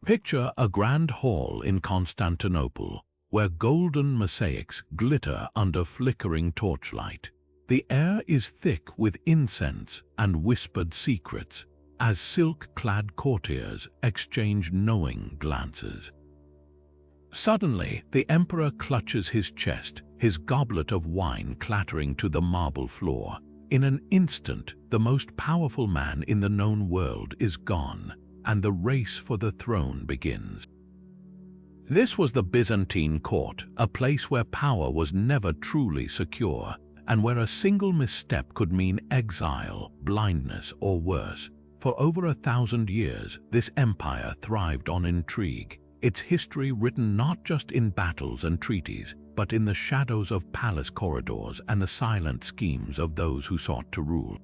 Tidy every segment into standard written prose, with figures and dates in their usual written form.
Picture a grand hall in Constantinople, where golden mosaics glitter under flickering torchlight. The air is thick with incense and whispered secrets, as silk-clad courtiers exchange knowing glances. Suddenly, the emperor clutches his chest, his goblet of wine clattering to the marble floor. In an instant, the most powerful man in the known world is gone, and the race for the throne begins. This was the Byzantine Court, a place where power was never truly secure, and where a single misstep could mean exile, blindness, or worse. For over 1,000 years, this empire thrived on intrigue, its history written not just in battles and treaties, but in the shadows of palace corridors and the silent schemes of those who sought to rule.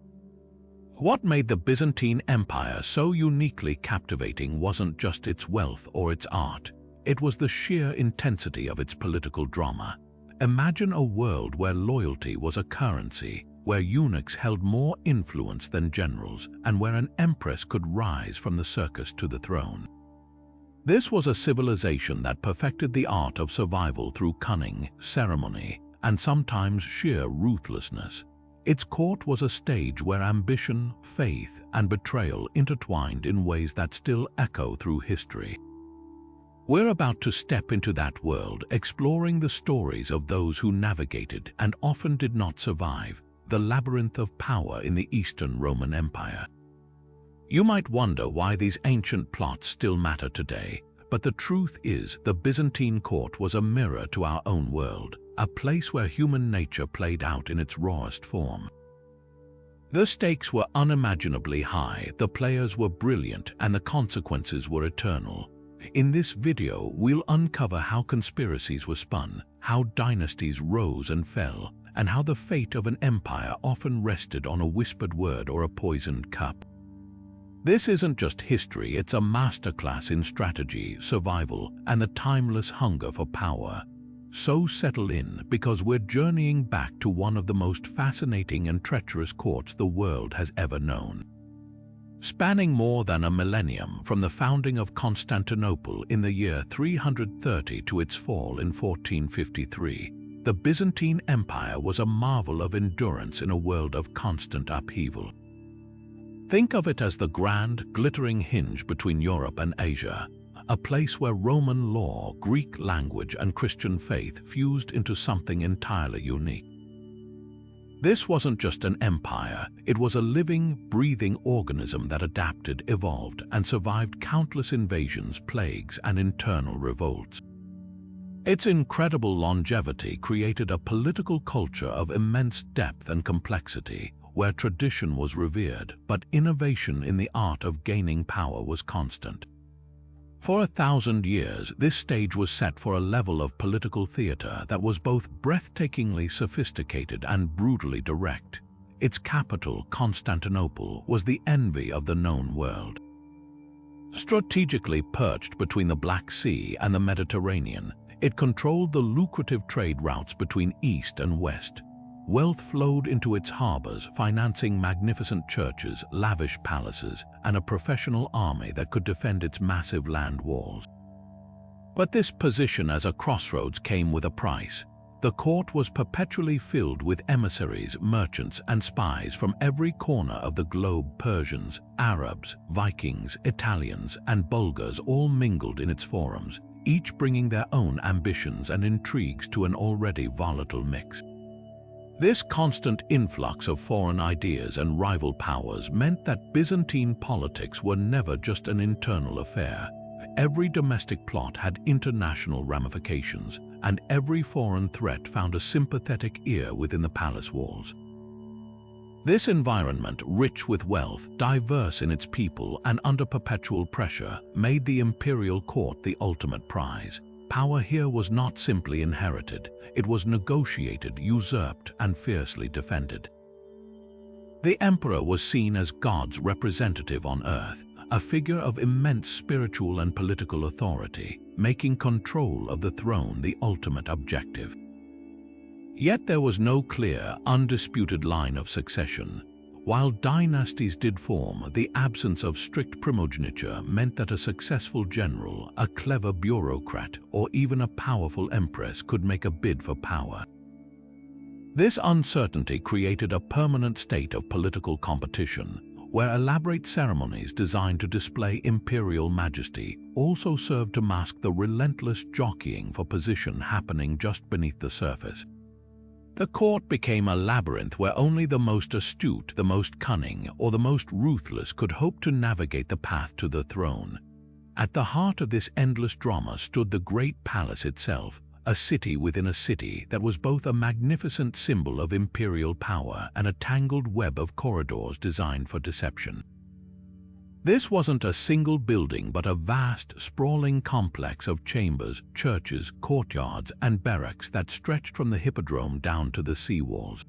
What made the Byzantine Empire so uniquely captivating wasn't just its wealth or its art. It was the sheer intensity of its political drama. Imagine a world where loyalty was a currency, where eunuchs held more influence than generals, and where an empress could rise from the circus to the throne. This was a civilization that perfected the art of survival through cunning, ceremony, and sometimes sheer ruthlessness. Its court was a stage where ambition, faith, and betrayal intertwined in ways that still echo through history. We're about to step into that world, exploring the stories of those who navigated and often did not survive the labyrinth of power in the Eastern Roman Empire. You might wonder why these ancient plots still matter today, but the truth is the Byzantine court was a mirror to our own world, a place where human nature played out in its rawest form. The stakes were unimaginably high, the players were brilliant, and the consequences were eternal. In this video, we'll uncover how conspiracies were spun, how dynasties rose and fell, and how the fate of an empire often rested on a whispered word or a poisoned cup. This isn't just history, it's a masterclass in strategy, survival, and the timeless hunger for power. So settle in, because we're journeying back to one of the most fascinating and treacherous courts the world has ever known. Spanning more than a millennium, from the founding of Constantinople in the year 330 to its fall in 1453, the Byzantine Empire was a marvel of endurance in a world of constant upheaval. Think of it as the grand, glittering hinge between Europe and Asia, a place where Roman law, Greek language, and Christian faith fused into something entirely unique. This wasn't just an empire, it was a living, breathing organism that adapted, evolved, and survived countless invasions, plagues, and internal revolts. Its incredible longevity created a political culture of immense depth and complexity, where tradition was revered, but innovation in the art of gaining power was constant. For 1,000 years, this stage was set for a level of political theater that was both breathtakingly sophisticated and brutally direct. Its capital, Constantinople, was the envy of the known world. Strategically perched between the Black Sea and the Mediterranean, it controlled the lucrative trade routes between East and West. Wealth flowed into its harbors, financing magnificent churches, lavish palaces, and a professional army that could defend its massive land walls. But this position as a crossroads came with a price. The court was perpetually filled with emissaries, merchants, and spies from every corner of the globe. Persians, Arabs, Vikings, Italians, and Bulgars all mingled in its forums, each bringing their own ambitions and intrigues to an already volatile mix. This constant influx of foreign ideas and rival powers meant that Byzantine politics were never just an internal affair. Every domestic plot had international ramifications, and every foreign threat found a sympathetic ear within the palace walls. This environment, rich with wealth, diverse in its people, and under perpetual pressure, made the imperial court the ultimate prize. Power here was not simply inherited, it was negotiated, usurped, and fiercely defended. The emperor was seen as God's representative on earth, a figure of immense spiritual and political authority, making control of the throne the ultimate objective. Yet there was no clear, undisputed line of succession. While dynasties did form, the absence of strict primogeniture meant that a successful general, a clever bureaucrat, or even a powerful empress could make a bid for power. This uncertainty created a permanent state of political competition, where elaborate ceremonies designed to display imperial majesty also served to mask the relentless jockeying for position happening just beneath the surface. The court became a labyrinth where only the most astute, the most cunning, or the most ruthless could hope to navigate the path to the throne. At the heart of this endless drama stood the Great Palace itself, a city within a city that was both a magnificent symbol of imperial power and a tangled web of corridors designed for deception. This wasn't a single building but a vast, sprawling complex of chambers, churches, courtyards, and barracks that stretched from the hippodrome down to the sea walls.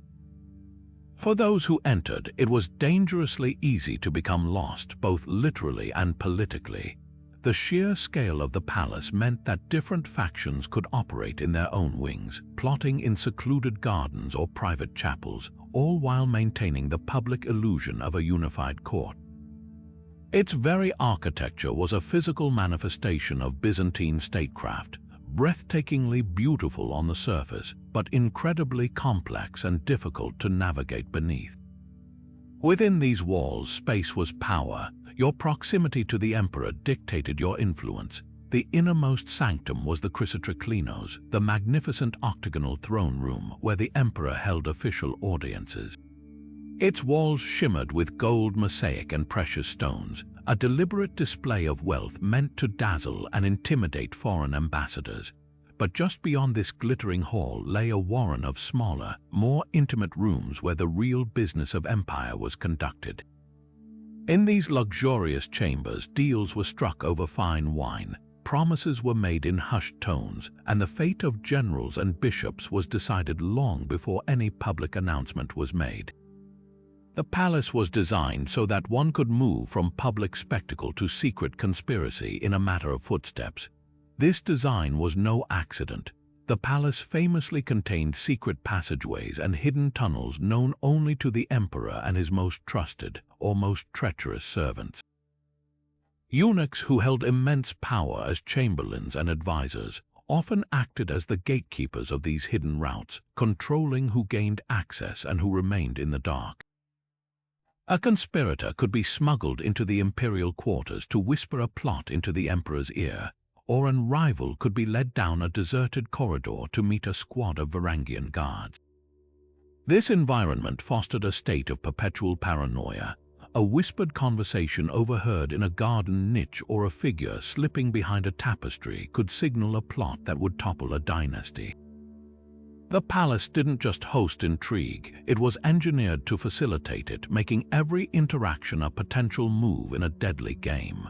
For those who entered, it was dangerously easy to become lost, both literally and politically. The sheer scale of the palace meant that different factions could operate in their own wings, plotting in secluded gardens or private chapels, all while maintaining the public illusion of a unified court. Its very architecture was a physical manifestation of Byzantine statecraft, breathtakingly beautiful on the surface, but incredibly complex and difficult to navigate beneath. Within these walls, space was power. Your proximity to the emperor dictated your influence. The innermost sanctum was the Chrysotriclinos, the magnificent octagonal throne room where the emperor held official audiences. Its walls shimmered with gold mosaic and precious stones, a deliberate display of wealth meant to dazzle and intimidate foreign ambassadors. But just beyond this glittering hall lay a warren of smaller, more intimate rooms where the real business of empire was conducted. In these luxurious chambers, deals were struck over fine wine, promises were made in hushed tones, and the fate of generals and bishops was decided long before any public announcement was made. The palace was designed so that one could move from public spectacle to secret conspiracy in a matter of footsteps. This design was no accident. The palace famously contained secret passageways and hidden tunnels known only to the emperor and his most trusted or most treacherous servants. Eunuchs who held immense power as chamberlains and advisors often acted as the gatekeepers of these hidden routes, controlling who gained access and who remained in the dark. A conspirator could be smuggled into the imperial quarters to whisper a plot into the emperor's ear, or an rival could be led down a deserted corridor to meet a squad of Varangian guards. This environment fostered a state of perpetual paranoia. A whispered conversation overheard in a garden niche or a figure slipping behind a tapestry could signal a plot that would topple a dynasty. The palace didn't just host intrigue, it was engineered to facilitate it, making every interaction a potential move in a deadly game.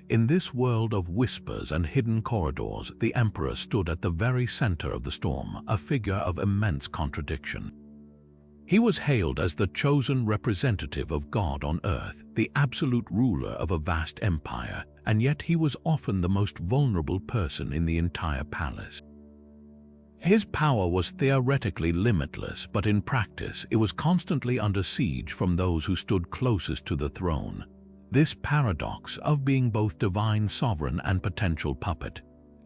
In this world of whispers and hidden corridors, the emperor stood at the very center of the storm, a figure of immense contradiction. He was hailed as the chosen representative of God on earth, the absolute ruler of a vast empire, and yet he was often the most vulnerable person in the entire palace. His power was theoretically limitless, but in practice it was constantly under siege from those who stood closest to the throne. This paradox of being both divine sovereign and potential puppet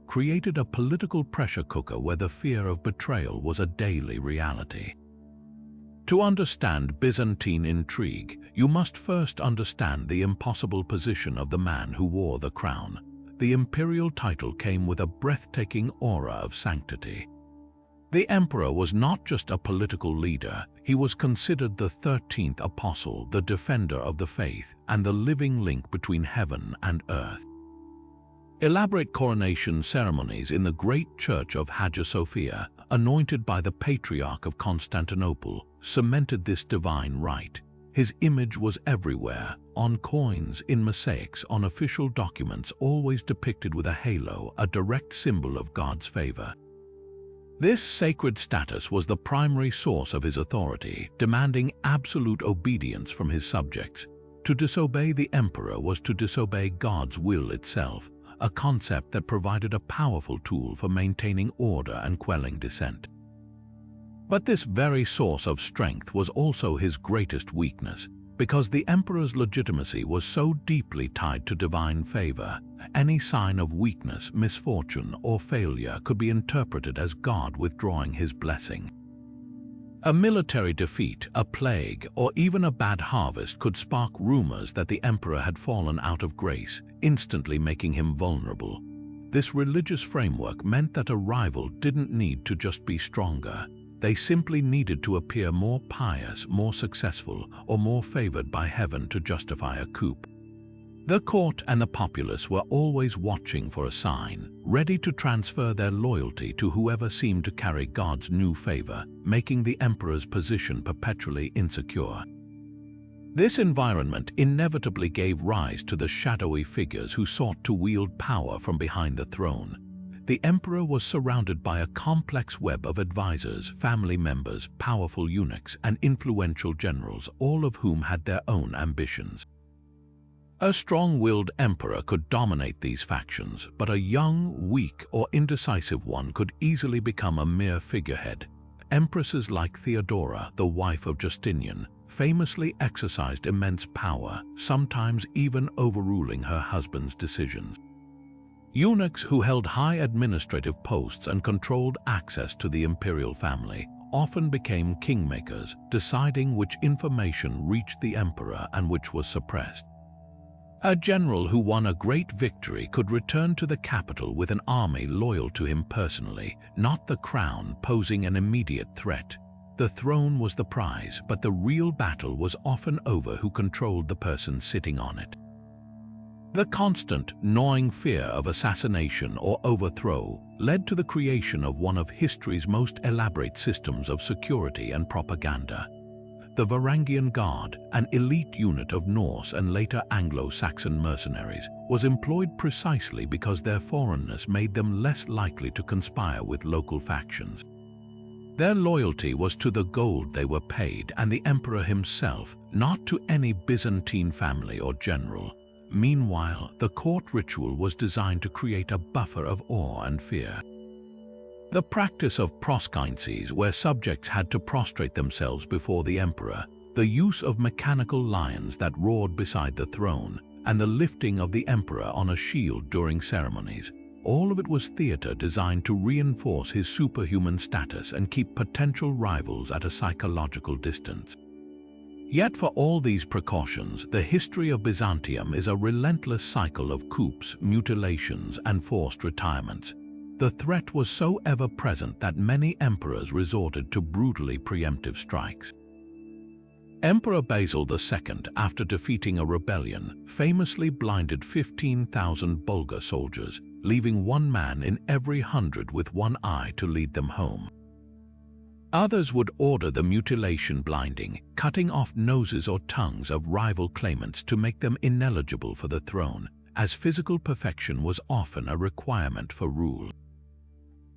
created a political pressure cooker where the fear of betrayal was a daily reality. To understand Byzantine intrigue, you must first understand the impossible position of the man who wore the crown. The imperial title came with a breathtaking aura of sanctity. The emperor was not just a political leader, he was considered the 13th apostle, the defender of the faith, and the living link between heaven and earth. Elaborate coronation ceremonies in the great church of Hagia Sophia, anointed by the Patriarch of Constantinople, cemented this divine right. His image was everywhere, on coins, in mosaics, on official documents, always depicted with a halo, a direct symbol of God's favor. This sacred status was the primary source of his authority, demanding absolute obedience from his subjects. To disobey the emperor was to disobey God's will itself, a concept that provided a powerful tool for maintaining order and quelling dissent. But this very source of strength was also his greatest weakness. Because the emperor's legitimacy was so deeply tied to divine favor, any sign of weakness, misfortune, or failure could be interpreted as God withdrawing his blessing. A military defeat, a plague, or even a bad harvest could spark rumors that the emperor had fallen out of grace, instantly making him vulnerable. This religious framework meant that a rival didn't need to just be stronger. They simply needed to appear more pious, more successful, or more favored by heaven to justify a coup. The court and the populace were always watching for a sign, ready to transfer their loyalty to whoever seemed to carry God's new favor, making the emperor's position perpetually insecure. This environment inevitably gave rise to the shadowy figures who sought to wield power from behind the throne. The emperor was surrounded by a complex web of advisors, family members, powerful eunuchs, and influential generals, all of whom had their own ambitions. A strong-willed emperor could dominate these factions, but a young, weak, or indecisive one could easily become a mere figurehead. Empresses like Theodora, the wife of Justinian, famously exercised immense power, sometimes even overruling her husband's decisions. Eunuchs who held high administrative posts and controlled access to the imperial family often became kingmakers, deciding which information reached the emperor and which was suppressed. A general who won a great victory could return to the capital with an army loyal to him personally, not the crown posing an immediate threat. The throne was the prize, but the real battle was often over who controlled the person sitting on it. The constant, gnawing fear of assassination or overthrow led to the creation of one of history's most elaborate systems of security and propaganda. The Varangian Guard, an elite unit of Norse and later Anglo-Saxon mercenaries, was employed precisely because their foreignness made them less likely to conspire with local factions. Their loyalty was to the gold they were paid and the emperor himself, not to any Byzantine family or general. Meanwhile, the court ritual was designed to create a buffer of awe and fear. The practice of proskyneses, where subjects had to prostrate themselves before the emperor, the use of mechanical lions that roared beside the throne, and the lifting of the emperor on a shield during ceremonies, all of it was theater designed to reinforce his superhuman status and keep potential rivals at a psychological distance. Yet for all these precautions, the history of Byzantium is a relentless cycle of coups, mutilations, and forced retirements. The threat was so ever-present that many emperors resorted to brutally preemptive strikes. Emperor Basil II, after defeating a rebellion, famously blinded 15,000 Bulgar soldiers, leaving one man in every 100 with one eye to lead them home. Others would order the mutilation blinding, cutting off noses or tongues of rival claimants to make them ineligible for the throne, as physical perfection was often a requirement for rule.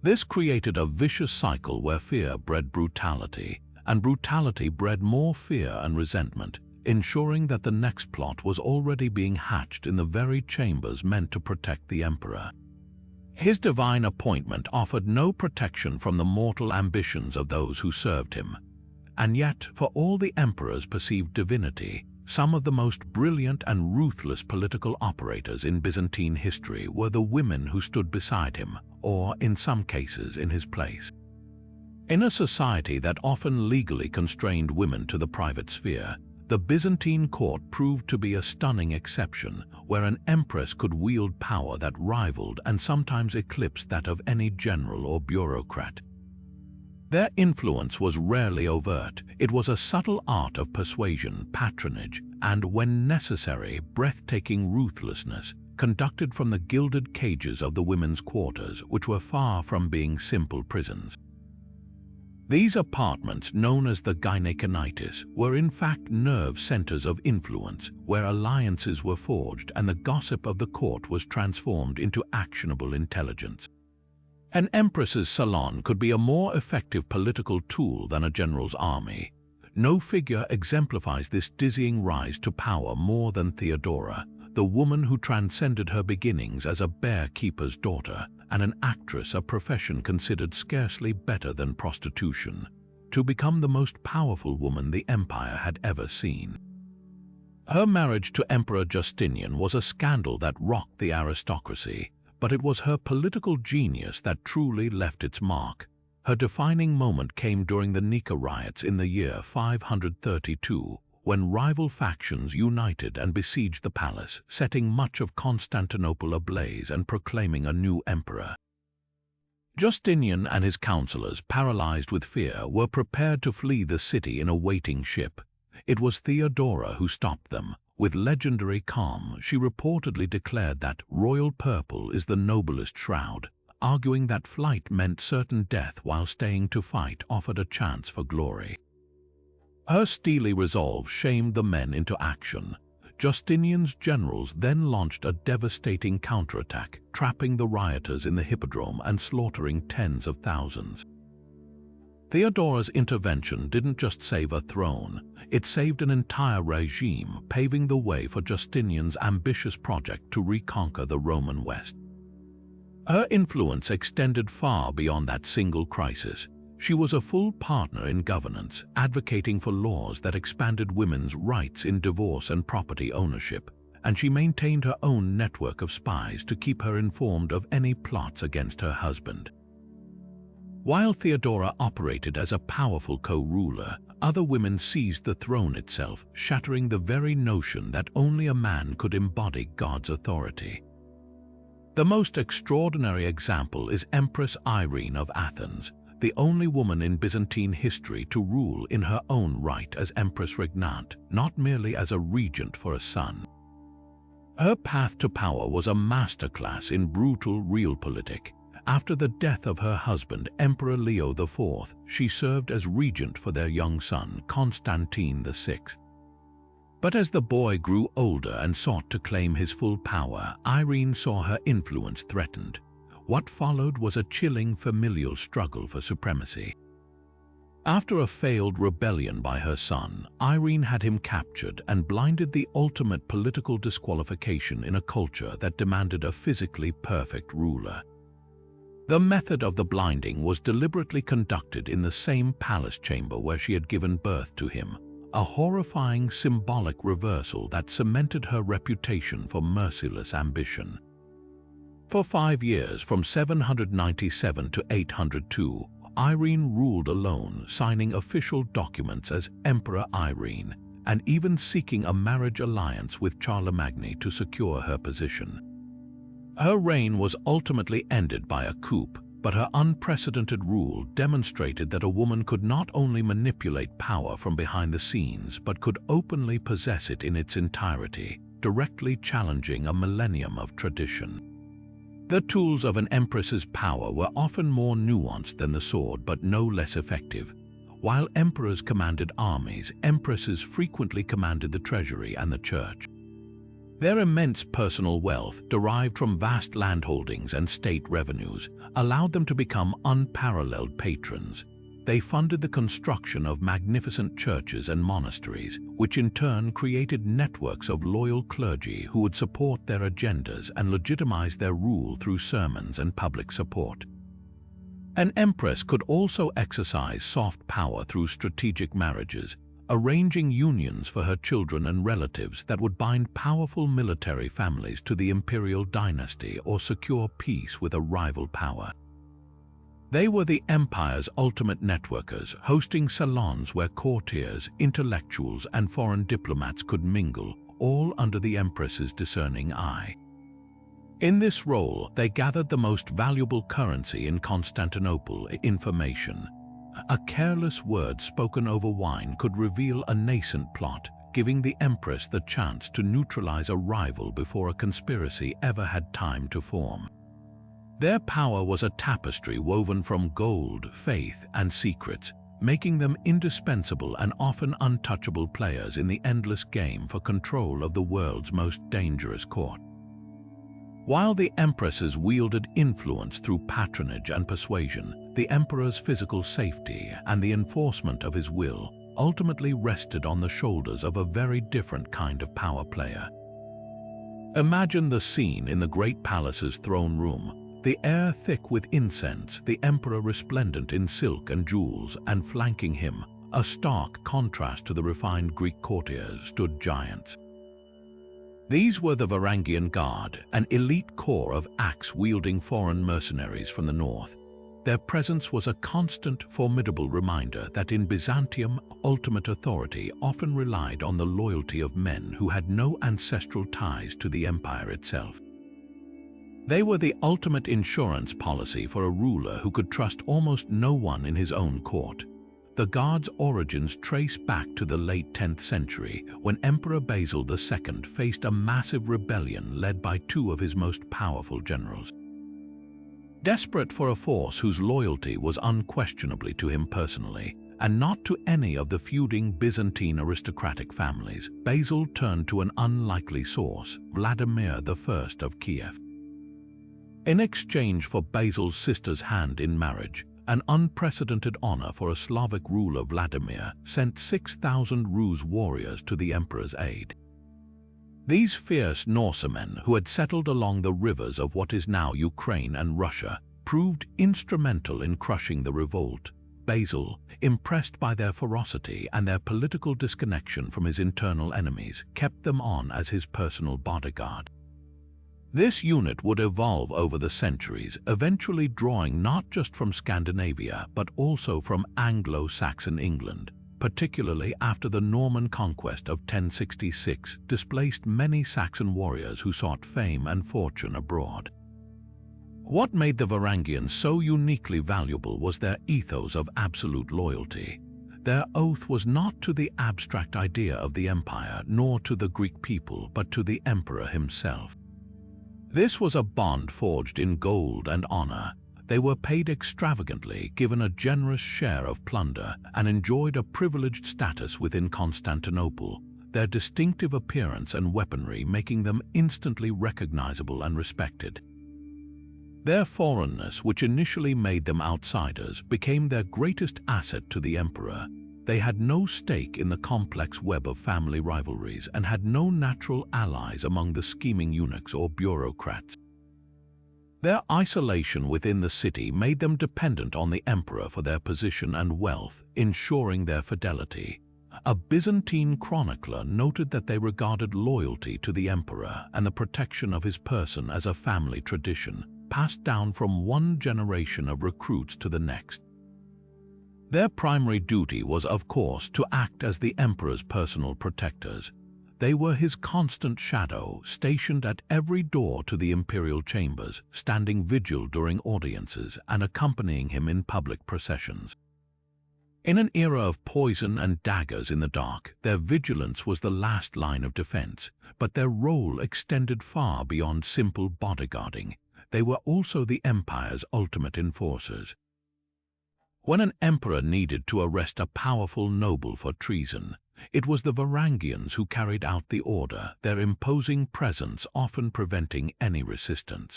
This created a vicious cycle where fear bred brutality, and brutality bred more fear and resentment, ensuring that the next plot was already being hatched in the very chambers meant to protect the emperor. His divine appointment offered no protection from the mortal ambitions of those who served him. And yet, for all the emperor's perceived divinity, some of the most brilliant and ruthless political operators in Byzantine history were the women who stood beside him, or, in some cases, in his place. In a society that often legally constrained women to the private sphere, the Byzantine court proved to be a stunning exception, where an empress could wield power that rivaled and sometimes eclipsed that of any general or bureaucrat. Their influence was rarely overt. It was a subtle art of persuasion, patronage, and, when necessary, breathtaking ruthlessness, conducted from the gilded cages of the women's quarters, which were far from being simple prisons. These apartments, known as the gynekonitis, were in fact nerve centers of influence, where alliances were forged and the gossip of the court was transformed into actionable intelligence. An empress's salon could be a more effective political tool than a general's army. No figure exemplifies this dizzying rise to power more than Theodora, the woman who transcended her beginnings as a bear-keeper's daughter and an actress, a profession considered scarcely better than prostitution, to become the most powerful woman the empire had ever seen. Her marriage to Emperor Justinian was a scandal that rocked the aristocracy, but it was her political genius that truly left its mark. Her defining moment came during the Nika riots in the year 532, when rival factions united and besieged the palace, setting much of Constantinople ablaze and proclaiming a new emperor. Justinian and his counselors, paralyzed with fear, were prepared to flee the city in a waiting ship. It was Theodora who stopped them. With legendary calm, she reportedly declared that royal purple is the noblest shroud, arguing that flight meant certain death while staying to fight offered a chance for glory. Her steely resolve shamed the men into action. Justinian's generals then launched a devastating counterattack, trapping the rioters in the hippodrome and slaughtering tens of thousands. Theodora's intervention didn't just save a throne, it saved an entire regime, paving the way for Justinian's ambitious project to reconquer the Roman West. Her influence extended far beyond that single crisis. She was a full partner in governance, advocating for laws that expanded women's rights in divorce and property ownership, and she maintained her own network of spies to keep her informed of any plots against her husband. While Theodora operated as a powerful co-ruler, other women seized the throne itself, shattering the very notion that only a man could embody God's authority. The most extraordinary example is Empress Irene of Athens, the only woman in Byzantine history to rule in her own right as Empress Regnant, not merely as a regent for a son. Her path to power was a masterclass in brutal realpolitik. After the death of her husband, Emperor Leo IV, she served as regent for their young son, Constantine VI. But as the boy grew older and sought to claim his full power, Irene saw her influence threatened. What followed was a chilling familial struggle for supremacy. After a failed rebellion by her son, Irene had him captured and blinded, the ultimate political disqualification in a culture that demanded a physically perfect ruler. The method of the blinding was deliberately conducted in the same palace chamber where she had given birth to him, a horrifying symbolic reversal that cemented her reputation for merciless ambition. For 5 years, from 797 to 802, Irene ruled alone, signing official documents as Emperor Irene, and even seeking a marriage alliance with Charlemagne to secure her position. Her reign was ultimately ended by a coup, but her unprecedented rule demonstrated that a woman could not only manipulate power from behind the scenes, but could openly possess it in its entirety, directly challenging a millennium of tradition. The tools of an empress's power were often more nuanced than the sword, but no less effective. While emperors commanded armies, empresses frequently commanded the treasury and the church. Their immense personal wealth, derived from vast landholdings and state revenues, allowed them to become unparalleled patrons. They funded the construction of magnificent churches and monasteries, which in turn created networks of loyal clergy who would support their agendas and legitimize their rule through sermons and public support. An empress could also exercise soft power through strategic marriages, arranging unions for her children and relatives that would bind powerful military families to the imperial dynasty or secure peace with a rival power. They were the empire's ultimate networkers, hosting salons where courtiers, intellectuals, and foreign diplomats could mingle, all under the empress's discerning eye. In this role, they gathered the most valuable currency in Constantinople, information. A careless word spoken over wine could reveal a nascent plot, giving the empress the chance to neutralize a rival before a conspiracy ever had time to form. Their power was a tapestry woven from gold, faith, and secrets, making them indispensable and often untouchable players in the endless game for control of the world's most dangerous court. While the empresses wielded influence through patronage and persuasion, the emperor's physical safety and the enforcement of his will ultimately rested on the shoulders of a very different kind of power player. Imagine the scene in the Great Palace's throne room. The air thick with incense, the emperor resplendent in silk and jewels, and flanking him, a stark contrast to the refined Greek courtiers, stood giants. These were the Varangian Guard, an elite corps of axe-wielding foreign mercenaries from the north. Their presence was a constant, formidable reminder that in Byzantium, ultimate authority often relied on the loyalty of men who had no ancestral ties to the empire itself. They were the ultimate insurance policy for a ruler who could trust almost no one in his own court. The Guard's origins trace back to the late 10th century, when Emperor Basil II faced a massive rebellion led by two of his most powerful generals. Desperate for a force whose loyalty was unquestionably to him personally, and not to any of the feuding Byzantine aristocratic families, Basil turned to an unlikely source, Vladimir I of Kiev. In exchange for Basil's sister's hand in marriage, an unprecedented honor for a Slavic ruler, Vladimir sent 6,000 Rus warriors to the emperor's aid. These fierce Norsemen, who had settled along the rivers of what is now Ukraine and Russia, proved instrumental in crushing the revolt. Basil, impressed by their ferocity and their political disconnection from his internal enemies, kept them on as his personal bodyguard. This unit would evolve over the centuries, eventually drawing not just from Scandinavia but also from Anglo-Saxon England, particularly after the Norman conquest of 1066 displaced many Saxon warriors who sought fame and fortune abroad. What made the Varangians so uniquely valuable was their ethos of absolute loyalty. Their oath was not to the abstract idea of the empire nor to the Greek people, but to the emperor himself. This was a bond forged in gold and honor. They were paid extravagantly, given a generous share of plunder, and enjoyed a privileged status within Constantinople, their distinctive appearance and weaponry making them instantly recognizable and respected. Their foreignness, which initially made them outsiders, became their greatest asset to the emperor. They had no stake in the complex web of family rivalries and had no natural allies among the scheming eunuchs or bureaucrats. Their isolation within the city made them dependent on the emperor for their position and wealth, ensuring their fidelity. A Byzantine chronicler noted that they regarded loyalty to the emperor and the protection of his person as a family tradition, passed down from one generation of recruits to the next. Their primary duty was, of course, to act as the emperor's personal protectors. They were his constant shadow, stationed at every door to the imperial chambers, standing vigil during audiences and accompanying him in public processions. In an era of poison and daggers in the dark, their vigilance was the last line of defense, but their role extended far beyond simple bodyguarding. They were also the empire's ultimate enforcers. When an emperor needed to arrest a powerful noble for treason, it was the Varangians who carried out the order, their imposing presence often preventing any resistance.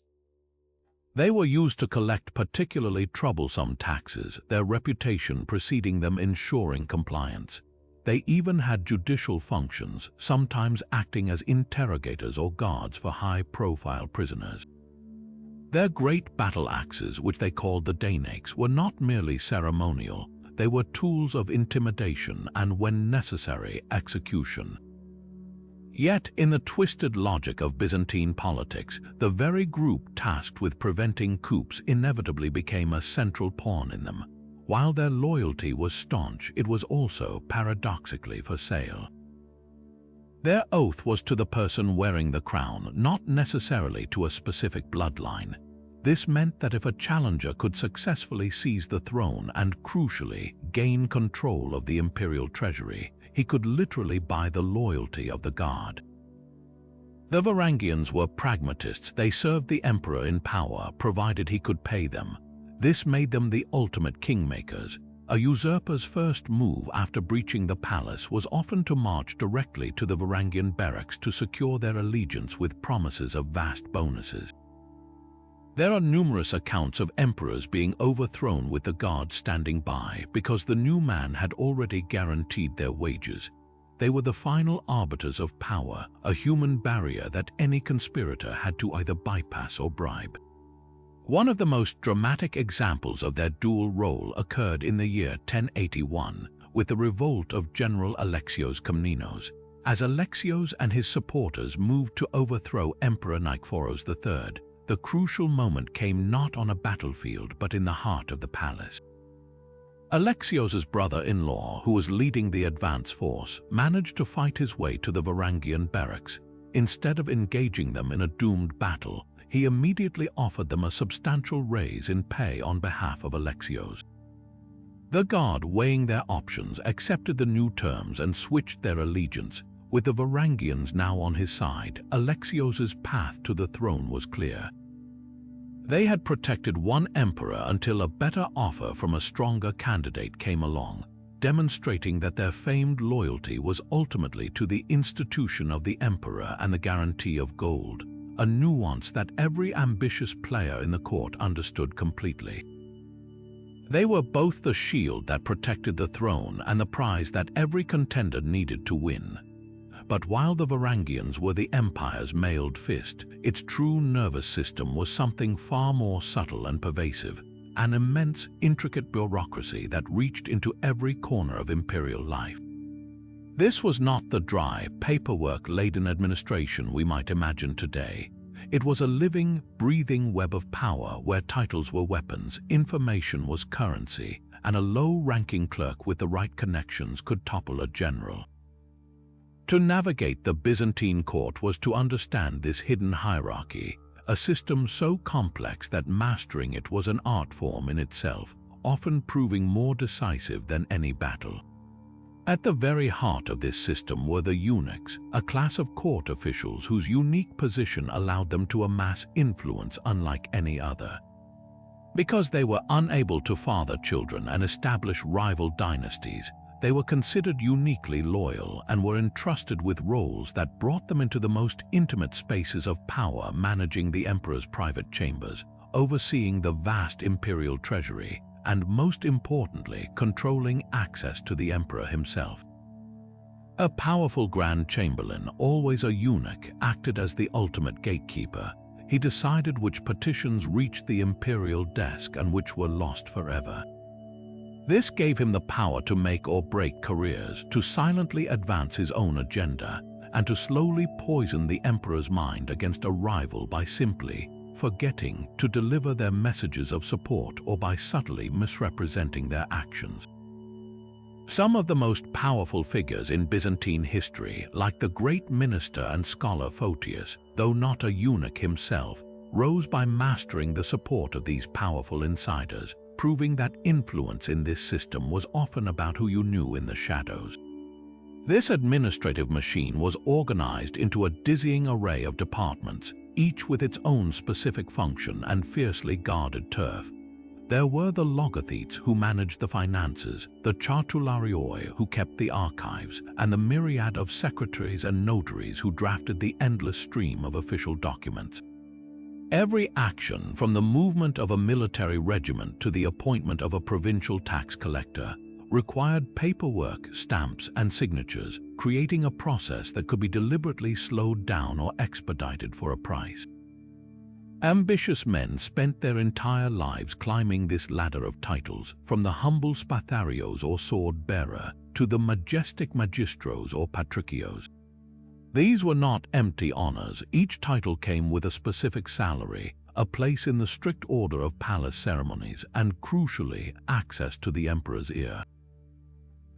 They were used to collect particularly troublesome taxes, their reputation preceding them ensuring compliance. They even had judicial functions, sometimes acting as interrogators or guards for high-profile prisoners. Their great battle axes, which they called the dynasties, were not merely ceremonial. They were tools of intimidation and, when necessary, execution. Yet, in the twisted logic of Byzantine politics, the very group tasked with preventing coups inevitably became a central pawn in them. While their loyalty was staunch, it was also, paradoxically, for sale. Their oath was to the person wearing the crown, not necessarily to a specific bloodline. This meant that if a challenger could successfully seize the throne and, crucially, gain control of the imperial treasury, he could literally buy the loyalty of the guard. The Varangians were pragmatists. They served the emperor in power, provided he could pay them. This made them the ultimate kingmakers. A usurper's first move after breaching the palace was often to march directly to the Varangian barracks to secure their allegiance with promises of vast bonuses. There are numerous accounts of emperors being overthrown with the guard standing by because the new man had already guaranteed their wages. They were the final arbiters of power, a human barrier that any conspirator had to either bypass or bribe. One of the most dramatic examples of their dual role occurred in the year 1081 with the revolt of General Alexios Komnenos. As Alexios and his supporters moved to overthrow Emperor Nikephoros III, the crucial moment came not on a battlefield but in the heart of the palace. Alexios's brother-in-law, who was leading the advance force, managed to fight his way to the Varangian barracks. Instead of engaging them in a doomed battle, he immediately offered them a substantial raise in pay on behalf of Alexios. The guard, weighing their options, accepted the new terms and switched their allegiance. With the Varangians now on his side, Alexios's path to the throne was clear. They had protected one emperor until a better offer from a stronger candidate came along, demonstrating that their famed loyalty was ultimately to the institution of the emperor and the guarantee of gold, a nuance that every ambitious player in the court understood completely. They were both the shield that protected the throne and the prize that every contender needed to win. But while the Varangians were the empire's mailed fist, its true nervous system was something far more subtle and pervasive, an immense, intricate bureaucracy that reached into every corner of imperial life. This was not the dry, paperwork-laden administration we might imagine today. It was a living, breathing web of power where titles were weapons, information was currency, and a low-ranking clerk with the right connections could topple a general. To navigate the Byzantine court was to understand this hidden hierarchy, a system so complex that mastering it was an art form in itself, often proving more decisive than any battle. At the very heart of this system were the eunuchs, a class of court officials whose unique position allowed them to amass influence unlike any other. Because they were unable to father children and establish rival dynasties, they were considered uniquely loyal and were entrusted with roles that brought them into the most intimate spaces of power, managing the emperor's private chambers, overseeing the vast imperial treasury, and most importantly, controlling access to the emperor himself. A powerful grand chamberlain, always a eunuch, acted as the ultimate gatekeeper. He decided which petitions reached the imperial desk and which were lost forever. This gave him the power to make or break careers, to silently advance his own agenda, and to slowly poison the emperor's mind against a rival by simply forgetting to deliver their messages of support or by subtly misrepresenting their actions. Some of the most powerful figures in Byzantine history, like the great minister and scholar Photius, though not a eunuch himself, rose by mastering the support of these powerful insiders, proving that influence in this system was often about who you knew in the shadows. This administrative machine was organized into a dizzying array of departments, each with its own specific function and fiercely guarded turf. There were the logothetes who managed the finances, the chartularioi who kept the archives, and the myriad of secretaries and notaries who drafted the endless stream of official documents. Every action, from the movement of a military regiment to the appointment of a provincial tax collector, required paperwork, stamps, and signatures, creating a process that could be deliberately slowed down or expedited for a price. Ambitious men spent their entire lives climbing this ladder of titles, from the humble spatharios or sword-bearer to the majestic magistros or patricios. These were not empty honors. Each title came with a specific salary, a place in the strict order of palace ceremonies, and crucially, access to the emperor's ear.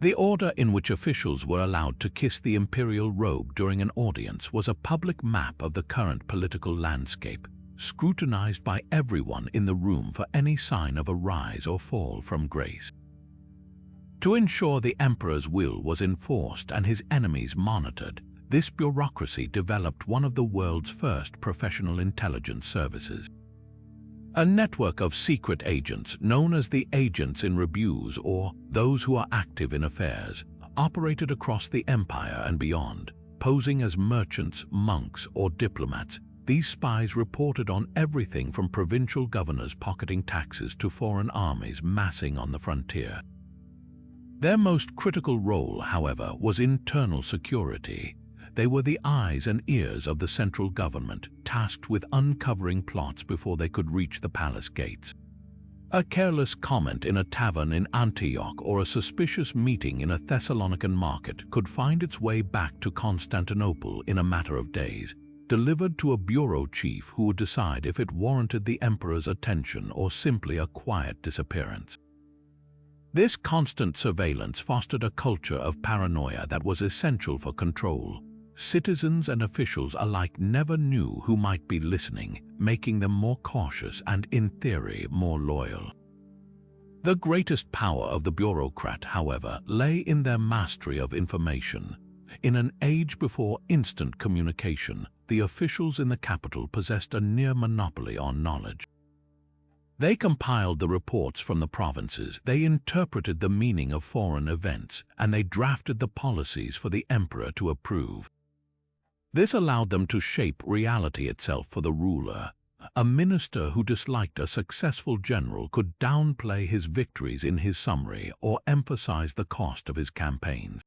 The order in which officials were allowed to kiss the imperial robe during an audience was a public map of the current political landscape, scrutinized by everyone in the room for any sign of a rise or fall from grace. To ensure the emperor's will was enforced and his enemies monitored, this bureaucracy developed one of the world's first professional intelligence services. A network of secret agents, known as the agents in rebus or those who are active in affairs, operated across the empire and beyond, posing as merchants, monks, or diplomats. These spies reported on everything from provincial governors pocketing taxes to foreign armies massing on the frontier. Their most critical role, however, was internal security. They were the eyes and ears of the central government, tasked with uncovering plots before they could reach the palace gates. A careless comment in a tavern in Antioch or a suspicious meeting in a Thessalonican market could find its way back to Constantinople in a matter of days, delivered to a bureau chief who would decide if it warranted the emperor's attention or simply a quiet disappearance. This constant surveillance fostered a culture of paranoia that was essential for control. Citizens and officials alike never knew who might be listening, making them more cautious and, in theory, more loyal. The greatest power of the bureaucrat, however, lay in their mastery of information. In an age before instant communication, the officials in the capital possessed a near monopoly on knowledge. They compiled the reports from the provinces, they interpreted the meaning of foreign events, and they drafted the policies for the emperor to approve. This allowed them to shape reality itself for the ruler. A minister who disliked a successful general could downplay his victories in his summary or emphasize the cost of his campaigns.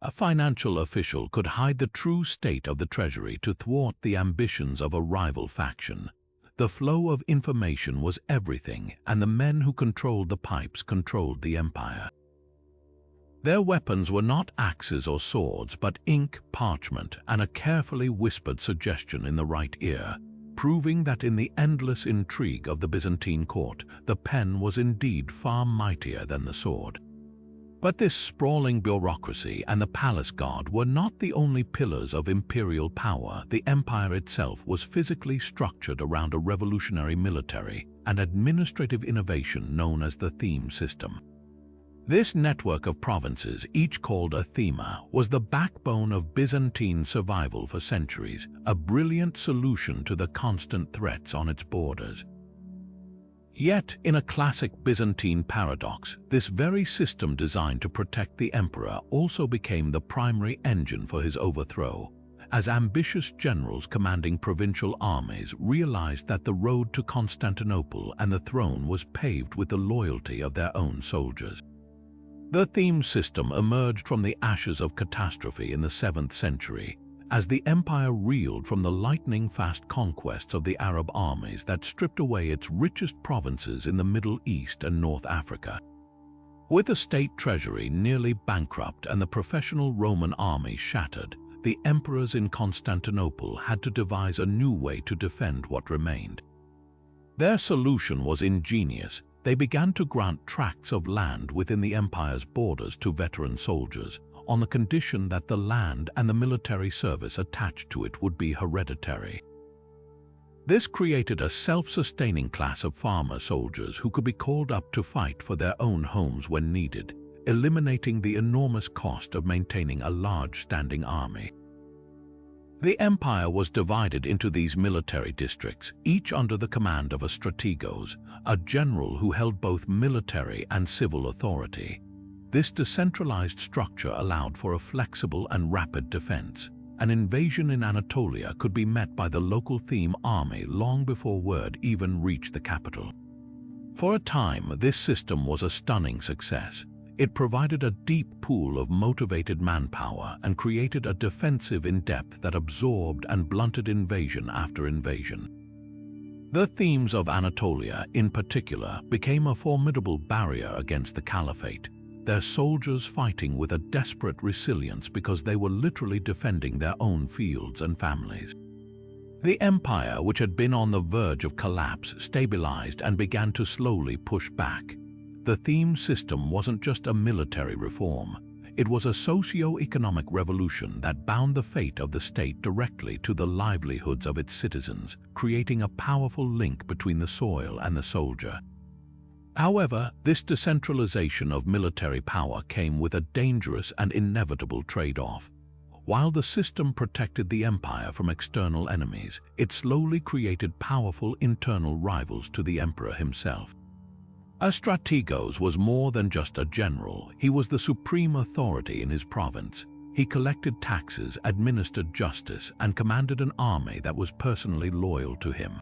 A financial official could hide the true state of the treasury to thwart the ambitions of a rival faction. The flow of information was everything, and the men who controlled the pipes controlled the empire. Their weapons were not axes or swords, but ink, parchment, and a carefully whispered suggestion in the right ear, proving that in the endless intrigue of the Byzantine court, the pen was indeed far mightier than the sword. But this sprawling bureaucracy and the palace guard were not the only pillars of imperial power. The empire itself was physically structured around a revolutionary military and administrative innovation known as the theme system. This network of provinces, each called a thema, was the backbone of Byzantine survival for centuries, a brilliant solution to the constant threats on its borders. Yet, in a classic Byzantine paradox, this very system designed to protect the emperor also became the primary engine for his overthrow, as ambitious generals commanding provincial armies realized that the road to Constantinople and the throne was paved with the loyalty of their own soldiers. The theme system emerged from the ashes of catastrophe in the 7th century, as the empire reeled from the lightning-fast conquests of the Arab armies that stripped away its richest provinces in the Middle East and North Africa. With the state treasury nearly bankrupt and the professional Roman army shattered, the emperors in Constantinople had to devise a new way to defend what remained. Their solution was ingenious. They began to grant tracts of land within the empire's borders to veteran soldiers, on the condition that the land and the military service attached to it would be hereditary. This created a self-sustaining class of farmer soldiers who could be called up to fight for their own homes when needed, eliminating the enormous cost of maintaining a large standing army. The empire was divided into these military districts, each under the command of a strategos, a general who held both military and civil authority. This decentralized structure allowed for a flexible and rapid defense. An invasion in Anatolia could be met by the local theme army long before word even reached the capital. For a time, this system was a stunning success. It provided a deep pool of motivated manpower and created a defensive in depth that absorbed and blunted invasion after invasion. The themes of Anatolia, in particular, became a formidable barrier against the caliphate, their soldiers fighting with a desperate resilience because they were literally defending their own fields and families. The empire, which had been on the verge of collapse, stabilized and began to slowly push back. The theme system wasn't just a military reform. It was a socio-economic revolution that bound the fate of the state directly to the livelihoods of its citizens, creating a powerful link between the soil and the soldier. However, this decentralization of military power came with a dangerous and inevitable trade-off. While the system protected the empire from external enemies, it slowly created powerful internal rivals to the emperor himself. A strategos was more than just a general. He was the supreme authority in his province. He collected taxes, administered justice, and commanded an army that was personally loyal to him.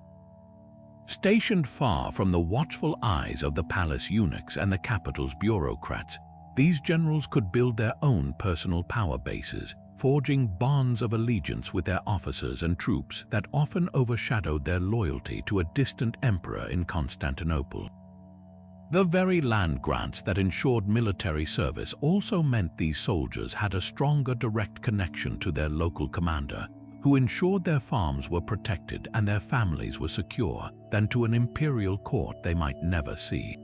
Stationed far from the watchful eyes of the palace eunuchs and the capital's bureaucrats, these generals could build their own personal power bases, forging bonds of allegiance with their officers and troops that often overshadowed their loyalty to a distant emperor in Constantinople. The very land grants that ensured military service also meant these soldiers had a stronger direct connection to their local commander, who ensured their farms were protected and their families were secure, than to an imperial court they might never see.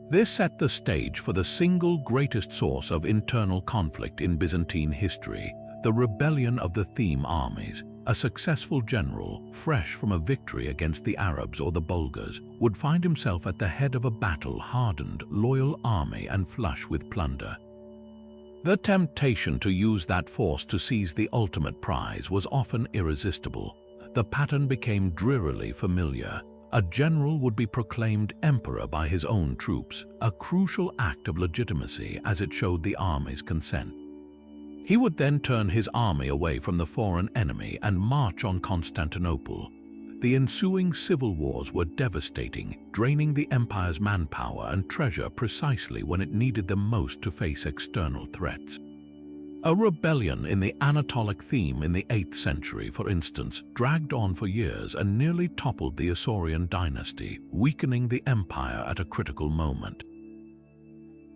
This set the stage for the single greatest source of internal conflict in Byzantine history, the rebellion of the Theme armies. A successful general, fresh from a victory against the Arabs or the Bulgars, would find himself at the head of a battle-hardened, loyal army and flush with plunder. The temptation to use that force to seize the ultimate prize was often irresistible. The pattern became drearily familiar. A general would be proclaimed emperor by his own troops, a crucial act of legitimacy as it showed the army's consent. He would then turn his army away from the foreign enemy and march on Constantinople. The ensuing civil wars were devastating, draining the empire's manpower and treasure precisely when it needed them most to face external threats. A rebellion in the Anatolic theme in the 8th century, for instance, dragged on for years and nearly toppled the Isaurian dynasty, weakening the empire at a critical moment.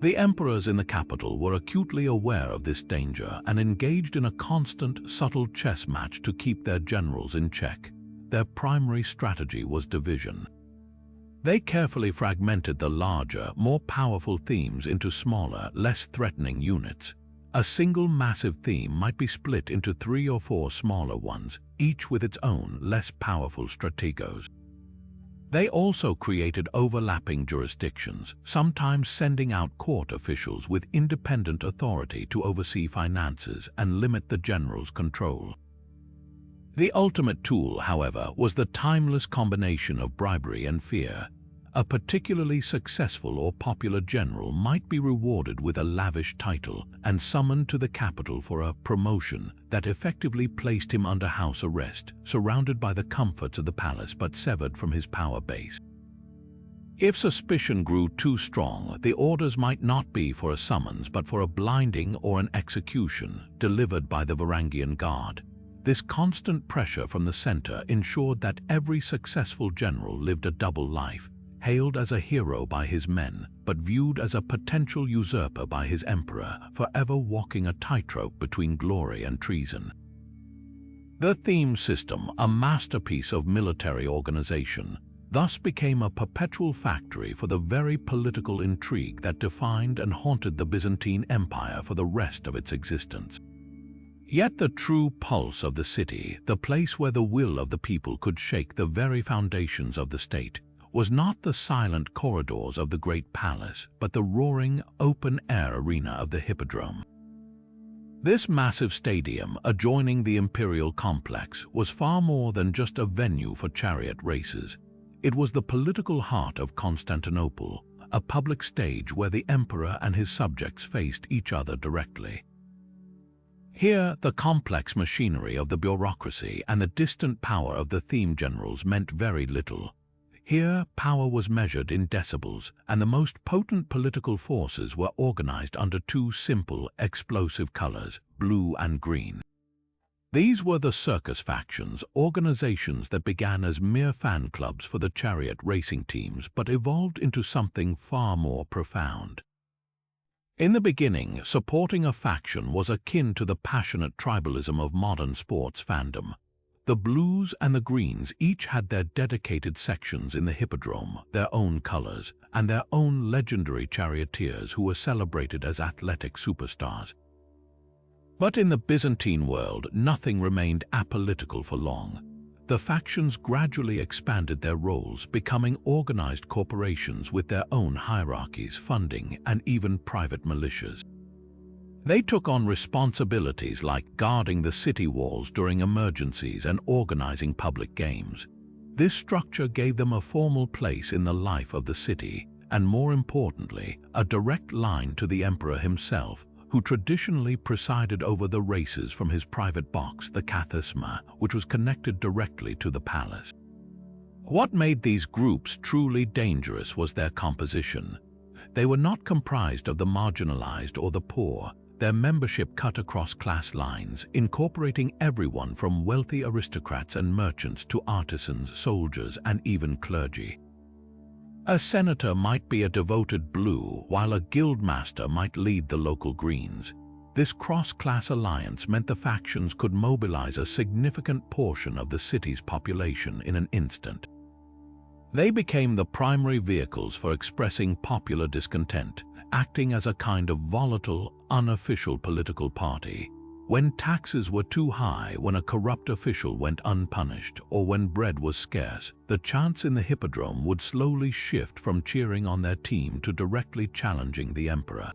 The emperors in the capital were acutely aware of this danger and engaged in a constant, subtle chess match to keep their generals in check. Their primary strategy was division. They carefully fragmented the larger, more powerful themes into smaller, less threatening units. A single massive theme might be split into 3 or 4 smaller ones, each with its own, less powerful strategos. They also created overlapping jurisdictions, sometimes sending out court officials with independent authority to oversee finances and limit the general's control. The ultimate tool, however, was the timeless combination of bribery and fear. A particularly successful or popular general might be rewarded with a lavish title and summoned to the capital for a promotion that effectively placed him under house arrest, surrounded by the comforts of the palace but severed from his power base. If suspicion grew too strong, the orders might not be for a summons but for a blinding or an execution delivered by the Varangian Guard. This constant pressure from the center ensured that every successful general lived a double life, hailed as a hero by his men, but viewed as a potential usurper by his emperor, forever walking a tightrope between glory and treason. The theme system, a masterpiece of military organization, thus became a perpetual factory for the very political intrigue that defined and haunted the Byzantine Empire for the rest of its existence. Yet the true pulse of the city, the place where the will of the people could shake the very foundations of the state, was not the silent corridors of the Great Palace, but the roaring, open-air arena of the Hippodrome. This massive stadium, adjoining the imperial complex, was far more than just a venue for chariot races. It was the political heart of Constantinople, a public stage where the emperor and his subjects faced each other directly. Here, the complex machinery of the bureaucracy and the distant power of the theme generals meant very little. Here, power was measured in decibels, and the most potent political forces were organized under 2 simple, explosive colors, blue and green. These were the circus factions, organizations that began as mere fan clubs for the chariot racing teams but evolved into something far more profound. In the beginning, supporting a faction was akin to the passionate tribalism of modern sports fandom. The blues and the greens each had their dedicated sections in the Hippodrome, their own colors, and their own legendary charioteers who were celebrated as athletic superstars. But in the Byzantine world, nothing remained apolitical for long. The factions gradually expanded their roles, becoming organized corporations with their own hierarchies, funding, and even private militias. They took on responsibilities like guarding the city walls during emergencies and organizing public games. This structure gave them a formal place in the life of the city, and more importantly, a direct line to the emperor himself, who traditionally presided over the races from his private box, the kathisma, which was connected directly to the palace. What made these groups truly dangerous was their composition. They were not comprised of the marginalized or the poor. Their membership cut across class lines, incorporating everyone from wealthy aristocrats and merchants to artisans, soldiers, and even clergy. A senator might be a devoted blue, while a guildmaster might lead the local greens. This cross-class alliance meant the factions could mobilize a significant portion of the city's population in an instant. They became the primary vehicles for expressing popular discontent, acting as a kind of volatile, unofficial political party. When taxes were too high, when a corrupt official went unpunished, or when bread was scarce, the chants in the hippodrome would slowly shift from cheering on their team to directly challenging the emperor.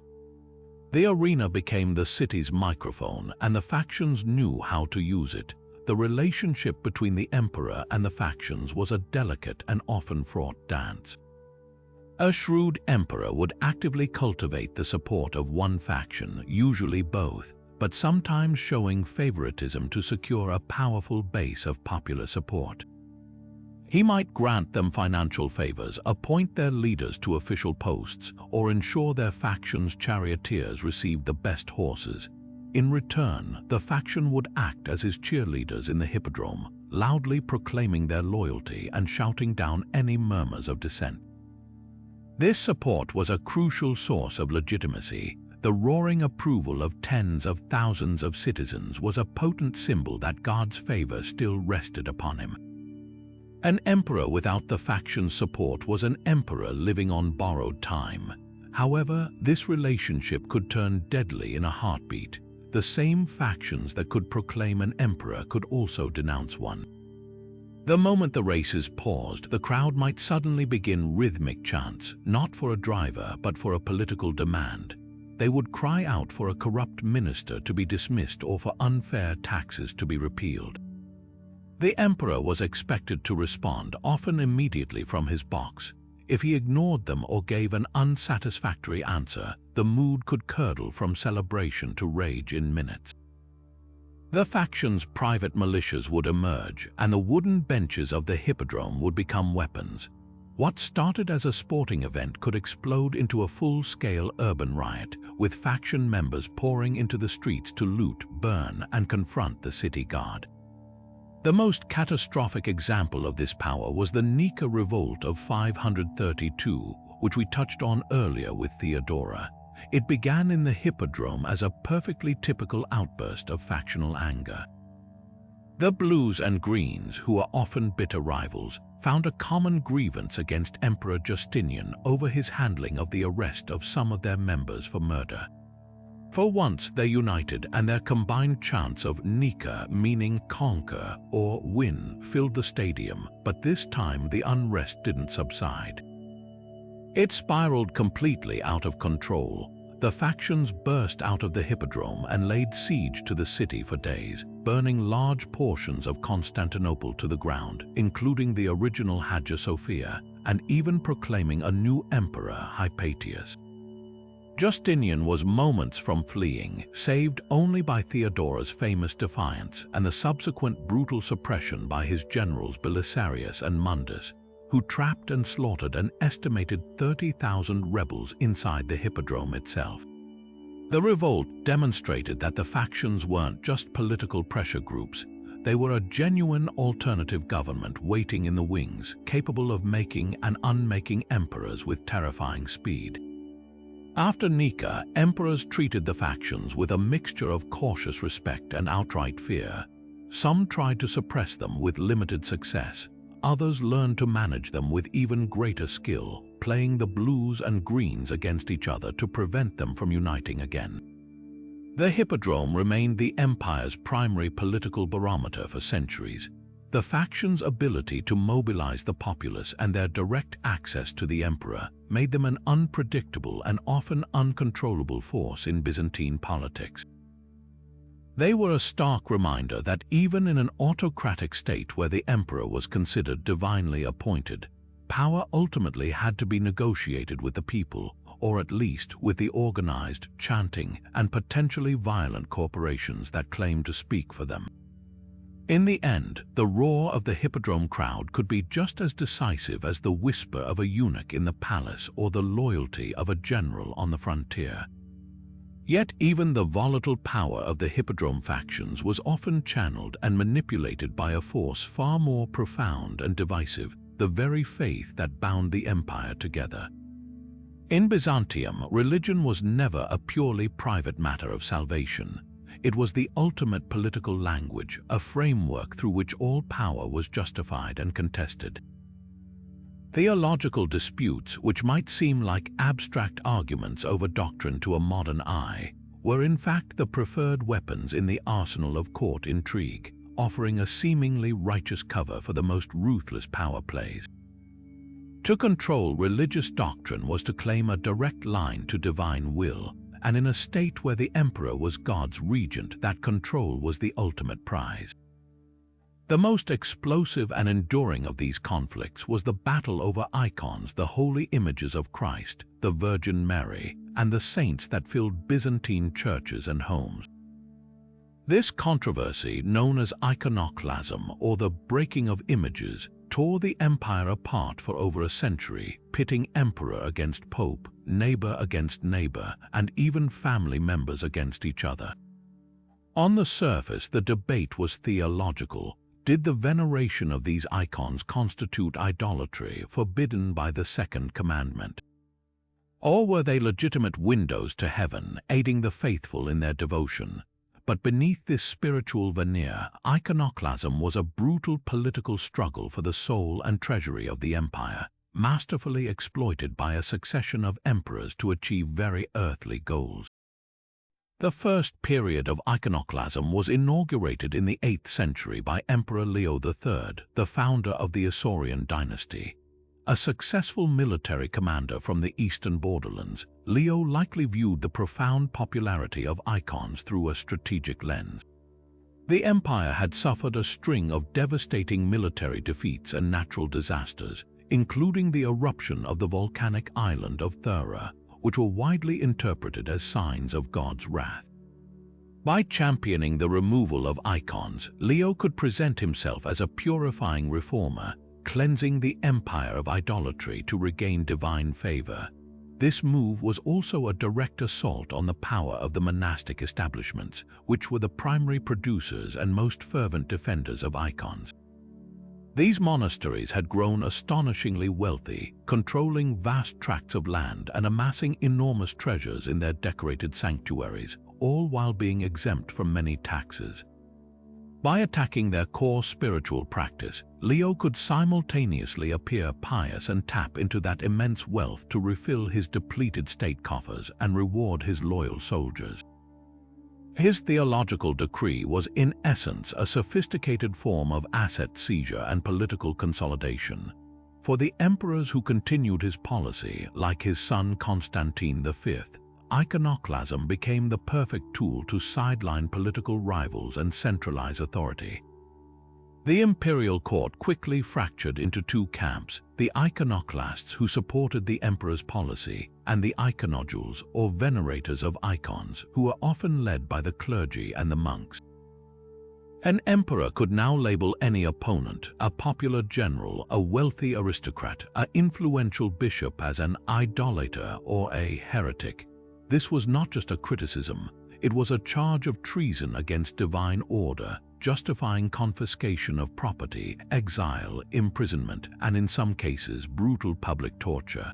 The arena became the city's microphone, and the factions knew how to use it. The relationship between the emperor and the factions was a delicate and often fraught dance. A shrewd emperor would actively cultivate the support of one faction, usually both, but sometimes showing favoritism to secure a powerful base of popular support. He might grant them financial favors, appoint their leaders to official posts, or ensure their faction's charioteers received the best horses. In return, the faction would act as his cheerleaders in the hippodrome, loudly proclaiming their loyalty and shouting down any murmurs of dissent. This support was a crucial source of legitimacy. The roaring approval of tens of thousands of citizens was a potent symbol that God's favor still rested upon him. An emperor without the faction's support was an emperor living on borrowed time. However, this relationship could turn deadly in a heartbeat. The same factions that could proclaim an emperor could also denounce one. The moment the races paused, the crowd might suddenly begin rhythmic chants, not for a driver but for a political demand. They would cry out for a corrupt minister to be dismissed or for unfair taxes to be repealed. The emperor was expected to respond, often immediately from his box. If he ignored them or gave an unsatisfactory answer, the mood could curdle from celebration to rage in minutes. The faction's private militias would emerge, and the wooden benches of the hippodrome would become weapons. What started as a sporting event could explode into a full-scale urban riot, with faction members pouring into the streets to loot, burn, and confront the city guard. The most catastrophic example of this power was the Nika Revolt of 532, which we touched on earlier with Theodora. It began in the hippodrome as a perfectly typical outburst of factional anger. The Blues and Greens, who are often bitter rivals, found a common grievance against Emperor Justinian over his handling of the arrest of some of their members for murder. For once they united, and their combined chants of Nika, meaning conquer or win, filled the stadium, but this time the unrest didn't subside. It spiraled completely out of control. The factions burst out of the hippodrome and laid siege to the city for days, burning large portions of Constantinople to the ground, including the original Hagia Sophia, and even proclaiming a new emperor, Hypatius. Justinian was moments from fleeing, saved only by Theodora's famous defiance and the subsequent brutal suppression by his generals Belisarius and Mundus, who trapped and slaughtered an estimated 30,000 rebels inside the hippodrome itself. The revolt demonstrated that the factions weren't just political pressure groups. They were a genuine alternative government waiting in the wings, capable of making and unmaking emperors with terrifying speed. After Nika, emperors treated the factions with a mixture of cautious respect and outright fear. Some tried to suppress them with limited success. Others learned to manage them with even greater skill, playing the Blues and Greens against each other to prevent them from uniting again. The hippodrome remained the empire's primary political barometer for centuries. The factions' ability to mobilize the populace and their direct access to the emperor made them an unpredictable and often uncontrollable force in Byzantine politics. They were a stark reminder that even in an autocratic state where the emperor was considered divinely appointed, power ultimately had to be negotiated with the people, or at least with the organized, chanting, and potentially violent corporations that claimed to speak for them. In the end, the roar of the hippodrome crowd could be just as decisive as the whisper of a eunuch in the palace or the loyalty of a general on the frontier. Yet even the volatile power of the hippodrome factions was often channeled and manipulated by a force far more profound and divisive: the very faith that bound the empire together. In Byzantium, religion was never a purely private matter of salvation. It was the ultimate political language, a framework through which all power was justified and contested. Theological disputes, which might seem like abstract arguments over doctrine to a modern eye, were in fact the preferred weapons in the arsenal of court intrigue, offering a seemingly righteous cover for the most ruthless power plays. To control religious doctrine was to claim a direct line to divine will, and in a state where the emperor was God's regent, that control was the ultimate prize. The most explosive and enduring of these conflicts was the battle over icons, the holy images of Christ, the Virgin Mary, and the saints that filled Byzantine churches and homes. This controversy, known as iconoclasm or the breaking of images, tore the empire apart for over a century, pitting emperor against pope, neighbor against neighbor, and even family members against each other. On the surface, the debate was theological. Did the veneration of these icons constitute idolatry forbidden by the second commandment? Or were they legitimate windows to heaven, aiding the faithful in their devotion? But beneath this spiritual veneer, iconoclasm was a brutal political struggle for the soul and treasury of the empire, masterfully exploited by a succession of emperors to achieve very earthly goals. The first period of iconoclasm was inaugurated in the 8th century by Emperor Leo III, the founder of the Isaurian dynasty. A successful military commander from the eastern borderlands, Leo likely viewed the profound popularity of icons through a strategic lens. The empire had suffered a string of devastating military defeats and natural disasters, including the eruption of the volcanic island of Thera, which were widely interpreted as signs of God's wrath. By championing the removal of icons, Leo could present himself as a purifying reformer, cleansing the empire of idolatry to regain divine favor. This move was also a direct assault on the power of the monastic establishments, which were the primary producers and most fervent defenders of icons. These monasteries had grown astonishingly wealthy, controlling vast tracts of land and amassing enormous treasures in their decorated sanctuaries, all while being exempt from many taxes. By attacking their core spiritual practice, Leo could simultaneously appear pious and tap into that immense wealth to refill his depleted state coffers and reward his loyal soldiers. His theological decree was in essence a sophisticated form of asset seizure and political consolidation. For the emperors who continued his policy, like his son Constantine V, iconoclasm became the perfect tool to sideline political rivals and centralize authority. The imperial court quickly fractured into two camps: the iconoclasts who supported the emperor's policy, and the iconodules, or venerators of icons, who were often led by the clergy and the monks. An emperor could now label any opponent, a popular general, a wealthy aristocrat, an influential bishop, as an idolater or a heretic. This was not just a criticism, it was a charge of treason against divine order, justifying confiscation of property, exile, imprisonment, and in some cases brutal public torture.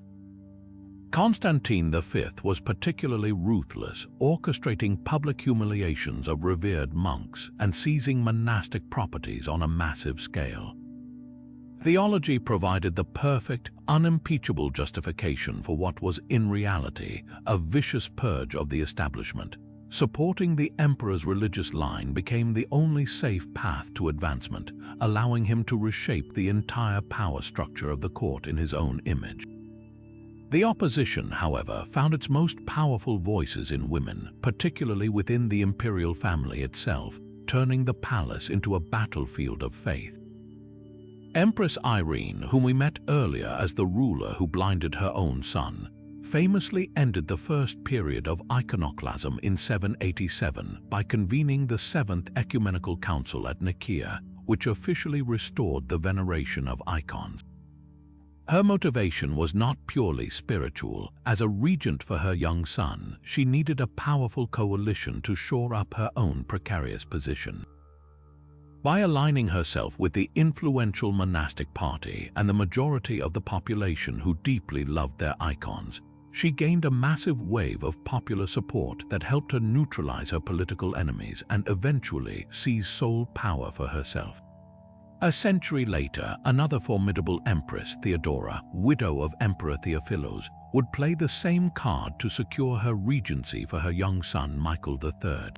Constantine V was particularly ruthless, orchestrating public humiliations of revered monks and seizing monastic properties on a massive scale. Theology provided the perfect, unimpeachable justification for what was in reality a vicious purge of the establishment. Supporting the emperor's religious line became the only safe path to advancement, allowing him to reshape the entire power structure of the court in his own image. The opposition, however, found its most powerful voices in women, particularly within the imperial family itself, turning the palace into a battlefield of faith. Empress Irene, whom we met earlier as the ruler who blinded her own son, famously ended the first period of iconoclasm in 787 by convening the Seventh Ecumenical Council at Nicaea, which officially restored the veneration of icons. Her motivation was not purely spiritual. As a regent for her young son, she needed a powerful coalition to shore up her own precarious position. By aligning herself with the influential monastic party and the majority of the population who deeply loved their icons, she gained a massive wave of popular support that helped her neutralize her political enemies and eventually seize sole power for herself. A century later, another formidable empress, Theodora, widow of Emperor Theophilos, would play the same card to secure her regency for her young son Michael III.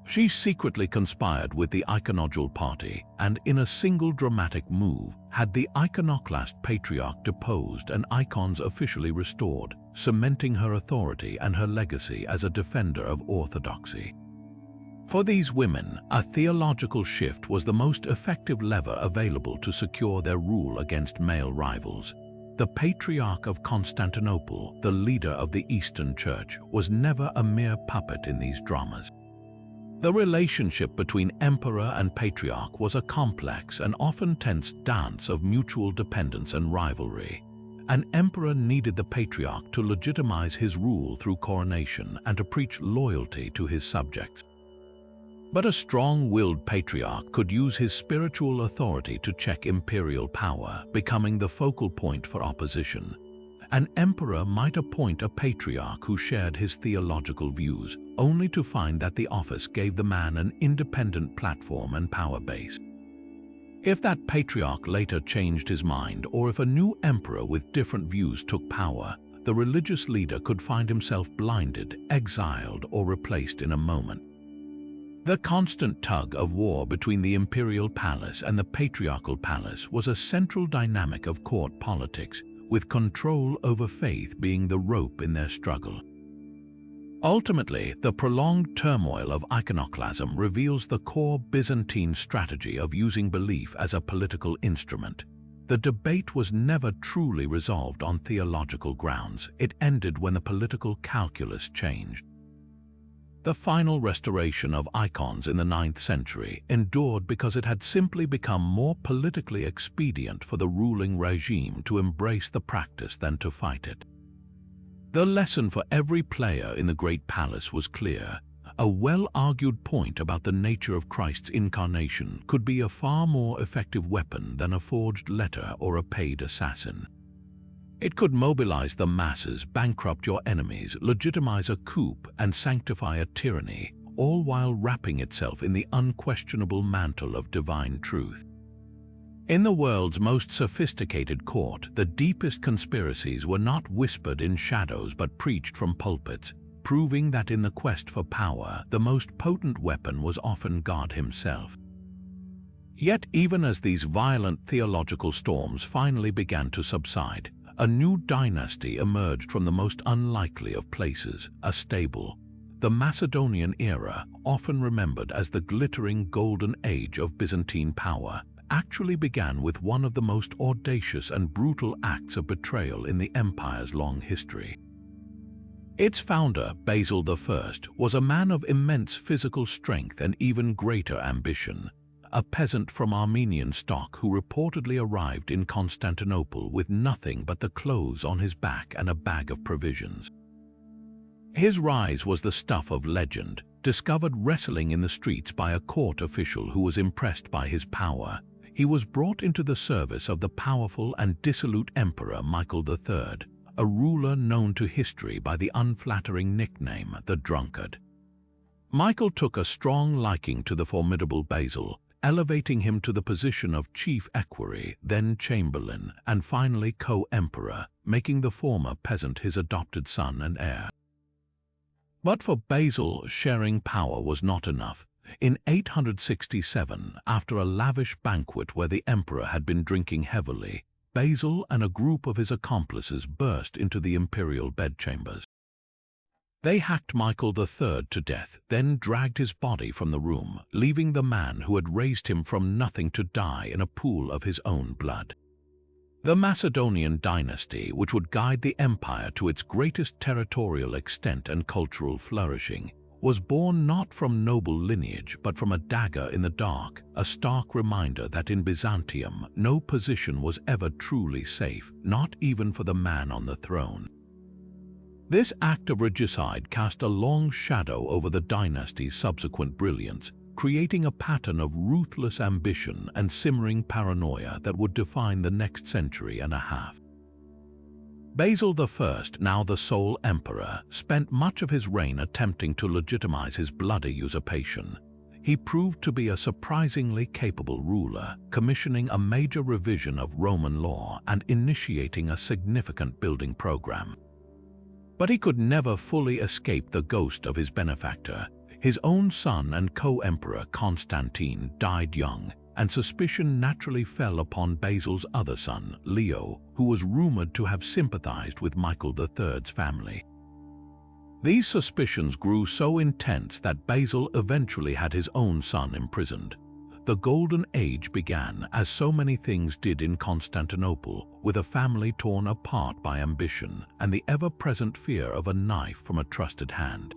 She secretly conspired with the iconodule party and, in a single dramatic move, had the iconoclast patriarch deposed and icons officially restored, cementing her authority and her legacy as a defender of orthodoxy. For these women, a theological shift was the most effective lever available to secure their rule against male rivals. The Patriarch of Constantinople, the leader of the Eastern Church, was never a mere puppet in these dramas. The relationship between emperor and patriarch was a complex and often tense dance of mutual dependence and rivalry. An emperor needed the patriarch to legitimize his rule through coronation and to preach loyalty to his subjects. But a strong-willed patriarch could use his spiritual authority to check imperial power, becoming the focal point for opposition. An emperor might appoint a patriarch who shared his theological views, only to find that the office gave the man an independent platform and power base. If that patriarch later changed his mind, or if a new emperor with different views took power, the religious leader could find himself blinded, exiled, or replaced in a moment. The constant tug of war between the imperial palace and the patriarchal palace was a central dynamic of court politics, with control over faith being the rope in their struggle. Ultimately, the prolonged turmoil of iconoclasm reveals the core Byzantine strategy of using belief as a political instrument. The debate was never truly resolved on theological grounds. It ended when the political calculus changed. The final restoration of icons in the 9th century endured because it had simply become more politically expedient for the ruling regime to embrace the practice than to fight it. The lesson for every player in the Great Palace was clear. A well-argued point about the nature of Christ's incarnation could be a far more effective weapon than a forged letter or a paid assassin. It could mobilize the masses, bankrupt your enemies, legitimize a coup, and sanctify a tyranny, all while wrapping itself in the unquestionable mantle of divine truth. In the world's most sophisticated court, the deepest conspiracies were not whispered in shadows but preached from pulpits, proving that in the quest for power, the most potent weapon was often God himself. Yet even as these violent theological storms finally began to subside, a new dynasty emerged from the most unlikely of places, a stable. The Macedonian era, often remembered as the glittering golden age of Byzantine power, actually began with one of the most audacious and brutal acts of betrayal in the empire's long history. Its founder, Basil I, was a man of immense physical strength and even greater ambition. A peasant from Armenian stock who reportedly arrived in Constantinople with nothing but the clothes on his back and a bag of provisions. His rise was the stuff of legend, discovered wrestling in the streets by a court official who was impressed by his power. He was brought into the service of the powerful and dissolute Emperor Michael III, a ruler known to history by the unflattering nickname the Drunkard. Michael took a strong liking to the formidable Basil, elevating him to the position of chief equerry, then chamberlain, and finally co-emperor, making the former peasant his adopted son and heir. But for Basil, sharing power was not enough. In 867, after a lavish banquet where the emperor had been drinking heavily, Basil and a group of his accomplices burst into the imperial bedchambers. They hacked Michael III to death, then dragged his body from the room, leaving the man who had raised him from nothing to die in a pool of his own blood. The Macedonian dynasty, which would guide the empire to its greatest territorial extent and cultural flourishing, was born not from noble lineage but from a dagger in the dark, a stark reminder that in Byzantium no position was ever truly safe, not even for the man on the throne. This act of regicide cast a long shadow over the dynasty's subsequent brilliance, creating a pattern of ruthless ambition and simmering paranoia that would define the next century and a half. Basil I, now the sole emperor, spent much of his reign attempting to legitimize his bloody usurpation. He proved to be a surprisingly capable ruler, commissioning a major revision of Roman law and initiating a significant building program. But he could never fully escape the ghost of his benefactor. His own son and co-emperor Constantine died young, and suspicion naturally fell upon Basil's other son, Leo, who was rumored to have sympathized with Michael III's family. These suspicions grew so intense that Basil eventually had his own son imprisoned. The Golden Age began, as so many things did in Constantinople, with a family torn apart by ambition and the ever-present fear of a knife from a trusted hand.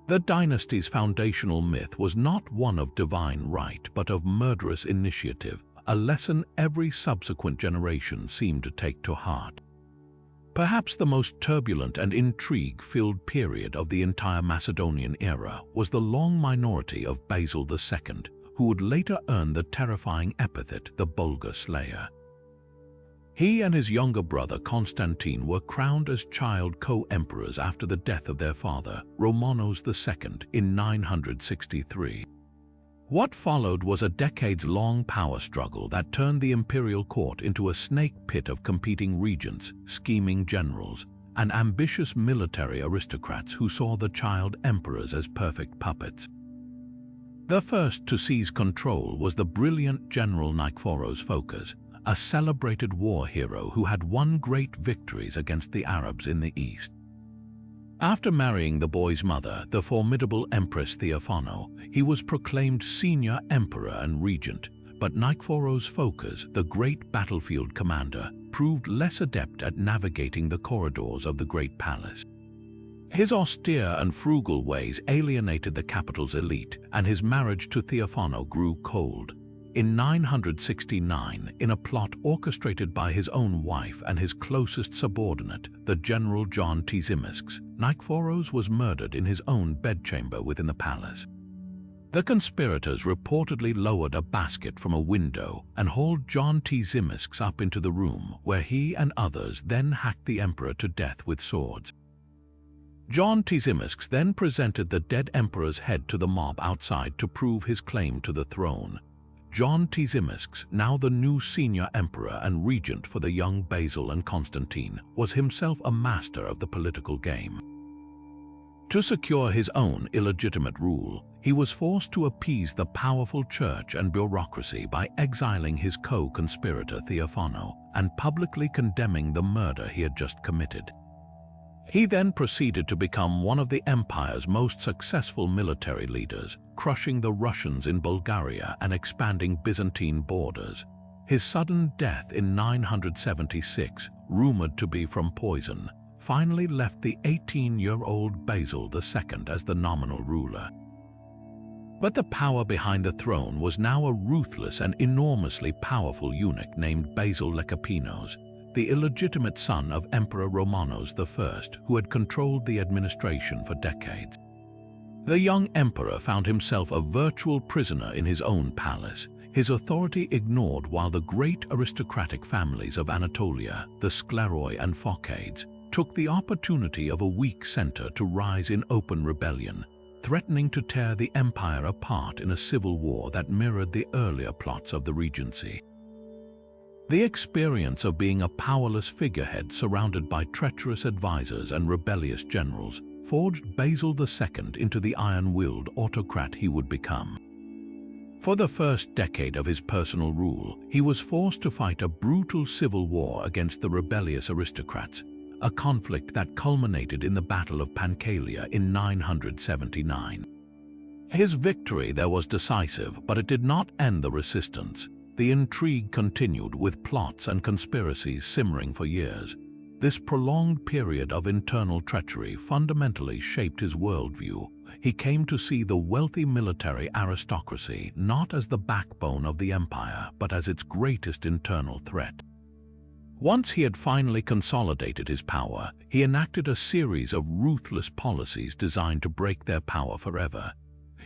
The dynasty's foundational myth was not one of divine right but of murderous initiative, a lesson every subsequent generation seemed to take to heart. Perhaps the most turbulent and intrigue-filled period of the entire Macedonian era was the long minority of Basil II, who would later earn the terrifying epithet the Bulgar Slayer. He and his younger brother Constantine were crowned as child co-emperors after the death of their father, Romanos II, in 963. What followed was a decades-long power struggle that turned the imperial court into a snake pit of competing regents, scheming generals, and ambitious military aristocrats who saw the child emperors as perfect puppets. The first to seize control was the brilliant general Nikephoros Phocas, a celebrated war hero who had won great victories against the Arabs in the east. After marrying the boy's mother, the formidable Empress Theophano, he was proclaimed senior emperor and regent, but Nikephoros Phocas, the great battlefield commander, proved less adept at navigating the corridors of the Great Palace. His austere and frugal ways alienated the capital's elite, and his marriage to Theophano grew cold. In 969, in a plot orchestrated by his own wife and his closest subordinate, the general John Tzimiskes, Nikephoros was murdered in his own bedchamber within the palace. The conspirators reportedly lowered a basket from a window and hauled John Tzimiskes up into the room, where he and others then hacked the emperor to death with swords. John Tzimiskes then presented the dead emperor's head to the mob outside to prove his claim to the throne. John Tzimiskes, now the new senior emperor and regent for the young Basil and Constantine, was himself a master of the political game. To secure his own illegitimate rule, he was forced to appease the powerful church and bureaucracy by exiling his co-conspirator Theophano and publicly condemning the murder he had just committed. He then proceeded to become one of the empire's most successful military leaders, crushing the Russians in Bulgaria and expanding Byzantine borders. His sudden death in 976, rumored to be from poison, finally left the 18-year-old Basil II as the nominal ruler. But the power behind the throne was now a ruthless and enormously powerful eunuch named Basil Lecapenos, the illegitimate son of Emperor Romanos I, who had controlled the administration for decades. The young emperor found himself a virtual prisoner in his own palace, his authority ignored while the great aristocratic families of Anatolia, the Skleroi and Phocades, took the opportunity of a weak center to rise in open rebellion, threatening to tear the empire apart in a civil war that mirrored the earlier plots of the regency. The experience of being a powerless figurehead surrounded by treacherous advisors and rebellious generals forged Basil II into the iron-willed autocrat he would become. For the first decade of his personal rule, he was forced to fight a brutal civil war against the rebellious aristocrats, a conflict that culminated in the Battle of Pancalia in 979. His victory there was decisive, but it did not end the resistance. The intrigue continued, with plots and conspiracies simmering for years. This prolonged period of internal treachery fundamentally shaped his worldview. He came to see the wealthy military aristocracy not as the backbone of the empire, but as its greatest internal threat. Once he had finally consolidated his power, he enacted a series of ruthless policies designed to break their power forever.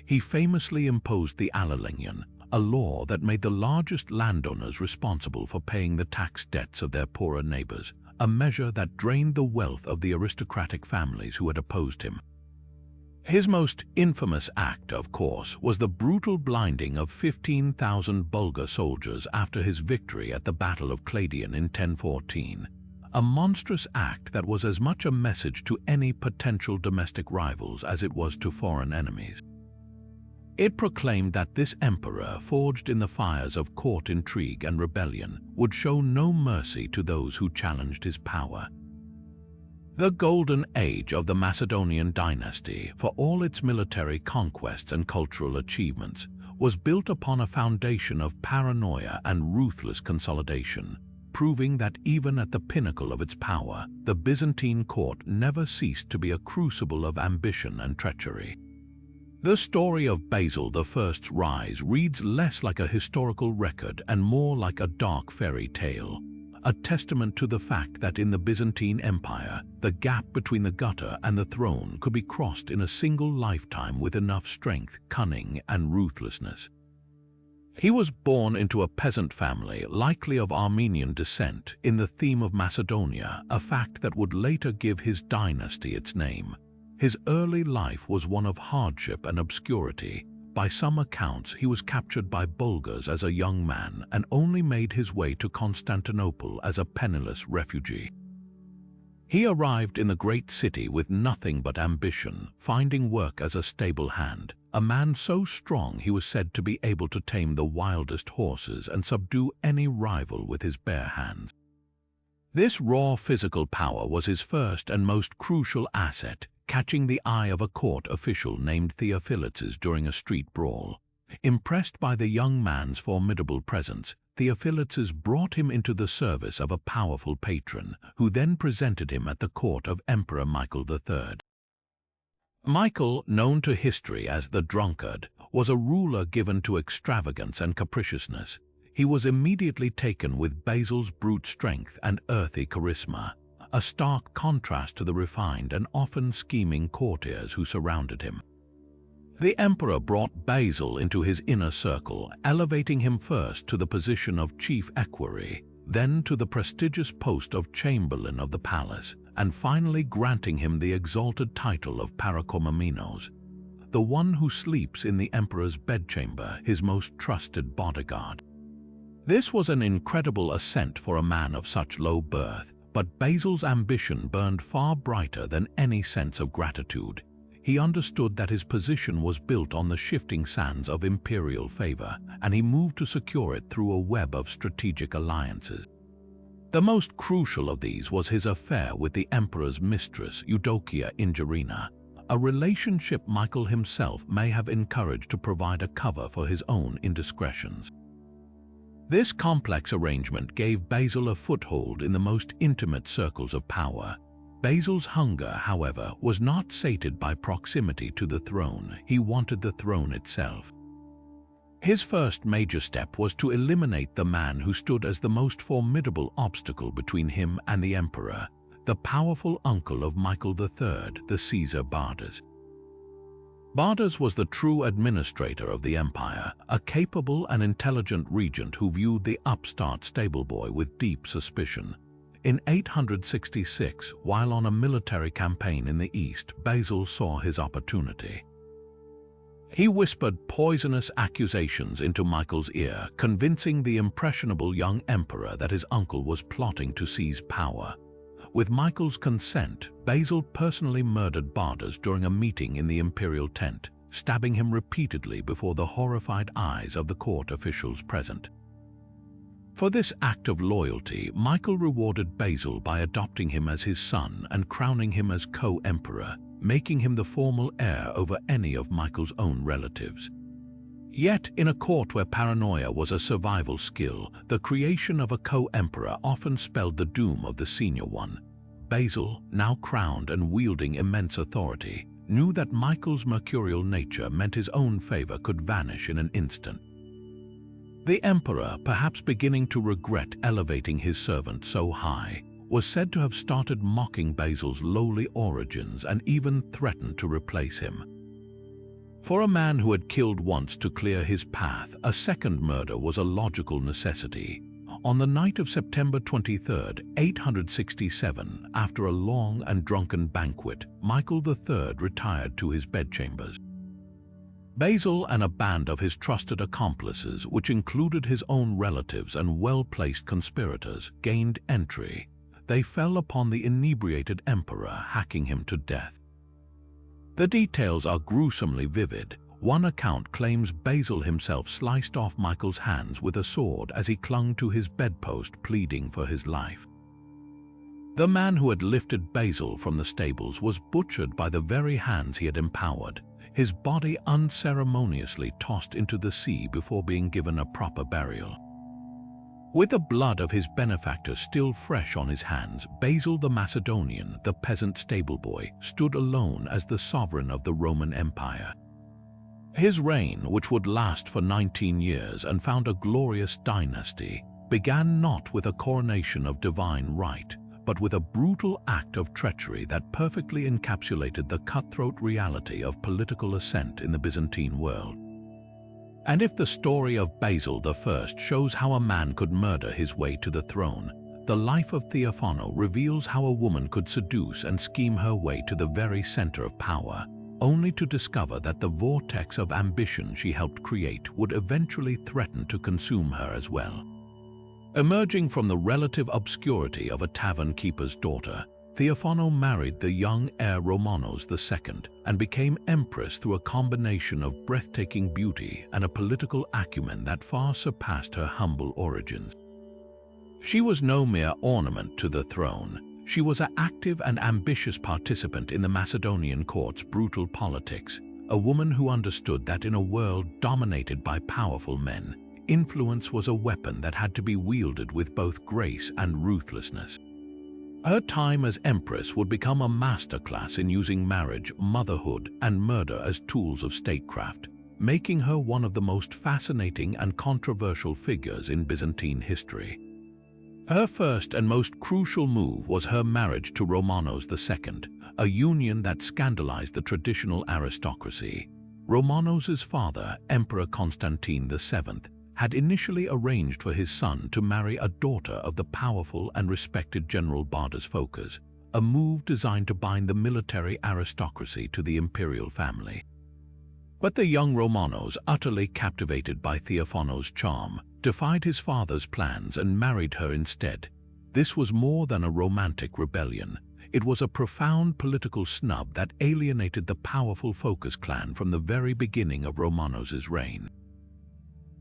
he famously imposed the Palaiologos, a law that made the largest landowners responsible for paying the tax debts of their poorer neighbors, a measure that drained the wealth of the aristocratic families who had opposed him. His most infamous act, of course, was the brutal blinding of 15,000 Bulgar soldiers after his victory at the Battle of Claudion in 1014, a monstrous act that was as much a message to any potential domestic rivals as it was to foreign enemies. It proclaimed that this emperor, forged in the fires of court intrigue and rebellion, would show no mercy to those who challenged his power. The golden age of the Macedonian dynasty, for all its military conquests and cultural achievements, was built upon a foundation of paranoia and ruthless consolidation, proving that even at the pinnacle of its power, the Byzantine court never ceased to be a crucible of ambition and treachery. The story of Basil I's rise reads less like a historical record and more like a dark fairy tale, a testament to the fact that in the Byzantine Empire, the gap between the gutter and the throne could be crossed in a single lifetime with enough strength, cunning, and ruthlessness. He was born into a peasant family, likely of Armenian descent, in the theme of Macedonia, a fact that would later give his dynasty its name. His early life was one of hardship and obscurity. By some accounts, he was captured by Bulgars as a young man and only made his way to Constantinople as a penniless refugee. He arrived in the great city with nothing but ambition, finding work as a stable hand, a man so strong he was said to be able to tame the wildest horses and subdue any rival with his bare hands. This raw physical power was his first and most crucial asset, catching the eye of a court official named Theophilus during a street brawl. Impressed by the young man's formidable presence, Theophilus brought him into the service of a powerful patron, who then presented him at the court of Emperor Michael III. Michael, known to history as the drunkard, was a ruler given to extravagance and capriciousness. He was immediately taken with Basil's brute strength and earthy charisma, a stark contrast to the refined and often scheming courtiers who surrounded him. The emperor brought Basil into his inner circle, elevating him first to the position of chief equerry, then to the prestigious post of chamberlain of the palace, and finally granting him the exalted title of Parakomomenos, the one who sleeps in the emperor's bedchamber, his most trusted bodyguard. This was an incredible ascent for a man of such low birth, but Basil's ambition burned far brighter than any sense of gratitude. He understood that his position was built on the shifting sands of imperial favor, and he moved to secure it through a web of strategic alliances. The most crucial of these was his affair with the emperor's mistress, Eudokia Ingerina, a relationship Michael himself may have encouraged to provide a cover for his own indiscretions. This complex arrangement gave Basil a foothold in the most intimate circles of power. Basil's hunger, however, was not sated by proximity to the throne. He wanted the throne itself. His first major step was to eliminate the man who stood as the most formidable obstacle between him and the emperor, the powerful uncle of Michael III, the Caesar Bardas. Bardas was the true administrator of the empire, a capable and intelligent regent who viewed the upstart stableboy with deep suspicion. In 866, while on a military campaign in the east, Basil saw his opportunity. He whispered poisonous accusations into Michael's ear, convincing the impressionable young emperor that his uncle was plotting to seize power. With Michael's consent, Basil personally murdered Bardas during a meeting in the imperial tent, stabbing him repeatedly before the horrified eyes of the court officials present. For this act of loyalty, Michael rewarded Basil by adopting him as his son and crowning him as co-emperor, making him the formal heir over any of Michael's own relatives. Yet, in a court where paranoia was a survival skill, the creation of a co-emperor often spelled the doom of the senior one. Basil, now crowned and wielding immense authority, knew that Michael's mercurial nature meant his own favor could vanish in an instant. The emperor, perhaps beginning to regret elevating his servant so high, was said to have started mocking Basil's lowly origins and even threatened to replace him. For a man who had killed once to clear his path, a second murder was a logical necessity. On the night of September 23, 867, after a long and drunken banquet, Michael III retired to his bedchambers. Basil and a band of his trusted accomplices, which included his own relatives and well-placed conspirators, gained entry. They fell upon the inebriated emperor, hacking him to death. The details are gruesomely vivid. One account claims Basil himself sliced off Michael's hands with a sword as he clung to his bedpost, pleading for his life. The man who had lifted Basil from the stables was butchered by the very hands he had empowered, his body unceremoniously tossed into the sea before being given a proper burial. With the blood of his benefactor still fresh on his hands, Basil the Macedonian, the peasant stableboy, stood alone as the sovereign of the Roman Empire. His reign, which would last for 19 years and found a glorious dynasty, began not with a coronation of divine right, but with a brutal act of treachery that perfectly encapsulated the cutthroat reality of political ascent in the Byzantine world. And if the story of Basil I shows how a man could murder his way to the throne, the life of Theophano reveals how a woman could seduce and scheme her way to the very center of power, only to discover that the vortex of ambition she helped create would eventually threaten to consume her as well. Emerging from the relative obscurity of a tavern keeper's daughter, Theophano married the young heir Romanos II and became empress through a combination of breathtaking beauty and a political acumen that far surpassed her humble origins. She was no mere ornament to the throne. She was an active and ambitious participant in the Macedonian court's brutal politics, a woman who understood that in a world dominated by powerful men, influence was a weapon that had to be wielded with both grace and ruthlessness. Her time as empress would become a masterclass in using marriage, motherhood, and murder as tools of statecraft, making her one of the most fascinating and controversial figures in Byzantine history. Her first and most crucial move was her marriage to Romanos II, a union that scandalized the traditional aristocracy. Romanos' father, Emperor Constantine VII, had initially arranged for his son to marry a daughter of the powerful and respected General Bardas Phocas, a move designed to bind the military aristocracy to the imperial family. But the young Romanos, utterly captivated by Theophano's charm, defied his father's plans and married her instead. This was more than a romantic rebellion. It was a profound political snub that alienated the powerful Phocas clan from the very beginning of Romanos' reign.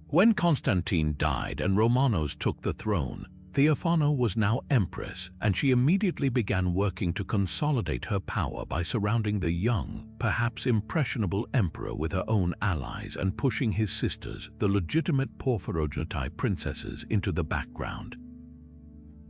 When Constantine died and Romanos took the throne, Theophano was now empress, and she immediately began working to consolidate her power by surrounding the young, perhaps impressionable emperor with her own allies and pushing his sisters, the legitimate Porphyrogenite princesses, into the background.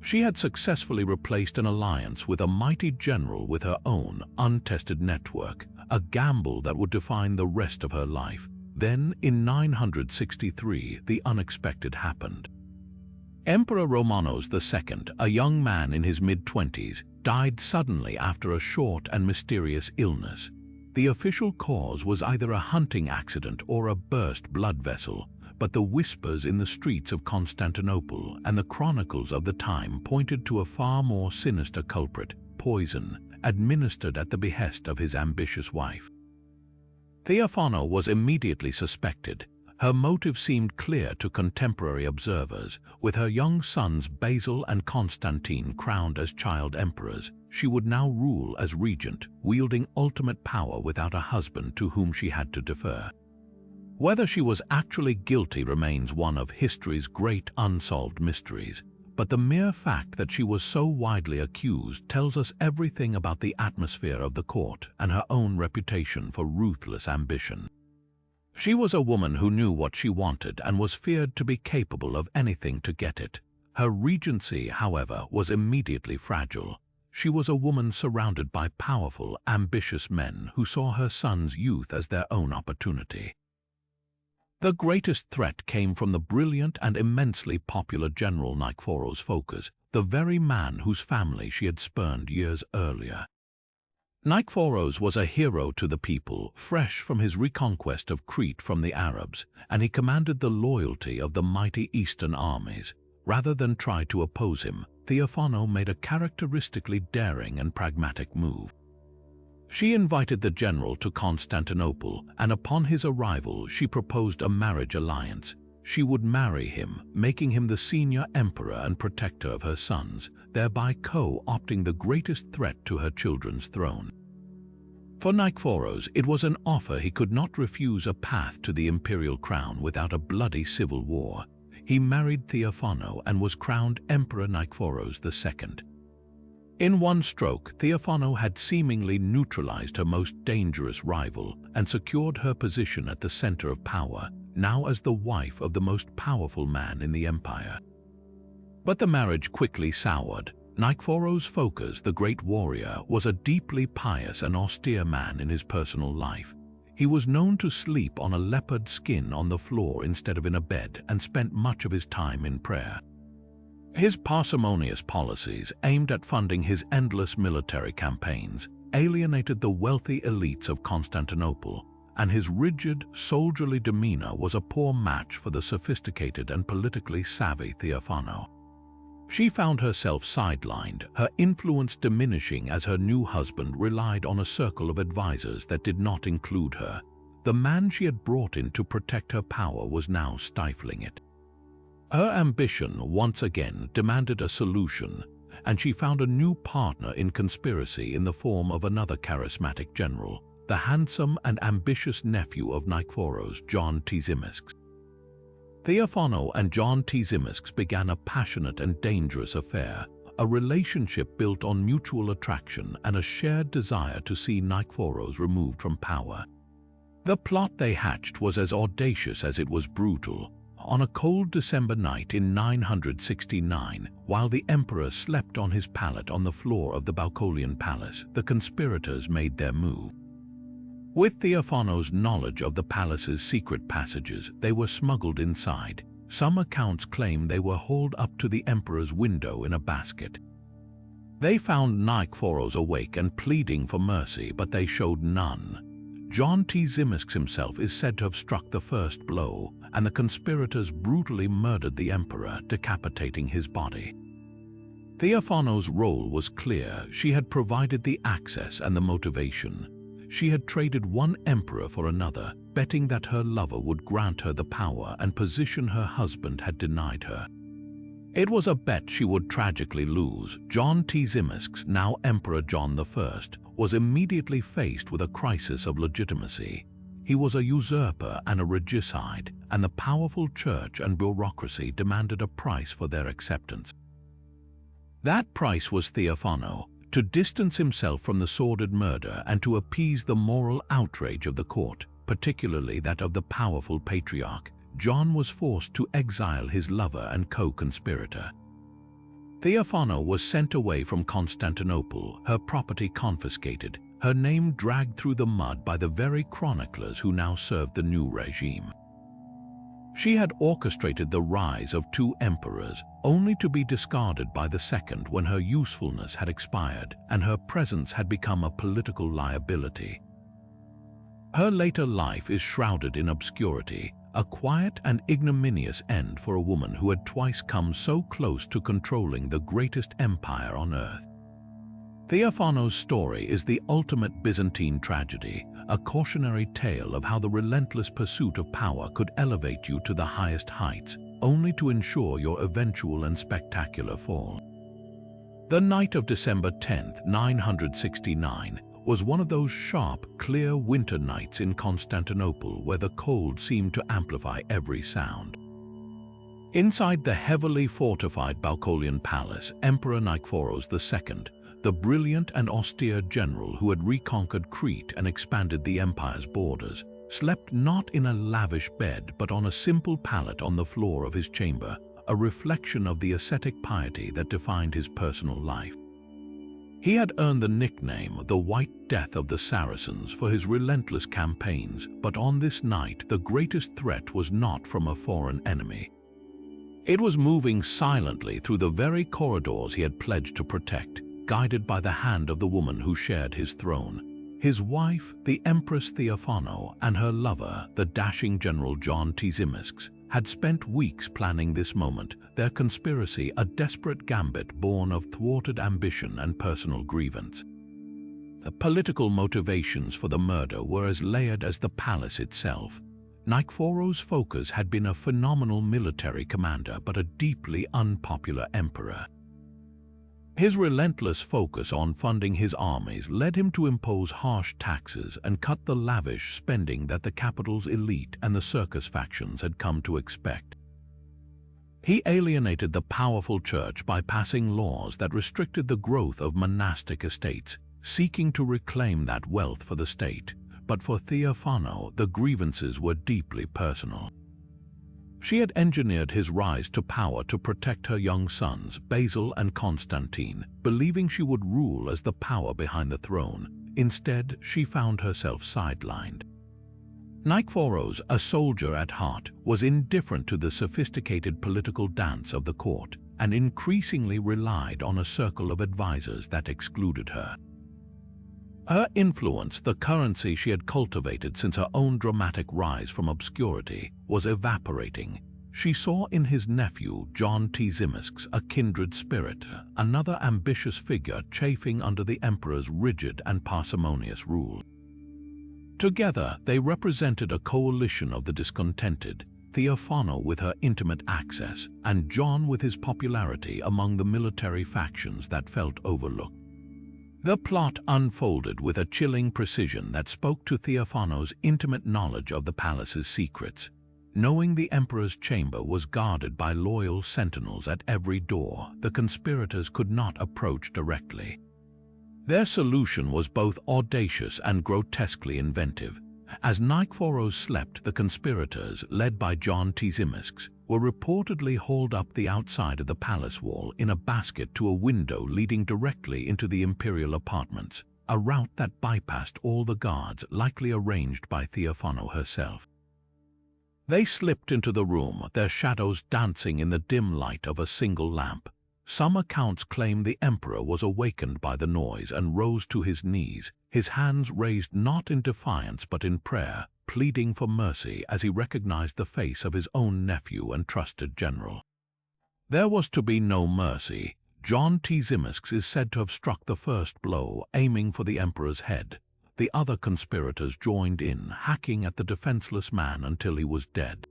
She had successfully replaced an alliance with a mighty general with her own untested network, a gamble that would define the rest of her life. Then, in 963, the unexpected happened. Emperor Romanos II, a young man in his mid-20s, died suddenly after a short and mysterious illness. The official cause was either a hunting accident or a burst blood vessel, but the whispers in the streets of Constantinople and the chronicles of the time pointed to a far more sinister culprit: poison, administered at the behest of his ambitious wife. Theophano was immediately suspected. Her motive seemed clear to contemporary observers. With her young sons Basil and Constantine crowned as child emperors, she would now rule as regent, wielding ultimate power without a husband to whom she had to defer. Whether she was actually guilty remains one of history's great unsolved mysteries, but the mere fact that she was so widely accused tells us everything about the atmosphere of the court and her own reputation for ruthless ambition. She was a woman who knew what she wanted and was feared to be capable of anything to get it. Her regency, however, was immediately fragile. She was a woman surrounded by powerful, ambitious men who saw her son's youth as their own opportunity. The greatest threat came from the brilliant and immensely popular General Nikephoros Phocas, the very man whose family she had spurned years earlier. Nikephoros was a hero to the people, fresh from his reconquest of Crete from the Arabs, and he commanded the loyalty of the mighty Eastern armies. Rather than try to oppose him, Theophano made a characteristically daring and pragmatic move. She invited the general to Constantinople, and upon his arrival she proposed a marriage alliance. She would marry him, making him the senior emperor and protector of her sons, thereby co-opting the greatest threat to her children's throne. For Nikephoros, it was an offer he could not refuse, a path to the imperial crown without a bloody civil war. He married Theophano and was crowned Emperor Nikephoros II. In one stroke, Theophano had seemingly neutralized her most dangerous rival and secured her position at the center of power, now as the wife of the most powerful man in the empire. But the marriage quickly soured. Nikephoros Phocas, the great warrior, was a deeply pious and austere man in his personal life. He was known to sleep on a leopard skin on the floor instead of in a bed and spent much of his time in prayer. His parsimonious policies, aimed at funding his endless military campaigns, alienated the wealthy elites of Constantinople, and his rigid, soldierly demeanor was a poor match for the sophisticated and politically savvy Theophano. She found herself sidelined, her influence diminishing as her new husband relied on a circle of advisors that did not include her. The man she had brought in to protect her power was now stifling it. Her ambition once again demanded a solution, and she found a new partner in conspiracy in the form of another charismatic general, the handsome and ambitious nephew of Nikephoros, John Tzimiskes. Theophano and John Tzimiskes began a passionate and dangerous affair, a relationship built on mutual attraction and a shared desire to see Nikephoros removed from power. The plot they hatched was as audacious as it was brutal. On a cold December night in 969, while the emperor slept on his pallet on the floor of the Byzantine palace, the conspirators made their move. With Theophano's knowledge of the palace's secret passages, they were smuggled inside. Some accounts claim they were hauled up to the emperor's window in a basket. They found Nikephoros awake and pleading for mercy, but they showed none. John Tzimiskes himself is said to have struck the first blow, and the conspirators brutally murdered the emperor, decapitating his body. Theophano's role was clear. She had provided the access and the motivation. She had traded one emperor for another, betting that her lover would grant her the power and position her husband had denied her. It was a bet she would tragically lose. John Tzimiskes, now Emperor John I, was immediately faced with a crisis of legitimacy. He was a usurper and a regicide, and the powerful church and bureaucracy demanded a price for their acceptance. That price was Theophano. To distance himself from the sordid murder and to appease the moral outrage of the court, particularly that of the powerful patriarch, John was forced to exile his lover and co-conspirator. Theophano was sent away from Constantinople, her property confiscated, her name dragged through the mud by the very chroniclers who now served the new regime. She had orchestrated the rise of two emperors, only to be discarded by the second when her usefulness had expired and her presence had become a political liability. Her later life is shrouded in obscurity, a quiet and ignominious end for a woman who had twice come so close to controlling the greatest empire on earth. Theophano's story is the ultimate Byzantine tragedy, a cautionary tale of how the relentless pursuit of power could elevate you to the highest heights, only to ensure your eventual and spectacular fall. The night of December 10, 969, was one of those sharp, clear winter nights in Constantinople where the cold seemed to amplify every sound. Inside the heavily fortified Byzantine palace, Emperor Nikephoros II, the brilliant and austere general who had reconquered Crete and expanded the empire's borders, slept not in a lavish bed but on a simple pallet on the floor of his chamber, a reflection of the ascetic piety that defined his personal life. He had earned the nickname the White Death of the Saracens for his relentless campaigns, but on this night the greatest threat was not from a foreign enemy. It was moving silently through the very corridors he had pledged to protect, guided by the hand of the woman who shared his throne. His wife, the Empress Theophano, and her lover, the dashing general John Tzimiskes, had spent weeks planning this moment, their conspiracy a desperate gambit born of thwarted ambition and personal grievance. The political motivations for the murder were as layered as the palace itself. Nikephoros Phocas had been a phenomenal military commander but a deeply unpopular emperor. His relentless focus on funding his armies led him to impose harsh taxes and cut the lavish spending that the capital's elite and the circus factions had come to expect. He alienated the powerful church by passing laws that restricted the growth of monastic estates, seeking to reclaim that wealth for the state. But for Theophano, the grievances were deeply personal. She had engineered his rise to power to protect her young sons, Basil and Constantine, believing she would rule as the power behind the throne. Instead, she found herself sidelined. Nikephoros, a soldier at heart, was indifferent to the sophisticated political dance of the court and increasingly relied on a circle of advisors that excluded her. Her influence, the currency she had cultivated since her own dramatic rise from obscurity, was evaporating. She saw in his nephew, John Tzimiskes, a kindred spirit, another ambitious figure chafing under the emperor's rigid and parsimonious rule. Together, they represented a coalition of the discontented, Theophano with her intimate access, and John with his popularity among the military factions that felt overlooked. The plot unfolded with a chilling precision that spoke to Theophano's intimate knowledge of the palace's secrets. Knowing the emperor's chamber was guarded by loyal sentinels at every door, the conspirators could not approach directly. Their solution was both audacious and grotesquely inventive. As Nikephoros slept, the conspirators, led by John Tzimiskes, were reportedly hauled up the outside of the palace wall in a basket to a window leading directly into the imperial apartments, a route that bypassed all the guards, likely arranged by Theophano herself. They slipped into the room, their shadows dancing in the dim light of a single lamp. Some accounts claim the emperor was awakened by the noise and rose to his knees, his hands raised not in defiance but in prayer, pleading for mercy as he recognized the face of his own nephew and trusted general. There was to be no mercy. John Tzimiskes is said to have struck the first blow, aiming for the emperor's head. The other conspirators joined in, hacking at the defenseless man until he was dead.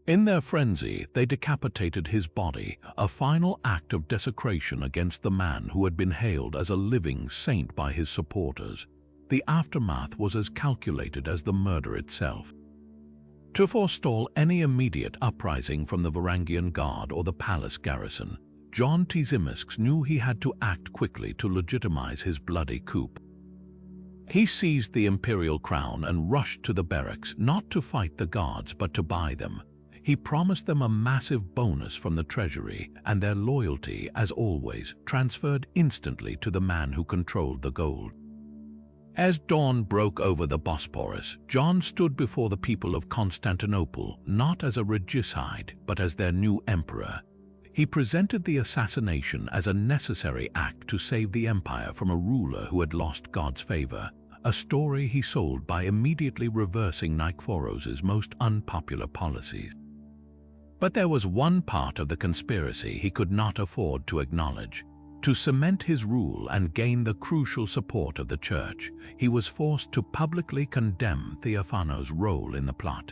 In their frenzy, they decapitated his body, a final act of desecration against the man who had been hailed as a living saint by his supporters. The aftermath was as calculated as the murder itself. To forestall any immediate uprising from the Varangian Guard or the palace garrison, John Tzimiskes knew he had to act quickly to legitimize his bloody coup. He seized the imperial crown and rushed to the barracks, not to fight the guards but to buy them. He promised them a massive bonus from the treasury, and their loyalty, as always, transferred instantly to the man who controlled the gold. As dawn broke over the Bosporus, John stood before the people of Constantinople, not as a regicide, but as their new emperor. He presented the assassination as a necessary act to save the empire from a ruler who had lost God's favor, a story he sold by immediately reversing Nikephoros' most unpopular policies. But there was one part of the conspiracy he could not afford to acknowledge. To cement his rule and gain the crucial support of the church, he was forced to publicly condemn Theophano's role in the plot.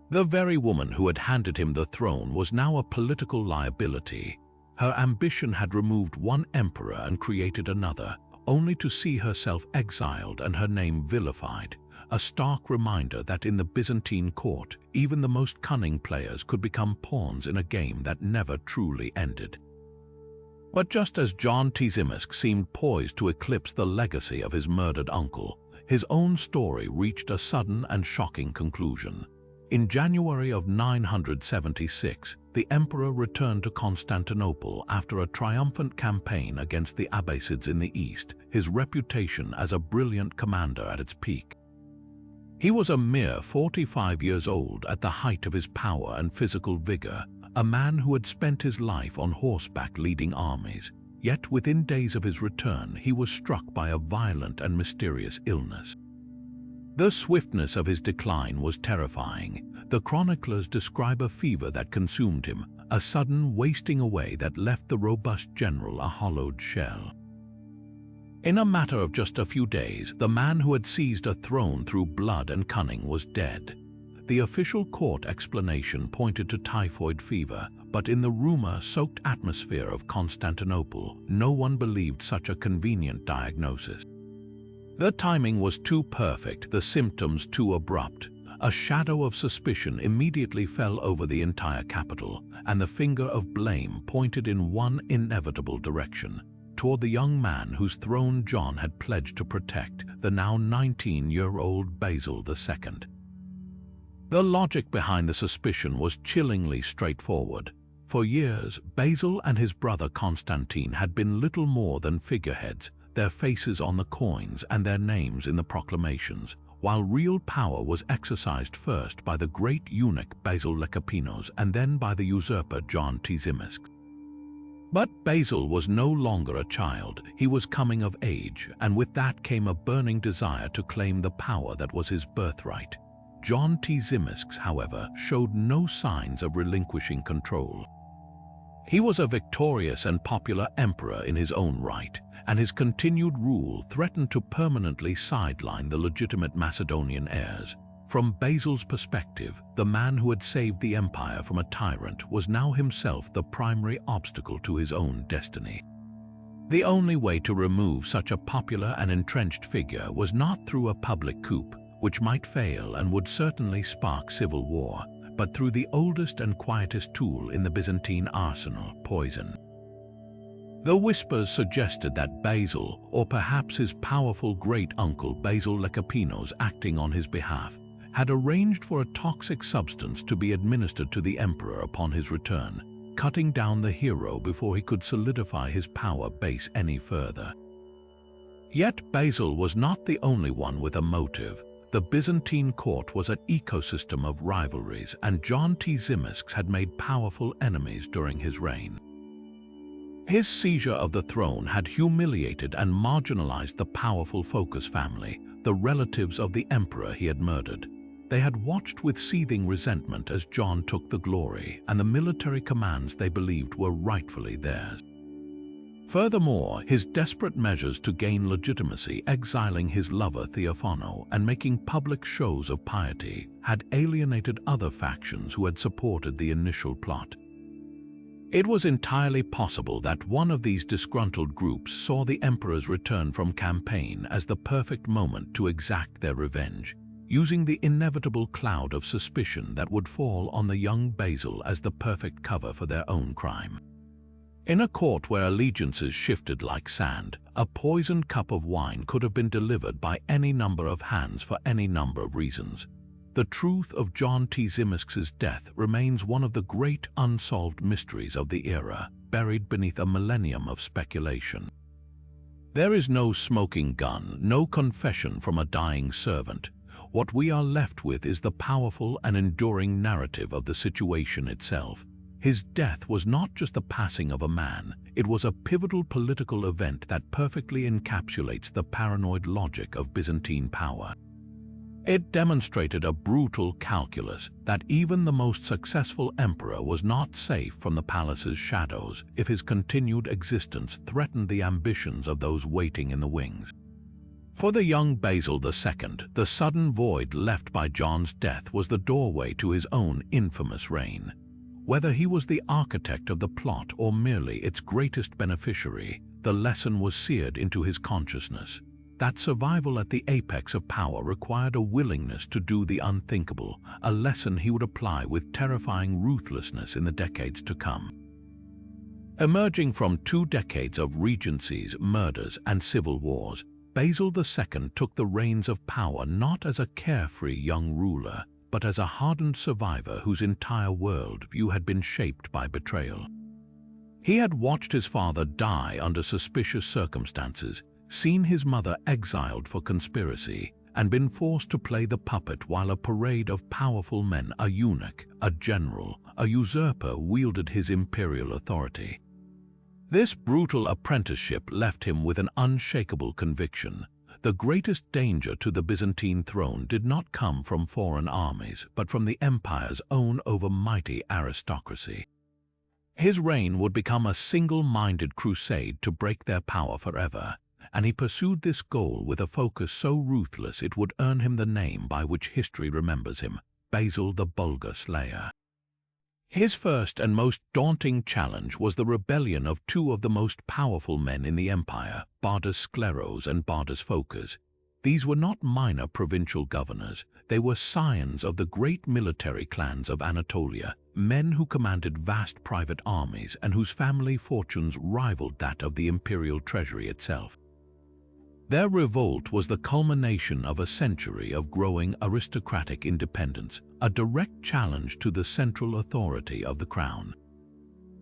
The very woman who had handed him the throne was now a political liability. Her ambition had removed one emperor and created another, only to see herself exiled and her name vilified, a stark reminder that in the Byzantine court, even the most cunning players could become pawns in a game that never truly ended. But just as John Tzimiskes seemed poised to eclipse the legacy of his murdered uncle, his own story reached a sudden and shocking conclusion. In January of 976, the emperor returned to Constantinople after a triumphant campaign against the Abbasids in the east, his reputation as a brilliant commander at its peak. He was a mere 45 years old at the height of his power and physical vigor, a man who had spent his life on horseback leading armies. Yet within days of his return, he was struck by a violent and mysterious illness. The swiftness of his decline was terrifying. The chroniclers describe a fever that consumed him, a sudden wasting away that left the robust general a hollowed shell. In a matter of just a few days, the man who had seized a throne through blood and cunning was dead. The official court explanation pointed to typhoid fever, but in the rumor-soaked atmosphere of Constantinople, no one believed such a convenient diagnosis. The timing was too perfect, the symptoms too abrupt. A shadow of suspicion immediately fell over the entire capital, and the finger of blame pointed in one inevitable direction, toward the young man whose throne John had pledged to protect, the now 19-year-old Basil II. The logic behind the suspicion was chillingly straightforward. For years, Basil and his brother Constantine had been little more than figureheads, their faces on the coins and their names in the proclamations, while real power was exercised first by the great eunuch Basil Lecapenus and then by the usurper John Tzimiskes. But Basil was no longer a child. He was coming of age, and with that came a burning desire to claim the power that was his birthright. John Tzimiskes, however, showed no signs of relinquishing control. He was a victorious and popular emperor in his own right, and his continued rule threatened to permanently sideline the legitimate Macedonian heirs. From Basil's perspective, the man who had saved the empire from a tyrant was now himself the primary obstacle to his own destiny. The only way to remove such a popular and entrenched figure was not through a public coup, which might fail and would certainly spark civil war, but through the oldest and quietest tool in the Byzantine arsenal, poison. The whispers suggested that Basil, or perhaps his powerful great-uncle Basil Lecapenus acting on his behalf, had arranged for a toxic substance to be administered to the emperor upon his return, cutting down the hero before he could solidify his power base any further. Yet Basil was not the only one with a motive. The Byzantine court was an ecosystem of rivalries, and John Tzimiskes had made powerful enemies during his reign. His seizure of the throne had humiliated and marginalized the powerful Phocas family, the relatives of the emperor he had murdered. They had watched with seething resentment as John took the glory and the military commands they believed were rightfully theirs. Furthermore, his desperate measures to gain legitimacy, exiling his lover Theophano and making public shows of piety, had alienated other factions who had supported the initial plot. It was entirely possible that one of these disgruntled groups saw the emperor's return from campaign as the perfect moment to exact their revenge, using the inevitable cloud of suspicion that would fall on the young Basil as the perfect cover for their own crime. In a court where allegiances shifted like sand, a poisoned cup of wine could have been delivered by any number of hands for any number of reasons. The truth of John Tzimiskes' death remains one of the great unsolved mysteries of the era, buried beneath a millennium of speculation. There is no smoking gun, no confession from a dying servant. What we are left with is the powerful and enduring narrative of the situation itself. His death was not just the passing of a man, it was a pivotal political event that perfectly encapsulates the paranoid logic of Byzantine power. It demonstrated a brutal calculus that even the most successful emperor was not safe from the palace's shadows if his continued existence threatened the ambitions of those waiting in the wings. For the young Basil II, the sudden void left by John's death was the doorway to his own infamous reign. Whether he was the architect of the plot or merely its greatest beneficiary, the lesson was seared into his consciousness. That survival at the apex of power required a willingness to do the unthinkable, a lesson he would apply with terrifying ruthlessness in the decades to come. Emerging from 2 decades of regencies, murders, and civil wars, Basil II took the reins of power not as a carefree young ruler, but as a hardened survivor whose entire worldview had been shaped by betrayal. He had watched his father die under suspicious circumstances, seen his mother exiled for conspiracy, and been forced to play the puppet while a parade of powerful men, a eunuch, a general, a usurper, wielded his imperial authority. This brutal apprenticeship left him with an unshakable conviction. The greatest danger to the Byzantine throne did not come from foreign armies, but from the empire's own overmighty aristocracy. His reign would become a single-minded crusade to break their power forever, and he pursued this goal with a focus so ruthless it would earn him the name by which history remembers him, Basil the Bulgar Slayer. His first and most daunting challenge was the rebellion of two of the most powerful men in the empire, Bardas Skleros and Bardas Phocas. These were not minor provincial governors, they were scions of the great military clans of Anatolia, men who commanded vast private armies and whose family fortunes rivaled that of the imperial treasury itself. Their revolt was the culmination of a century of growing aristocratic independence, a direct challenge to the central authority of the crown.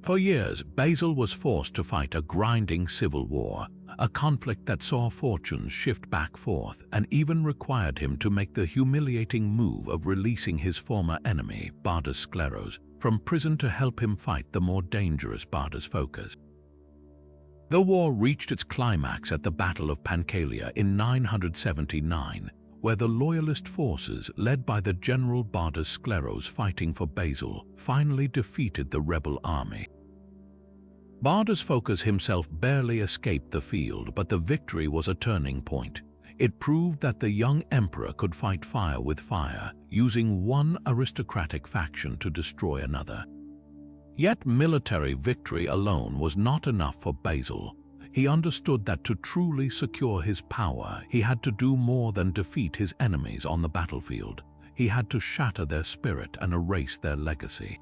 For years, Basil was forced to fight a grinding civil war, a conflict that saw fortunes shift back forth and even required him to make the humiliating move of releasing his former enemy, Bardas Skleros, from prison to help him fight the more dangerous Bardas Phocas. The war reached its climax at the Battle of Pancalia in 979, where the loyalist forces, led by the general Bardas Skleros fighting for Basil, finally defeated the rebel army. Bardas Phocas himself barely escaped the field, but the victory was a turning point. It proved that the young emperor could fight fire with fire, using one aristocratic faction to destroy another. Yet military victory alone was not enough for Basil. He understood that to truly secure his power, he had to do more than defeat his enemies on the battlefield. He had to shatter their spirit and erase their legacy.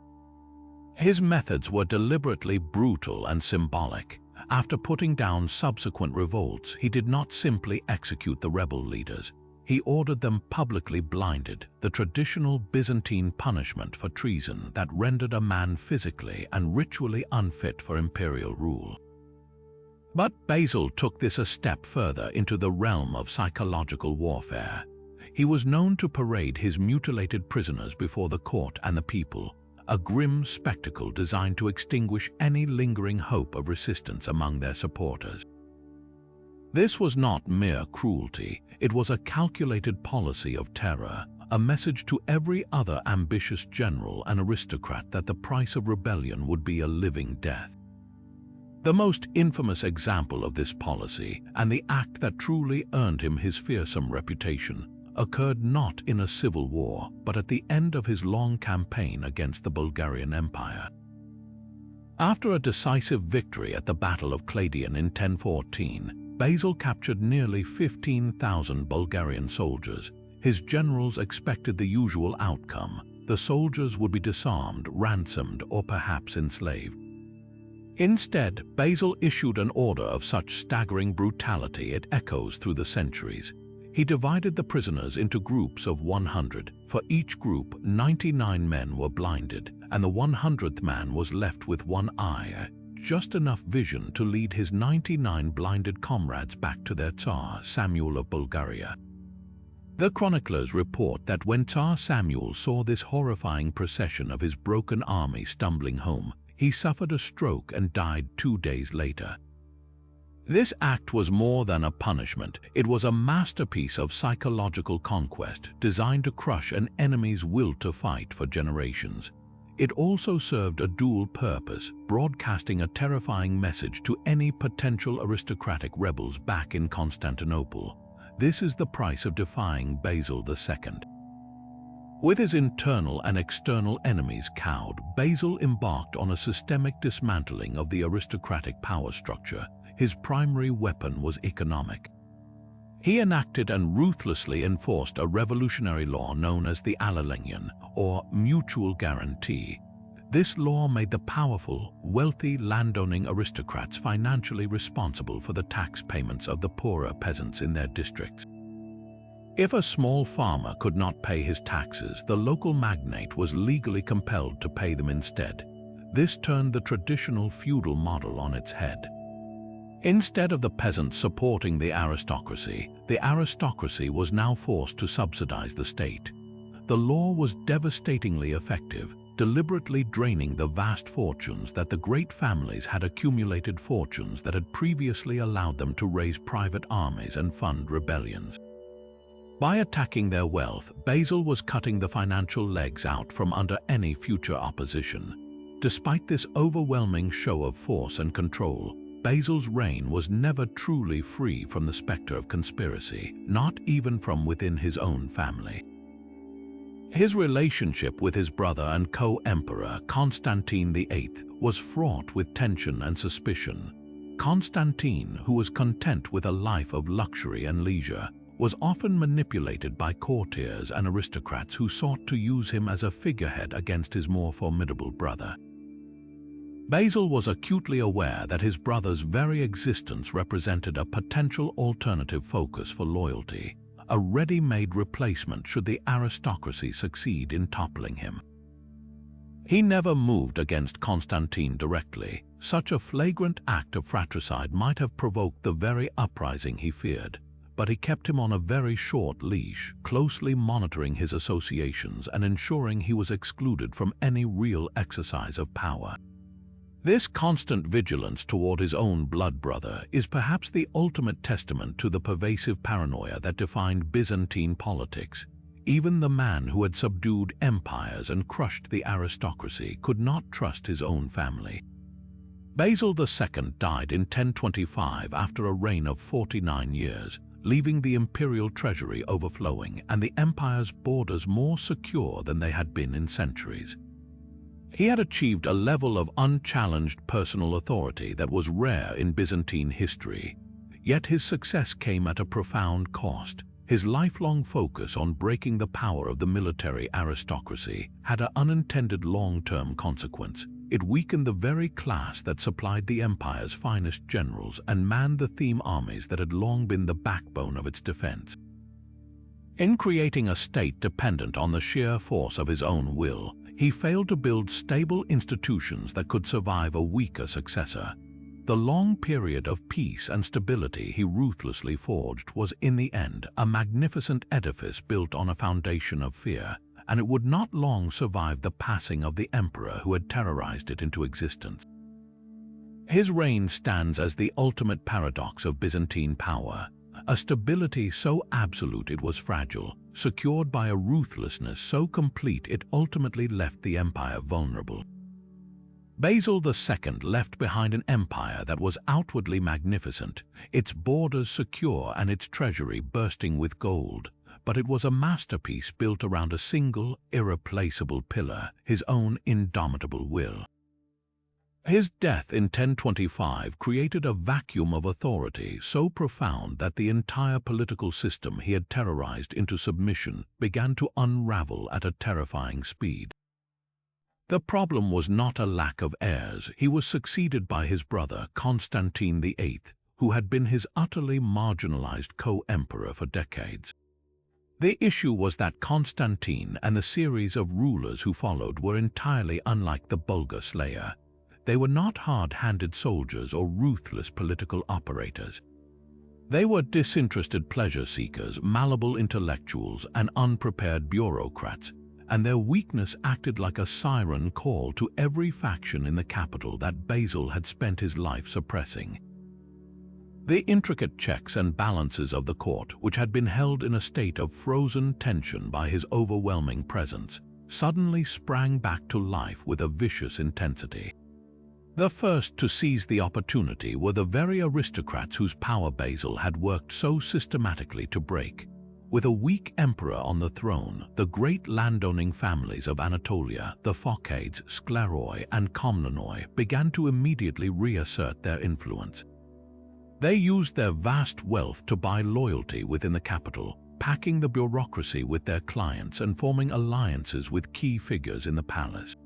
His methods were deliberately brutal and symbolic. After putting down subsequent revolts, he did not simply execute the rebel leaders. He ordered them publicly blinded, the traditional Byzantine punishment for treason that rendered a man physically and ritually unfit for imperial rule. But Basil took this a step further into the realm of psychological warfare. He was known to parade his mutilated prisoners before the court and the people, a grim spectacle designed to extinguish any lingering hope of resistance among their supporters. This was not mere cruelty, it was a calculated policy of terror, a message to every other ambitious general and aristocrat that the price of rebellion would be a living death. The most infamous example of this policy, and the act that truly earned him his fearsome reputation, occurred not in a civil war, but at the end of his long campaign against the Bulgarian Empire. After a decisive victory at the Battle of Claudion in 1014, Basil captured nearly 15,000 Bulgarian soldiers. His generals expected the usual outcome. The soldiers would be disarmed, ransomed, or perhaps enslaved. Instead, Basil issued an order of such staggering brutality it echoes through the centuries. He divided the prisoners into groups of 100. For each group, 99 men were blinded, and the 100th man was left with one eye, just enough vision to lead his 99 blinded comrades back to their Tsar, Samuel of Bulgaria. The chroniclers report that when Tsar Samuel saw this horrifying procession of his broken army stumbling home, he suffered a stroke and died 2 days later. This act was more than a punishment. It was a masterpiece of psychological conquest designed to crush an enemy's will to fight for generations. It also served a dual purpose, broadcasting a terrifying message to any potential aristocratic rebels back in Constantinople. This is the price of defying Basil II. With his internal and external enemies cowed, Basil embarked on a systemic dismantling of the aristocratic power structure. His primary weapon was economic. He enacted and ruthlessly enforced a revolutionary law known as the Palaiologos, or mutual guarantee. This law made the powerful, wealthy landowning aristocrats financially responsible for the tax payments of the poorer peasants in their districts. If a small farmer could not pay his taxes, the local magnate was legally compelled to pay them instead. This turned the traditional feudal model on its head. Instead of the peasants supporting the aristocracy was now forced to subsidize the state. The law was devastatingly effective, deliberately draining the vast fortunes that the great families had accumulated, fortunes that had previously allowed them to raise private armies and fund rebellions. By attacking their wealth, Basil was cutting the financial legs out from under any future opposition. Despite this overwhelming show of force and control, Basil's reign was never truly free from the specter of conspiracy, not even from within his own family. His relationship with his brother and co-emperor Constantine VIII was fraught with tension and suspicion. Constantine, who was content with a life of luxury and leisure, was often manipulated by courtiers and aristocrats who sought to use him as a figurehead against his more formidable brother. Basil was acutely aware that his brother's very existence represented a potential alternative focus for loyalty, a ready-made replacement should the aristocracy succeed in toppling him. He never moved against Constantine directly. Such a flagrant act of fratricide might have provoked the very uprising he feared, but he kept him on a very short leash, closely monitoring his associations and ensuring he was excluded from any real exercise of power. This constant vigilance toward his own blood brother is perhaps the ultimate testament to the pervasive paranoia that defined Byzantine politics. Even the man who had subdued empires and crushed the aristocracy could not trust his own family. Basil II died in 1025 after a reign of 49 years, leaving the imperial treasury overflowing and the empire's borders more secure than they had been in centuries. He had achieved a level of unchallenged personal authority that was rare in Byzantine history. Yet his success came at a profound cost. His lifelong focus on breaking the power of the military aristocracy had an unintended long-term consequence. It weakened the very class that supplied the empire's finest generals and manned the theme armies that had long been the backbone of its defense. In creating a state dependent on the sheer force of his own will, he failed to build stable institutions that could survive a weaker successor. The long period of peace and stability he ruthlessly forged was, in the end, a magnificent edifice built on a foundation of fear, and it would not long survive the passing of the emperor who had terrorized it into existence. His reign stands as the ultimate paradox of Byzantine power, a stability so absolute it was fragile, secured by a ruthlessness so complete it ultimately left the empire vulnerable. Basil II left behind an empire that was outwardly magnificent, its borders secure and its treasury bursting with gold, but it was a masterpiece built around a single, irreplaceable pillar, his own indomitable will. His death in 1025 created a vacuum of authority so profound that the entire political system he had terrorized into submission began to unravel at a terrifying speed. The problem was not a lack of heirs. He was succeeded by his brother Constantine VIII, who had been his utterly marginalized co-emperor for decades. The issue was that Constantine and the series of rulers who followed were entirely unlike the Bulgar slayer. They were not hard-handed soldiers or ruthless political operators. They were disinterested pleasure-seekers, malleable intellectuals, and unprepared bureaucrats, and their weakness acted like a siren call to every faction in the capital that Basil had spent his life suppressing. The intricate checks and balances of the court, which had been held in a state of frozen tension by his overwhelming presence, suddenly sprang back to life with a vicious intensity. The first to seize the opportunity were the very aristocrats whose power Basil had worked so systematically to break. With a weak emperor on the throne, the great landowning families of Anatolia, the Phocades, Scleroi, and Komnenoi, began to immediately reassert their influence. They used their vast wealth to buy loyalty within the capital, packing the bureaucracy with their clients and forming alliances with key figures in the palace.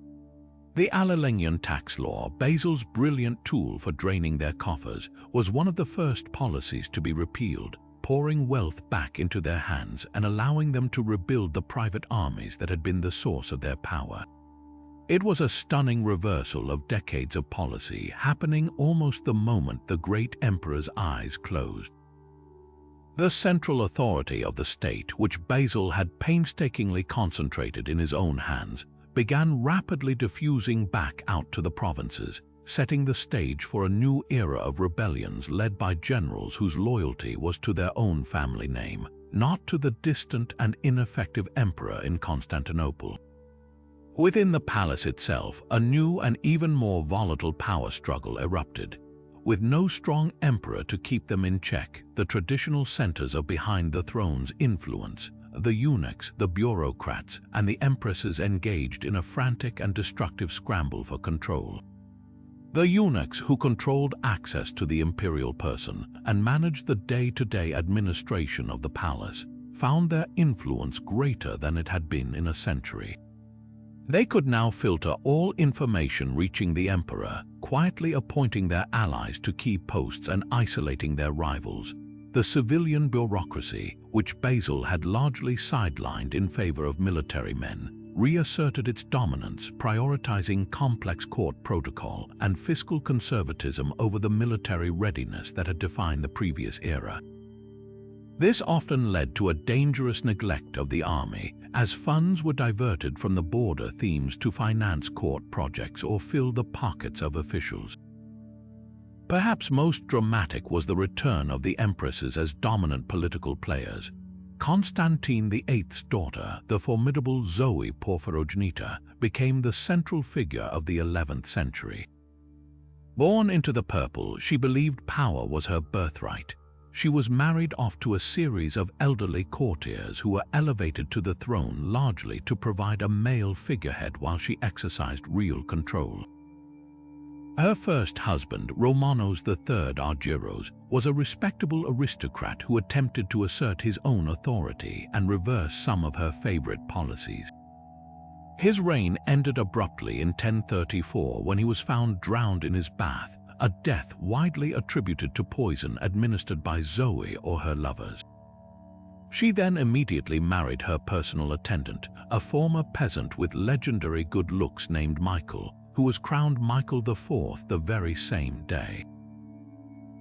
The Palaiologos tax law, Basil's brilliant tool for draining their coffers, was one of the first policies to be repealed, pouring wealth back into their hands and allowing them to rebuild the private armies that had been the source of their power. It was a stunning reversal of decades of policy, happening almost the moment the great emperor's eyes closed. The central authority of the state, which Basil had painstakingly concentrated in his own hands, began rapidly diffusing back out to the provinces, setting the stage for a new era of rebellions led by generals whose loyalty was to their own family name, not to the distant and ineffective emperor in Constantinople. Within the palace itself, a new and even more volatile power struggle erupted. With no strong emperor to keep them in check, the traditional centers of behind the throne's influence, the eunuchs, the bureaucrats, and the empresses engaged in a frantic and destructive scramble for control. The eunuchs, who controlled access to the imperial person and managed the day-to-day administration of the palace, found their influence greater than it had been in a century. They could now filter all information reaching the emperor, quietly appointing their allies to key posts and isolating their rivals. The civilian bureaucracy, which Basil had largely sidelined in favor of military men, reasserted its dominance, prioritizing complex court protocol and fiscal conservatism over the military readiness that had defined the previous era. This often led to a dangerous neglect of the army, as funds were diverted from the border themes to finance court projects or fill the pockets of officials. Perhaps most dramatic was the return of the empresses as dominant political players. Constantine VIII's daughter, the formidable Zoe Porphyrogenita, became the central figure of the 11th century. Born into the purple, she believed power was her birthright. She was married off to a series of elderly courtiers who were elevated to the throne largely to provide a male figurehead while she exercised real control. Her first husband, Romanos III Argyros, was a respectable aristocrat who attempted to assert his own authority and reverse some of her favorite policies. His reign ended abruptly in 1034 when he was found drowned in his bath, a death widely attributed to poison administered by Zoe or her lovers. She then immediately married her personal attendant, a former peasant with legendary good looks named Michael, who was crowned Michael IV the very same day.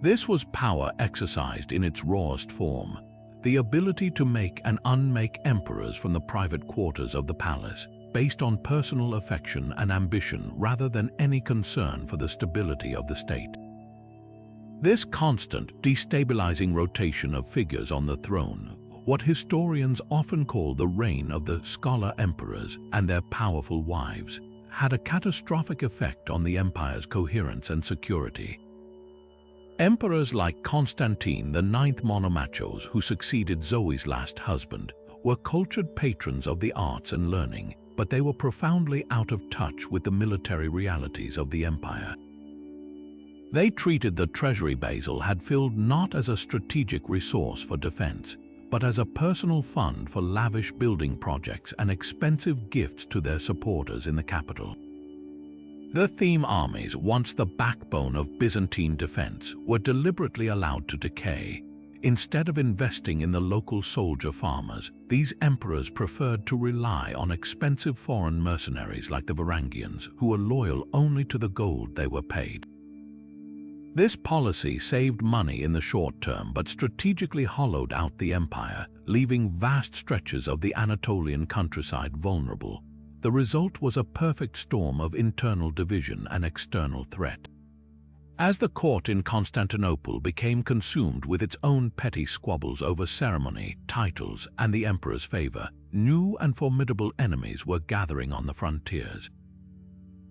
This was power exercised in its rawest form, the ability to make and unmake emperors from the private quarters of the palace, based on personal affection and ambition rather than any concern for the stability of the state. This constant, destabilizing rotation of figures on the throne, what historians often call the reign of the scholar emperors and their powerful wives, had a catastrophic effect on the empire's coherence and security. Emperors like Constantine IX Monomachos, who succeeded Zoe's last husband, were cultured patrons of the arts and learning, but they were profoundly out of touch with the military realities of the empire. They treated the treasury Basil had filled not as a strategic resource for defense, but as a personal fund for lavish building projects and expensive gifts to their supporters in the capital. The theme armies, once the backbone of Byzantine defense, were deliberately allowed to decay. Instead of investing in the local soldier farmers, these emperors preferred to rely on expensive foreign mercenaries like the Varangians, who were loyal only to the gold they were paid. This policy saved money in the short term but strategically hollowed out the empire, leaving vast stretches of the Anatolian countryside vulnerable. The result was a perfect storm of internal division and external threat. As the court in Constantinople became consumed with its own petty squabbles over ceremony, titles, and the emperor's favor, new and formidable enemies were gathering on the frontiers.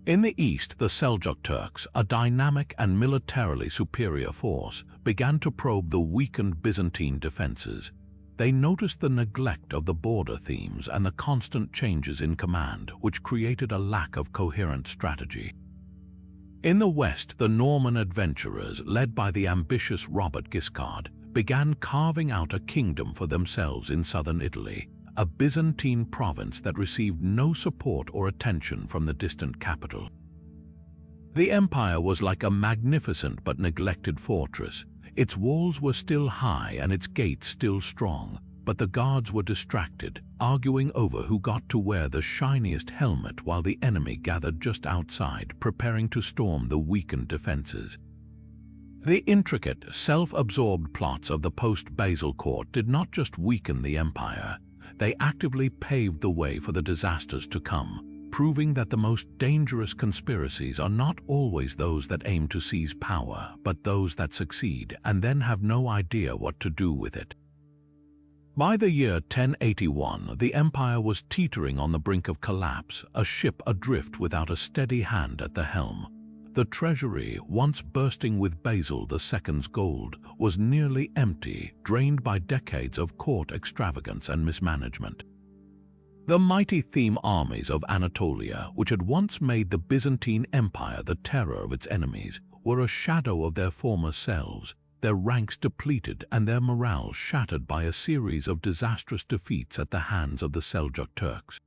In the east, the Seljuk Turks, a dynamic and militarily superior force, began to probe the weakened Byzantine defenses. They noticed the neglect of the border themes and the constant changes in command, which created a lack of coherent strategy. In the west, the Norman adventurers, led by the ambitious Robert Guiscard, began carving out a kingdom for themselves in southern Italy, a Byzantine province that received no support or attention from the distant capital. The empire was like a magnificent but neglected fortress. Its walls were still high and its gates still strong, but the guards were distracted, arguing over who got to wear the shiniest helmet while the enemy gathered just outside, preparing to storm the weakened defenses. The intricate, self-absorbed plots of the post-Basil court did not just weaken the empire, they actively paved the way for the disasters to come. proving that the most dangerous conspiracies are not always those that aim to seize power, but those that succeed and then have no idea what to do with it. By the year 1081, the empire was teetering on the brink of collapse, a ship adrift without a steady hand at the helm. The treasury, once bursting with Basil II's gold, was nearly empty, drained by decades of court extravagance and mismanagement. The mighty theme armies of Anatolia, which had once made the Byzantine Empire the terror of its enemies, were a shadow of their former selves, their ranks depleted and their morale shattered by a series of disastrous defeats at the hands of the Seljuk Turks.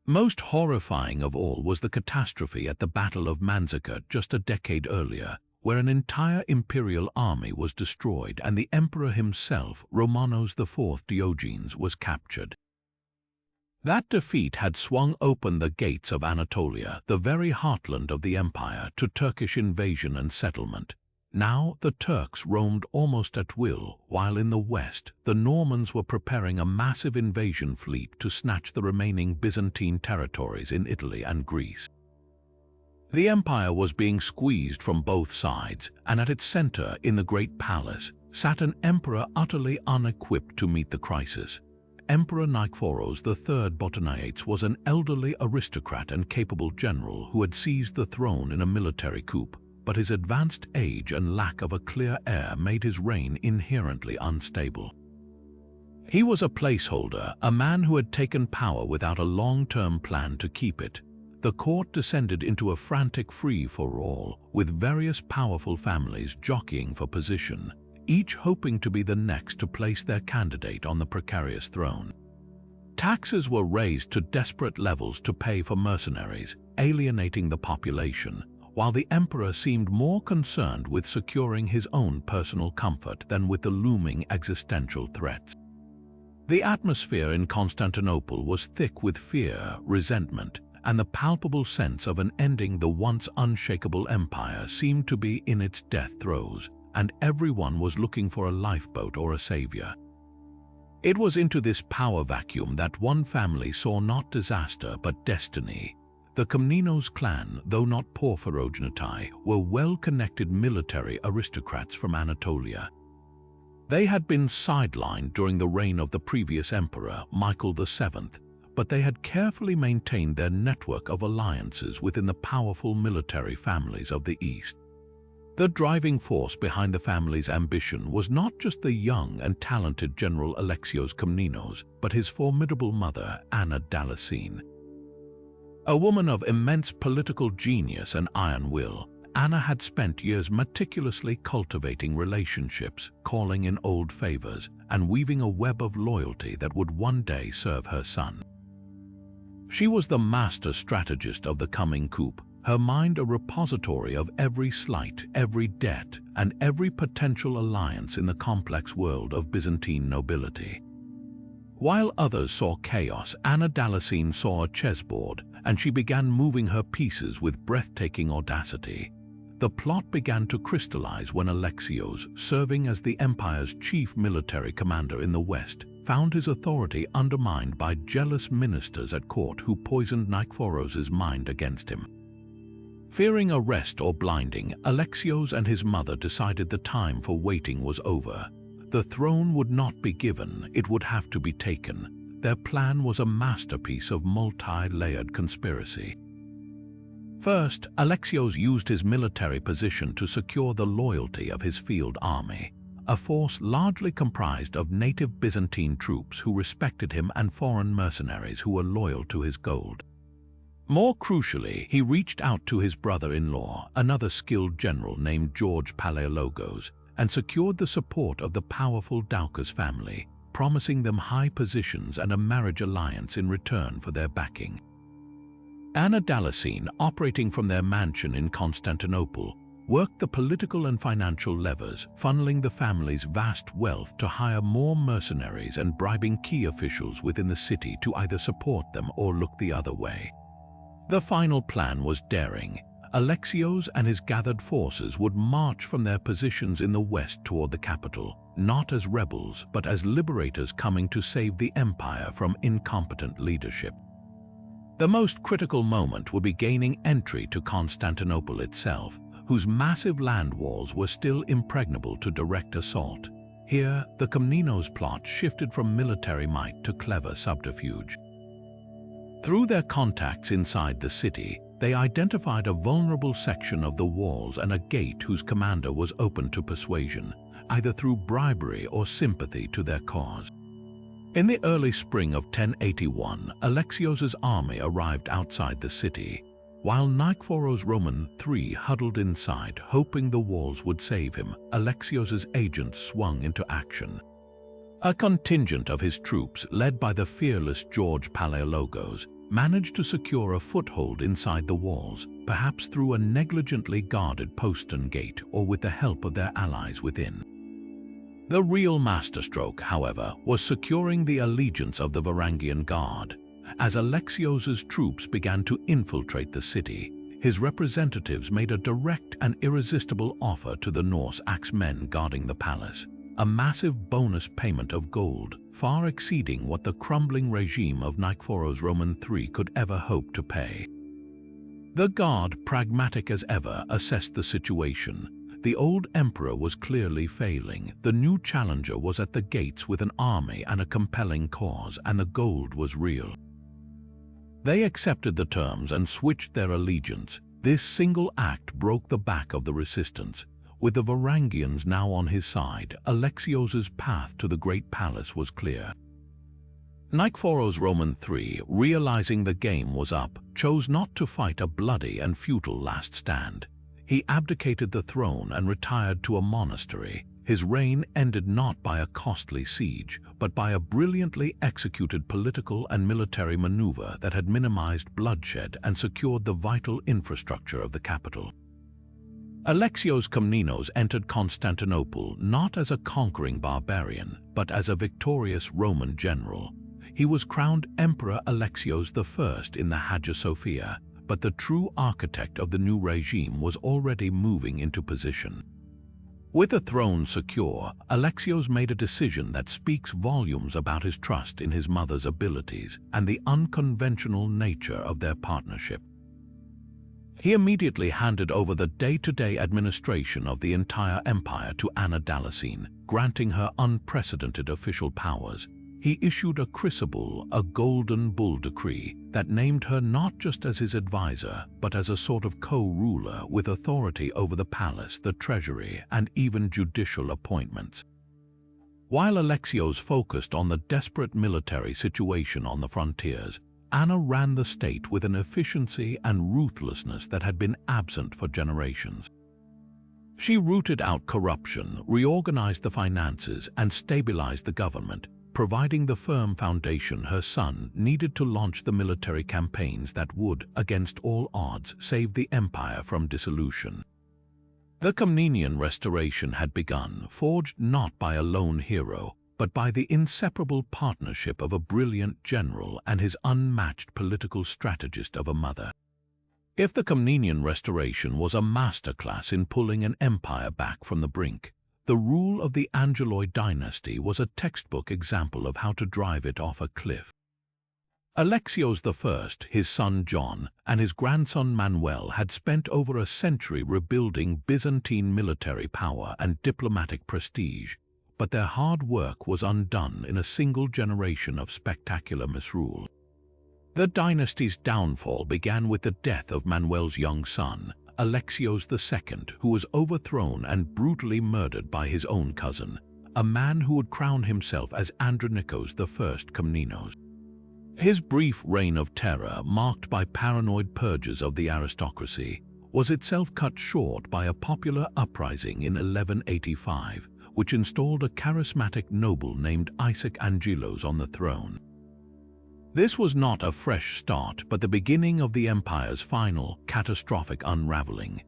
Most horrifying of all was the catastrophe at the Battle of Manzikert just a decade earlier, where an entire imperial army was destroyed and the emperor himself, Romanos IV Diogenes, was captured. That defeat had swung open the gates of Anatolia, the very heartland of the empire, to Turkish invasion and settlement. Now the Turks roamed almost at will, while in the west, the Normans were preparing a massive invasion fleet to snatch the remaining Byzantine territories in Italy and Greece. The empire was being squeezed from both sides, and at its center, in the Great Palace, sat an emperor utterly unequipped to meet the crisis. Emperor Nikephoros III Botaniates was an elderly aristocrat and capable general who had seized the throne in a military coup, but his advanced age and lack of a clear heir made his reign inherently unstable. He was a placeholder, a man who had taken power without a long-term plan to keep it. The court descended into a frantic free-for-all, with various powerful families jockeying for position, each hoping to be the next to place their candidate on the precarious throne. Taxes were raised to desperate levels to pay for mercenaries, alienating the population, while the emperor seemed more concerned with securing his own personal comfort than with the looming existential threats. The atmosphere in Constantinople was thick with fear, resentment, and the palpable sense of an ending. The once unshakable empire seemed to be in its death throes, and everyone was looking for a lifeboat or a savior. It was into this power vacuum that one family saw not disaster but destiny. The Komnenos clan, though not porphyrogenitai, were well-connected military aristocrats from Anatolia. They had been sidelined during the reign of the previous emperor, Michael VII, but they had carefully maintained their network of alliances within the powerful military families of the East. The driving force behind the family's ambition was not just the young and talented General Alexios Komnenos, but his formidable mother, Anna Damascene. A woman of immense political genius and iron will, Anna had spent years meticulously cultivating relationships, calling in old favors, and weaving a web of loyalty that would one day serve her son. She was the master strategist of the coming coup, her mind a repository of every slight, every debt, and every potential alliance in the complex world of Byzantine nobility. While others saw chaos, Anna Damascene saw a chessboard, and she began moving her pieces with breathtaking audacity. The plot began to crystallize when Alexios, serving as the empire's chief military commander in the West, found his authority undermined by jealous ministers at court who poisoned Nikephoros' mind against him. Fearing arrest or blinding, Alexios and his mother decided the time for waiting was over. The throne would not be given, it would have to be taken. Their plan was a masterpiece of multi-layered conspiracy. First, Alexios used his military position to secure the loyalty of his field army, a force largely comprised of native Byzantine troops who respected him and foreign mercenaries who were loyal to his gold. More crucially, he reached out to his brother-in-law, another skilled general named George Palaiologos, and secured the support of the powerful Doukas family, promising them high positions and a marriage alliance in return for their backing. Anna Damascene, operating from their mansion in Constantinople, worked the political and financial levers, funneling the family's vast wealth to hire more mercenaries and bribing key officials within the city to either support them or look the other way. The final plan was daring. Alexios and his gathered forces would march from their positions in the west toward the capital, not as rebels but as liberators coming to save the empire from incompetent leadership. The most critical moment would be gaining entry to Constantinople itself, whose massive land walls were still impregnable to direct assault. Here, the Komnenos plot shifted from military might to clever subterfuge. Through their contacts inside the city, they identified a vulnerable section of the walls and a gate whose commander was open to persuasion, either through bribery or sympathy to their cause. In the early spring of 1081, Alexios's army arrived outside the city, while Nikephoros Roman III huddled inside, hoping the walls would save him. Alexios's agents swung into action. A contingent of his troops, led by the fearless George Palaiologos, managed to secure a foothold inside the walls, perhaps through a negligently guarded postern gate or with the help of their allies within. The real masterstroke, however, was securing the allegiance of the Varangian Guard. As Alexios's troops began to infiltrate the city, his representatives made a direct and irresistible offer to the Norse axemen guarding the palace, a massive bonus payment of gold, far exceeding what the crumbling regime of Nikephoros Roman III could ever hope to pay. The Guard, pragmatic as ever, assessed the situation. The old emperor was clearly failing. The new challenger was at the gates with an army and a compelling cause, and the gold was real. They accepted the terms and switched their allegiance. This single act broke the back of the resistance. With the Varangians now on his side, Alexios's path to the Great Palace was clear. Nikephoros Roman III, realizing the game was up, chose not to fight a bloody and futile last stand. He abdicated the throne and retired to a monastery. His reign ended not by a costly siege, but by a brilliantly executed political and military maneuver that had minimized bloodshed and secured the vital infrastructure of the capital. Alexios Komnenos entered Constantinople not as a conquering barbarian, but as a victorious Roman general. He was crowned Emperor Alexios I in the Hagia Sophia, but the true architect of the new regime was already moving into position. With the throne secure, Alexios made a decision that speaks volumes about his trust in his mother's abilities and the unconventional nature of their partnership. He immediately handed over the day-to-day administration of the entire empire to Anna Damascene, granting her unprecedented official powers. He issued a crucible, a golden bull decree, that named her not just as his advisor, but as a sort of co-ruler with authority over the palace, the treasury, and even judicial appointments. While Alexios focused on the desperate military situation on the frontiers, Anna ran the state with an efficiency and ruthlessness that had been absent for generations. She rooted out corruption, reorganized the finances, and stabilized the government, providing the firm foundation her son needed to launch the military campaigns that would, against all odds, save the empire from dissolution. The Komnenian restoration had begun, forged not by a lone hero, but by the inseparable partnership of a brilliant general and his unmatched political strategist of a mother. If the Komnenian restoration was a masterclass in pulling an empire back from the brink, the rule of the Angeloi dynasty was a textbook example of how to drive it off a cliff. Alexios I, his son John, and his grandson Manuel had spent over a century rebuilding Byzantine military power and diplomatic prestige, but their hard work was undone in a single generation of spectacular misrule. The dynasty's downfall began with the death of Manuel's young son, Alexios II, who was overthrown and brutally murdered by his own cousin, a man who would crown himself as Andronikos I Komnenos. His brief reign of terror, marked by paranoid purges of the aristocracy, was itself cut short by a popular uprising in 1185, which installed a charismatic noble named Isaac Angelos on the throne. This was not a fresh start, but the beginning of the empire's final, catastrophic unraveling.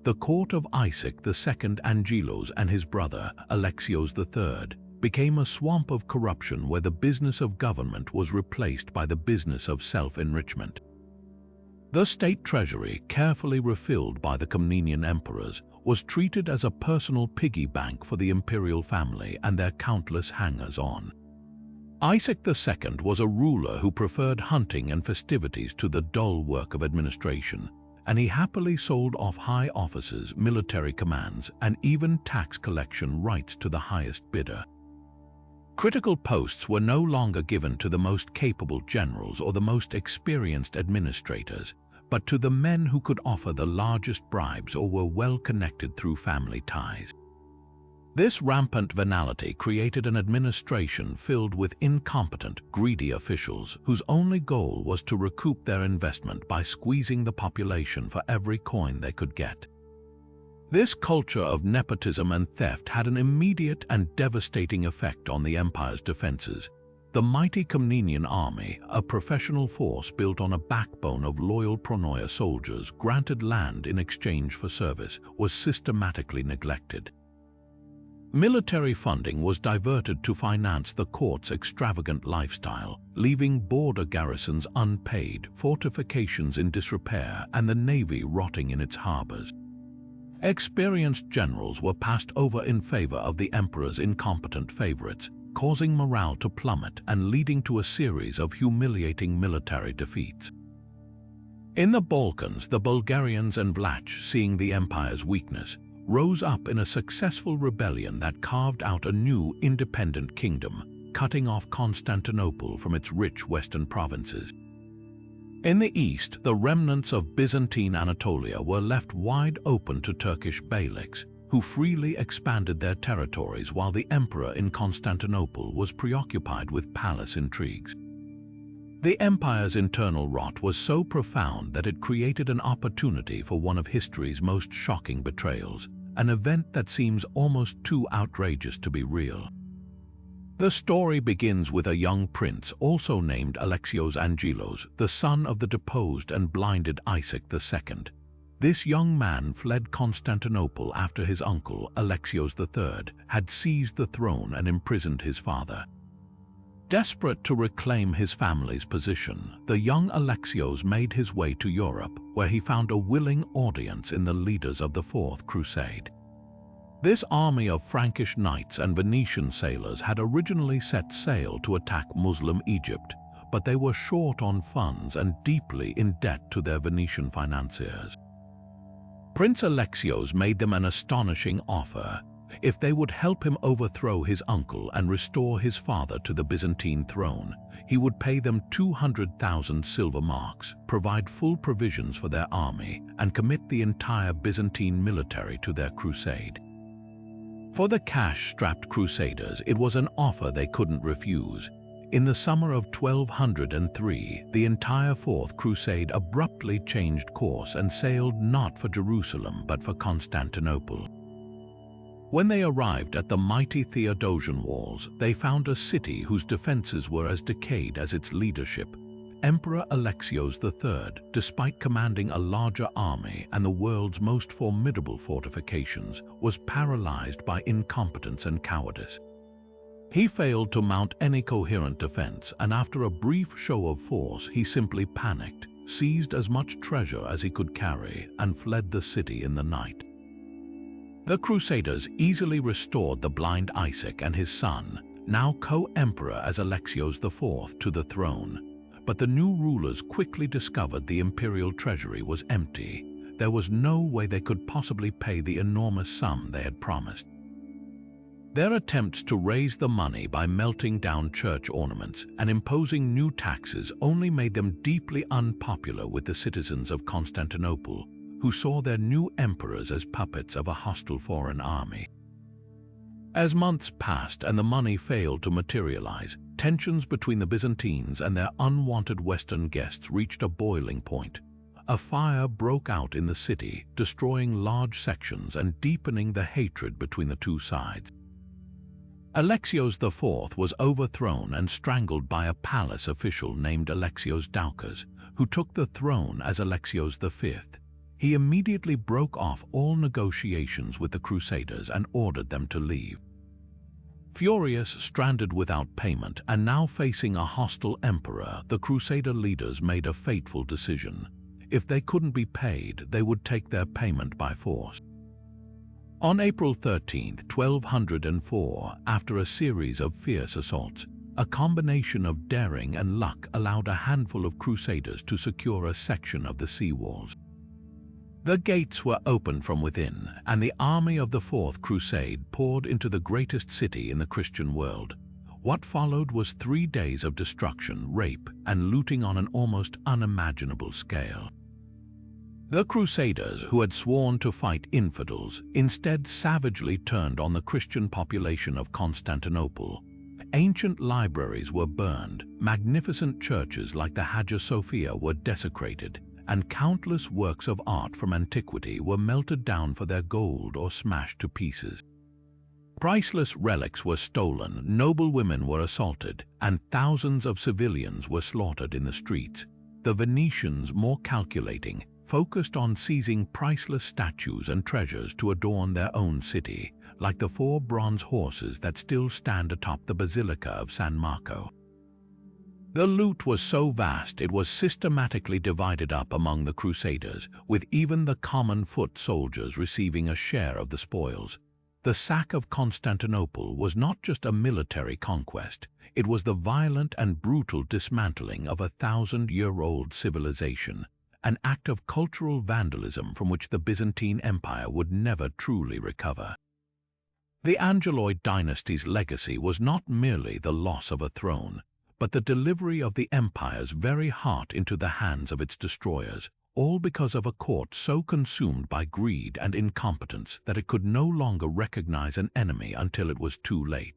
The court of Isaac II Angelos and his brother, Alexios III, became a swamp of corruption where the business of government was replaced by the business of self-enrichment. The state treasury, carefully refilled by the Komnenian emperors, was treated as a personal piggy bank for the imperial family and their countless hangers-on. Isaac II was a ruler who preferred hunting and festivities to the dull work of administration, and he happily sold off high offices, military commands, and even tax collection rights to the highest bidder. Critical posts were no longer given to the most capable generals or the most experienced administrators, but to the men who could offer the largest bribes or were well connected through family ties. This rampant venality created an administration filled with incompetent, greedy officials whose only goal was to recoup their investment by squeezing the population for every coin they could get. This culture of nepotism and theft had an immediate and devastating effect on the empire's defenses. The mighty Komnenian army, a professional force built on a backbone of loyal pronoia soldiers granted land in exchange for service, was systematically neglected. Military funding was diverted to finance the court's extravagant lifestyle, leaving border garrisons unpaid, fortifications in disrepair, and the navy rotting in its harbors. Experienced generals were passed over in favor of the emperor's incompetent favorites, causing morale to plummet and leading to a series of humiliating military defeats. In the Balkans, the Bulgarians and Vlachs, seeing the empire's weakness, rose up in a successful rebellion that carved out a new independent kingdom, cutting off Constantinople from its rich western provinces. In the east, the remnants of Byzantine Anatolia were left wide open to Turkish beyliks, who freely expanded their territories while the emperor in Constantinople was preoccupied with palace intrigues. The empire's internal rot was so profound that it created an opportunity for one of history's most shocking betrayals, an event that seems almost too outrageous to be real. The story begins with a young prince, also named Alexios Angelos, the son of the deposed and blinded Isaac II. This young man fled Constantinople after his uncle, Alexios III, had seized the throne and imprisoned his father. Desperate to reclaim his family's position, the young Alexios made his way to Europe, where he found a willing audience in the leaders of the Fourth Crusade. This army of Frankish knights and Venetian sailors had originally set sail to attack Muslim Egypt, but they were short on funds and deeply in debt to their Venetian financiers. Prince Alexios made them an astonishing offer. If they would help him overthrow his uncle and restore his father to the Byzantine throne, he would pay them 200,000 silver marks, provide full provisions for their army, and commit the entire Byzantine military to their crusade. For the cash-strapped crusaders, it was an offer they couldn't refuse. In the summer of 1203, the entire Fourth Crusade abruptly changed course and sailed not for Jerusalem but for Constantinople. When they arrived at the mighty Theodosian walls, they found a city whose defenses were as decayed as its leadership. Emperor Alexios III, despite commanding a larger army and the world's most formidable fortifications, was paralyzed by incompetence and cowardice. He failed to mount any coherent defense, and after a brief show of force, he simply panicked, seized as much treasure as he could carry, and fled the city in the night. The Crusaders easily restored the blind Isaac and his son, now co-emperor as Alexios IV, to the throne. But the new rulers quickly discovered the imperial treasury was empty. There was no way they could possibly pay the enormous sum they had promised. Their attempts to raise the money by melting down church ornaments and imposing new taxes only made them deeply unpopular with the citizens of Constantinople, who saw their new emperors as puppets of a hostile foreign army. As months passed and the money failed to materialize, tensions between the Byzantines and their unwanted Western guests reached a boiling point. A fire broke out in the city, destroying large sections and deepening the hatred between the two sides. Alexios IV was overthrown and strangled by a palace official named Alexios Doukas, who took the throne as Alexios V. He immediately broke off all negotiations with the Crusaders and ordered them to leave. Furious, stranded without payment, and now facing a hostile emperor, the Crusader leaders made a fateful decision. If they couldn't be paid, they would take their payment by force. On April 13, 1204, after a series of fierce assaults, A combination of daring and luck allowed a handful of crusaders to secure a section of the sea walls. The gates were opened from within, and the army of the Fourth Crusade poured into the greatest city in the Christian world. What followed was 3 days of destruction, rape, and looting on an almost unimaginable scale. The Crusaders, who had sworn to fight infidels, instead savagely turned on the Christian population of Constantinople. Ancient libraries were burned, magnificent churches like the Hagia Sophia were desecrated, and countless works of art from antiquity were melted down for their gold or smashed to pieces. Priceless relics were stolen, noble women were assaulted, and thousands of civilians were slaughtered in the streets. The Venetians, more calculating, focused on seizing priceless statues and treasures to adorn their own city, like the 4 bronze horses that still stand atop the Basilica of San Marco. The loot was so vast it was systematically divided up among the Crusaders, with even the common foot soldiers receiving a share of the spoils. The sack of Constantinople was not just a military conquest, it was the violent and brutal dismantling of a 1,000-year-old civilization, an act of cultural vandalism from which the Byzantine Empire would never truly recover. The Angeloi dynasty's legacy was not merely the loss of a throne, but the delivery of the empire's very heart into the hands of its destroyers, all because of a court so consumed by greed and incompetence that it could no longer recognize an enemy until it was too late.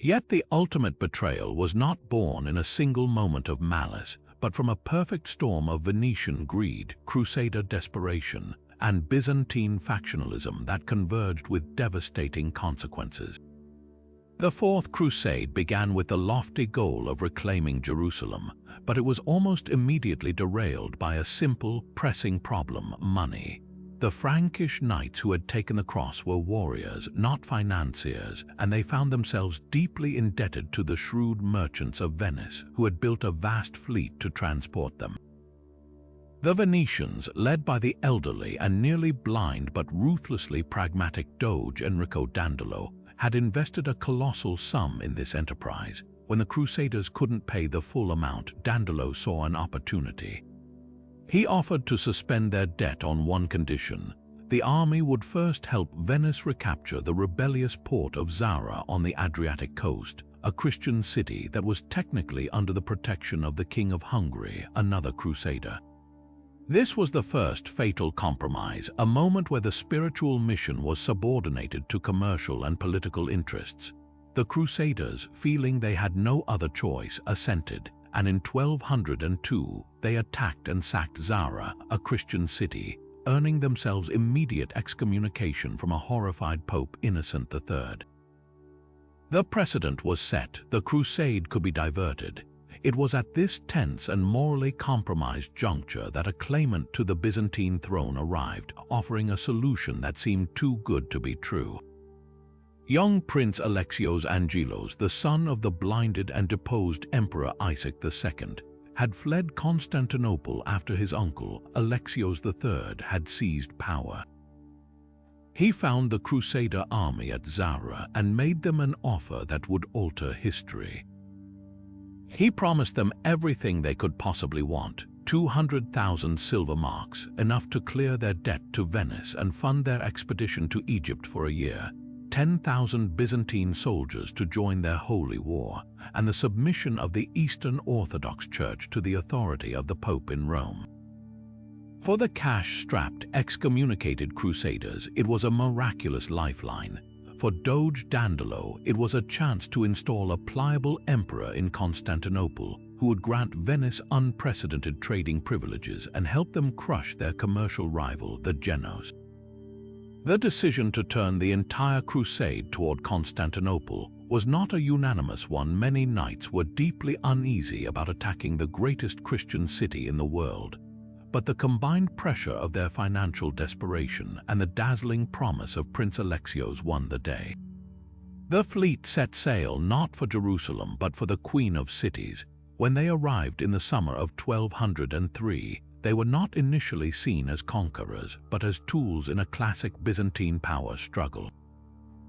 Yet the ultimate betrayal was not born in a single moment of malice, but from a perfect storm of Venetian greed, Crusader desperation, and Byzantine factionalism that converged with devastating consequences. The Fourth Crusade began with the lofty goal of reclaiming Jerusalem, but it was almost immediately derailed by a simple, pressing problem: money. The Frankish knights who had taken the cross were warriors, not financiers, and they found themselves deeply indebted to the shrewd merchants of Venice, who had built a vast fleet to transport them. The Venetians, led by the elderly and nearly blind but ruthlessly pragmatic Doge Enrico Dandolo, had invested a colossal sum in this enterprise. When the Crusaders couldn't pay the full amount, Dandolo saw an opportunity. He offered to suspend their debt on one condition: the army would first help Venice recapture the rebellious port of Zara on the Adriatic coast, a Christian city that was technically under the protection of the King of Hungary, another Crusader. This was the first fatal compromise, a moment where the spiritual mission was subordinated to commercial and political interests. The Crusaders, feeling they had no other choice, assented, and in 1202 they attacked and sacked Zara, a Christian city, earning themselves immediate excommunication from a horrified Pope Innocent III. The precedent was set, the crusade could be diverted. It was at this tense and morally compromised juncture that a claimant to the Byzantine throne arrived, offering a solution that seemed too good to be true. Young Prince Alexios Angelos, the son of the blinded and deposed Emperor Isaac II, had fled Constantinople after his uncle, Alexios III, had seized power. He found the Crusader army at Zara and made them an offer that would alter history. He promised them everything they could possibly want: 200,000 silver marks, enough to clear their debt to Venice and fund their expedition to Egypt for a year, 10,000 Byzantine soldiers to join their holy war, and the submission of the Eastern Orthodox Church to the authority of the Pope in Rome. For the cash-strapped, excommunicated Crusaders, it was a miraculous lifeline. For Doge Dandolo, it was a chance to install a pliable emperor in Constantinople who would grant Venice unprecedented trading privileges and help them crush their commercial rival, the Genoese. The decision to turn the entire crusade toward Constantinople was not a unanimous one. Many knights were deeply uneasy about attacking the greatest Christian city in the world. But the combined pressure of their financial desperation and the dazzling promise of Prince Alexios won the day. The fleet set sail not for Jerusalem but for the Queen of Cities. When they arrived in the summer of 1203, they were not initially seen as conquerors but as tools in a classic Byzantine power struggle.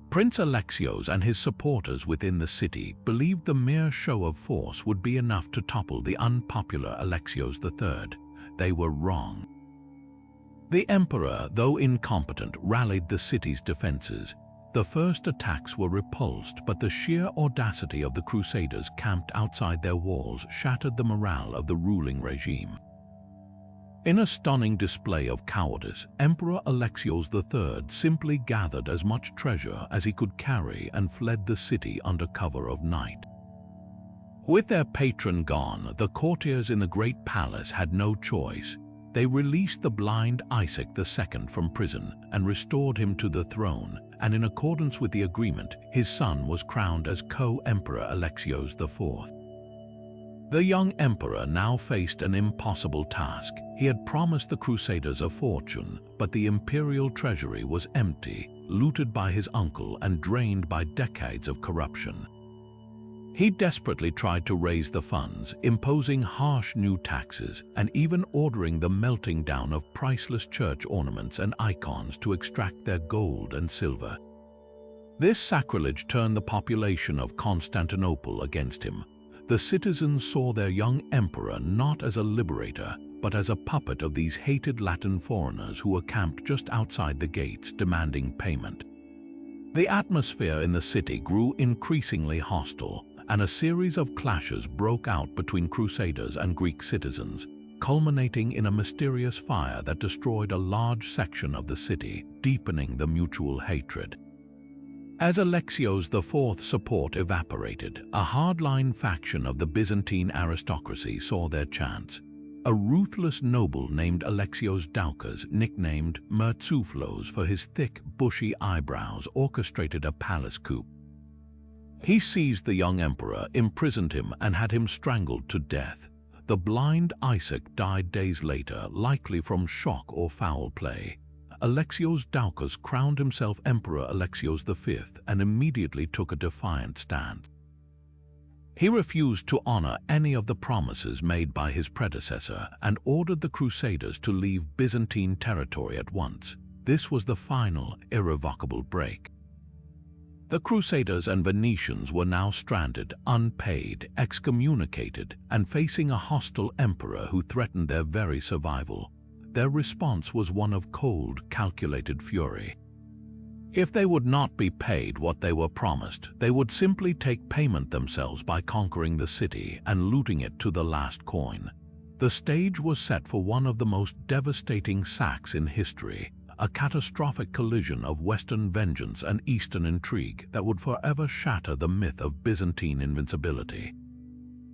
Prince Alexios and his supporters within the city believed the mere show of force would be enough to topple the unpopular Alexios III. They were wrong. The emperor, though incompetent, rallied the city's defenses. The first attacks were repulsed, but the sheer audacity of the crusaders camped outside their walls shattered the morale of the ruling regime. In a stunning display of cowardice, Emperor Alexios III simply gathered as much treasure as he could carry and fled the city under cover of night. With their patron gone, the courtiers in the Great Palace had no choice. They released the blind Isaac II from prison and restored him to the throne, and in accordance with the agreement, his son was crowned as co-emperor Alexios IV. The young emperor now faced an impossible task. He had promised the crusaders a fortune, but the imperial treasury was empty, looted by his uncle and drained by decades of corruption. He desperately tried to raise the funds, imposing harsh new taxes and even ordering the melting down of priceless church ornaments and icons to extract their gold and silver. This sacrilege turned the population of Constantinople against him. The citizens saw their young emperor not as a liberator, but as a puppet of these hated Latin foreigners who were camped just outside the gates demanding payment. The atmosphere in the city grew increasingly hostile, and a series of clashes broke out between crusaders and Greek citizens, culminating in a mysterious fire that destroyed a large section of the city, deepening the mutual hatred. As Alexios IV's support evaporated, a hardline faction of the Byzantine aristocracy saw their chance. A ruthless noble named Alexios Doukas, nicknamed Murtzouphlos for his thick, bushy eyebrows, orchestrated a palace coup. He seized the young emperor, imprisoned him, and had him strangled to death. The blind Isaac died days later, likely from shock or foul play. Alexios Doukas crowned himself Emperor Alexios V and immediately took a defiant stand. He refused to honor any of the promises made by his predecessor and ordered the Crusaders to leave Byzantine territory at once. This was the final, irrevocable break. The Crusaders and Venetians were now stranded, unpaid, excommunicated, and facing a hostile emperor who threatened their very survival. Their response was one of cold, calculated fury. If they would not be paid what they were promised, they would simply take payment themselves by conquering the city and looting it to the last coin. The stage was set for one of the most devastating sacks in history, a catastrophic collision of Western vengeance and Eastern intrigue that would forever shatter the myth of Byzantine invincibility.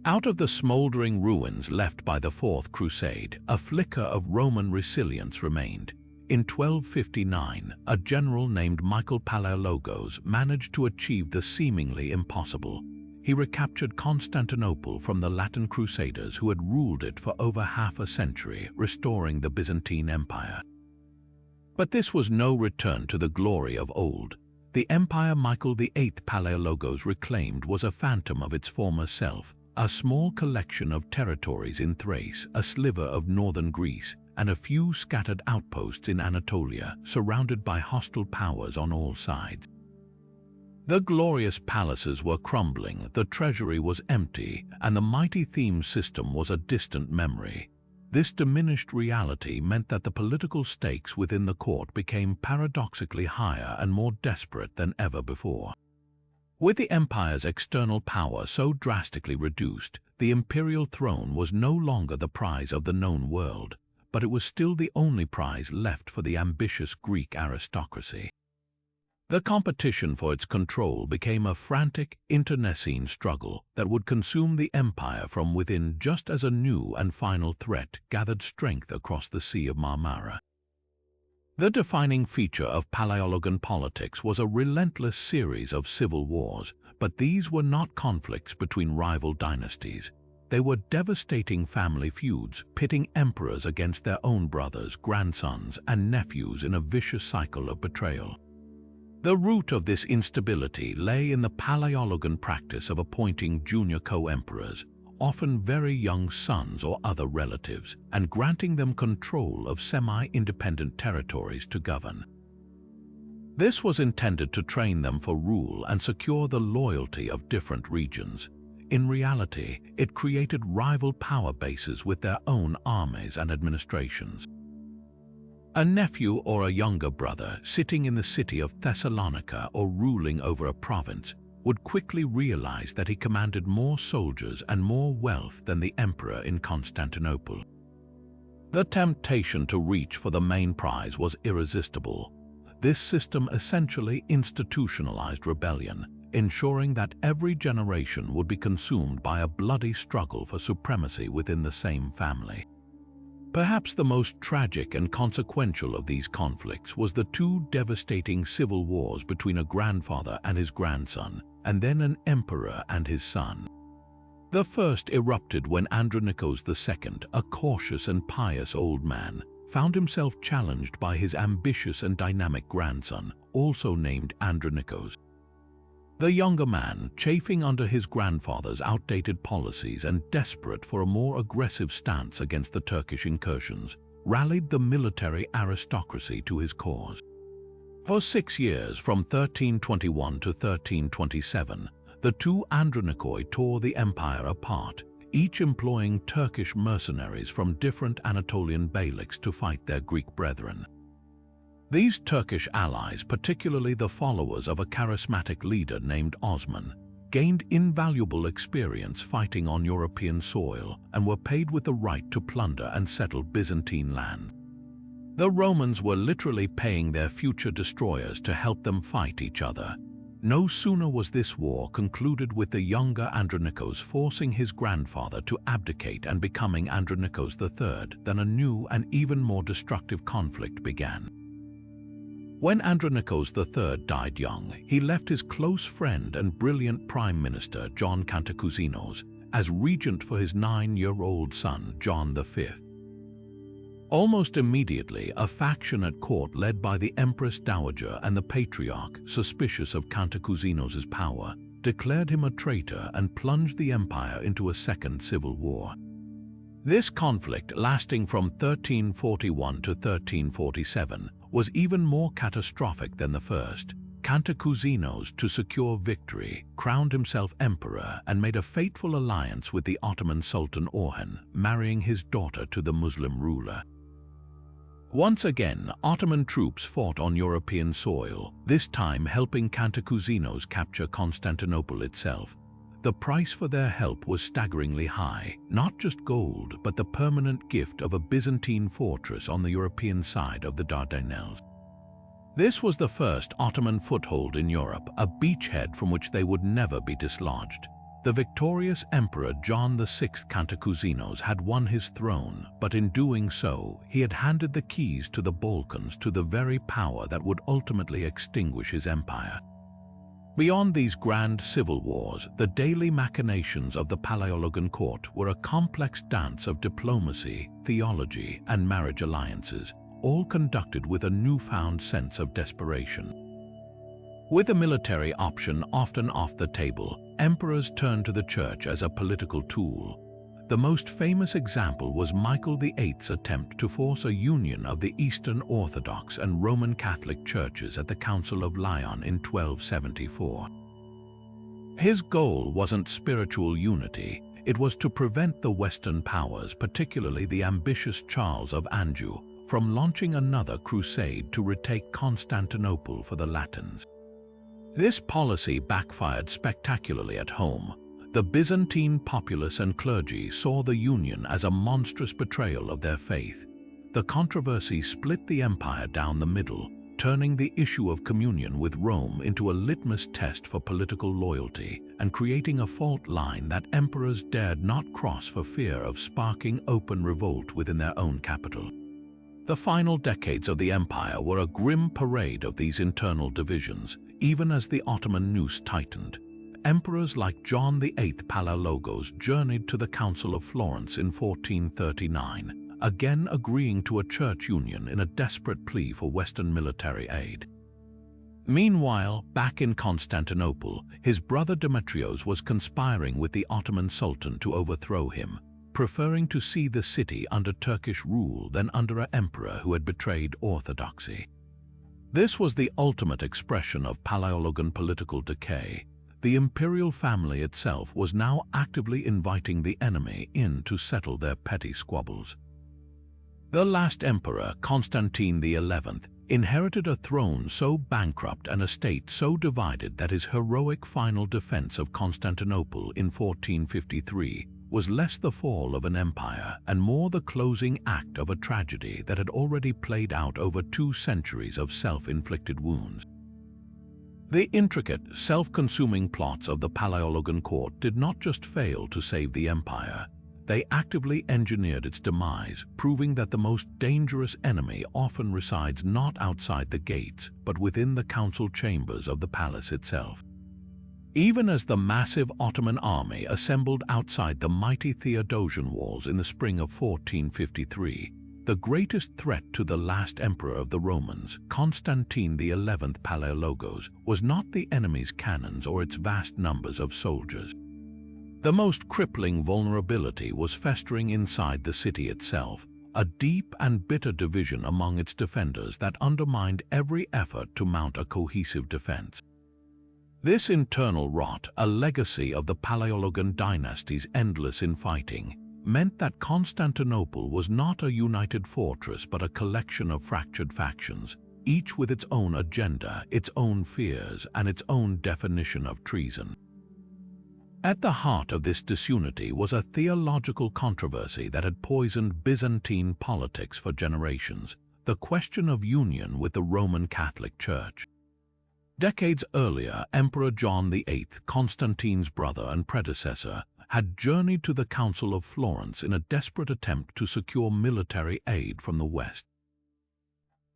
Out of the smoldering ruins left by the Fourth Crusade, a flicker of Roman resilience remained. In 1259, a general named Michael Palaiologos managed to achieve the seemingly impossible. He recaptured Constantinople from the Latin Crusaders who had ruled it for over half a century, restoring the Byzantine Empire. But this was no return to the glory of old. The empire Michael VIII Palaiologos reclaimed was a phantom of its former self, a small collection of territories in Thrace, a sliver of northern Greece, and a few scattered outposts in Anatolia, surrounded by hostile powers on all sides. The glorious palaces were crumbling, the treasury was empty, and the mighty theme system was a distant memory. This diminished reality meant that the political stakes within the court became paradoxically higher and more desperate than ever before. With the empire's external power so drastically reduced, the imperial throne was no longer the prize of the known world, but it was still the only prize left for the ambitious Greek aristocracy. The competition for its control became a frantic, internecine struggle that would consume the empire from within just as a new and final threat gathered strength across the Sea of Marmara. The defining feature of Palaiologan politics was a relentless series of civil wars, but these were not conflicts between rival dynasties. They were devastating family feuds, pitting emperors against their own brothers, grandsons, and nephews in a vicious cycle of betrayal. The root of this instability lay in the Palaiologan practice of appointing junior co-emperors, often very young sons or other relatives, and granting them control of semi-independent territories to govern. This was intended to train them for rule and secure the loyalty of different regions. In reality, it created rival power bases with their own armies and administrations. A nephew or a younger brother sitting in the city of Thessalonica or ruling over a province would quickly realize that he commanded more soldiers and more wealth than the emperor in Constantinople. The temptation to reach for the main prize was irresistible. This system essentially institutionalized rebellion, ensuring that every generation would be consumed by a bloody struggle for supremacy within the same family. Perhaps the most tragic and consequential of these conflicts was the two devastating civil wars between a grandfather and his grandson, and then an emperor and his son. The first erupted when Andronikos II, a cautious and pious old man, found himself challenged by his ambitious and dynamic grandson, also named Andronikos. The younger man, chafing under his grandfather's outdated policies and desperate for a more aggressive stance against the Turkish incursions, rallied the military aristocracy to his cause. For 6 years, from 1321 to 1327, the two Andronikoi tore the empire apart, each employing Turkish mercenaries from different Anatolian beyliks to fight their Greek brethren. These Turkish allies, particularly the followers of a charismatic leader named Osman, gained invaluable experience fighting on European soil and were paid with the right to plunder and settle Byzantine land. The Romans were literally paying their future destroyers to help them fight each other. No sooner was this war concluded with the younger Andronikos forcing his grandfather to abdicate and becoming Andronikos III than a new and even more destructive conflict began. When Andronikos III died young, he left his close friend and brilliant prime minister John Cantacuzenios as regent for his 9-year-old son John V. Almost immediately, a faction at court led by the Empress Dowager and the Patriarch, suspicious of Cantacuzenios' power, declared him a traitor and plunged the empire into a second civil war. This conflict, lasting from 1341 to 1347, was even more catastrophic than the first. Cantacuzenios, to secure victory, crowned himself emperor and made a fateful alliance with the Ottoman Sultan Orhan, marrying his daughter to the Muslim ruler. Once again, Ottoman troops fought on European soil, this time helping Cantacuzenios capture Constantinople itself. The price for their help was staggeringly high, not just gold, but the permanent gift of a Byzantine fortress on the European side of the Dardanelles. This was the first Ottoman foothold in Europe, a beachhead from which they would never be dislodged. The victorious Emperor John VI Cantacuzenios had won his throne, but in doing so, he had handed the keys to the Balkans to the very power that would ultimately extinguish his empire. Beyond these grand civil wars, the daily machinations of the Palaiologan court were a complex dance of diplomacy, theology, and marriage alliances, all conducted with a newfound sense of desperation. With a military option often off the table, emperors turned to the church as a political tool. The most famous example was Michael VIII's attempt to force a union of the Eastern Orthodox and Roman Catholic churches at the Council of Lyon in 1274. His goal wasn't spiritual unity, it was to prevent the Western powers, particularly the ambitious Charles of Anjou, from launching another crusade to retake Constantinople for the Latins. This policy backfired spectacularly at home. The Byzantine populace and clergy saw the union as a monstrous betrayal of their faith. The controversy split the empire down the middle, turning the issue of communion with Rome into a litmus test for political loyalty and creating a fault line that emperors dared not cross for fear of sparking open revolt within their own capital. The final decades of the empire were a grim parade of these internal divisions, even as the Ottoman noose tightened. Emperors like John VIII Palaiologos journeyed to the Council of Florence in 1439, again agreeing to a church union in a desperate plea for Western military aid. Meanwhile, back in Constantinople, his brother Demetrios was conspiring with the Ottoman Sultan to overthrow him, preferring to see the city under Turkish rule than under an emperor who had betrayed orthodoxy. This was the ultimate expression of Palaiologan political decay. The imperial family itself was now actively inviting the enemy in to settle their petty squabbles. The last emperor, Constantine XI, inherited a throne so bankrupt and a state so divided that his heroic final defense of Constantinople in 1453 was less the fall of an empire and more the closing act of a tragedy that had already played out over 2 centuries of self-inflicted wounds. The intricate, self-consuming plots of the Palaiologan court did not just fail to save the empire, they actively engineered its demise, proving that the most dangerous enemy often resides not outside the gates, but within the council chambers of the palace itself. Even as the massive Ottoman army assembled outside the mighty Theodosian walls in the spring of 1453, the greatest threat to the last emperor of the Romans, Constantine XI Palaiologos, was not the enemy's cannons or its vast numbers of soldiers. The most crippling vulnerability was festering inside the city itself, a deep and bitter division among its defenders that undermined every effort to mount a cohesive defense. This internal rot, a legacy of the Palaiologan dynasty's endless infighting, meant that Constantinople was not a united fortress but a collection of fractured factions, each with its own agenda, its own fears, and its own definition of treason. At the heart of this disunity was a theological controversy that had poisoned Byzantine politics for generations, the question of union with the Roman Catholic Church. Decades earlier, Emperor John VIII, Constantine's brother and predecessor, had journeyed to the Council of Florence in a desperate attempt to secure military aid from the West.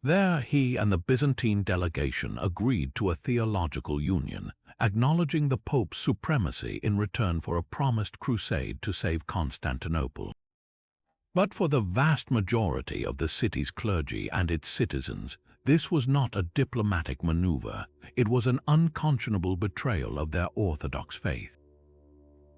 There, he and the Byzantine delegation agreed to a theological union, acknowledging the Pope's supremacy in return for a promised crusade to save Constantinople. But for the vast majority of the city's clergy and its citizens, this was not a diplomatic maneuver, it was an unconscionable betrayal of their Orthodox faith.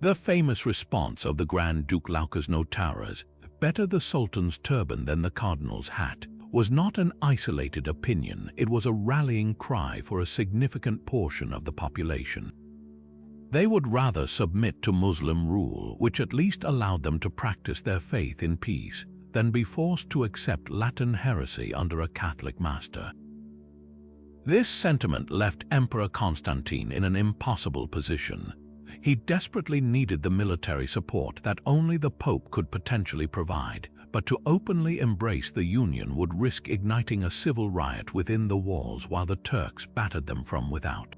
The famous response of the Grand Duke Laucus Notaras, "Better the Sultan's turban than the Cardinal's hat," was not an isolated opinion, it was a rallying cry for a significant portion of the population. They would rather submit to Muslim rule, which at least allowed them to practice their faith in peace, than be forced to accept Latin heresy under a Catholic master. This sentiment left Emperor Constantine in an impossible position. He desperately needed the military support that only the Pope could potentially provide, but to openly embrace the union would risk igniting a civil riot within the walls while the Turks battered them from without.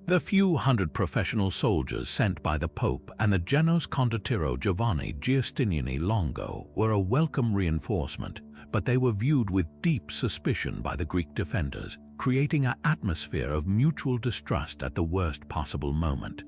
The few hundred professional soldiers sent by the Pope and the Genoese condottiero Giovanni Giustiniani Longo were a welcome reinforcement, but they were viewed with deep suspicion by the Greek defenders, creating an atmosphere of mutual distrust at the worst possible moment.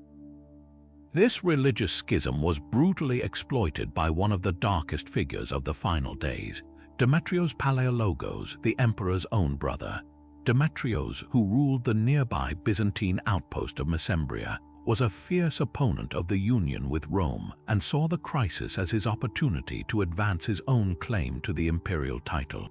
This religious schism was brutally exploited by one of the darkest figures of the final days, Demetrios Palaiologos, the emperor's own brother. Demetrios, who ruled the nearby Byzantine outpost of Mesembria, was a fierce opponent of the union with Rome and saw the crisis as his opportunity to advance his own claim to the imperial title.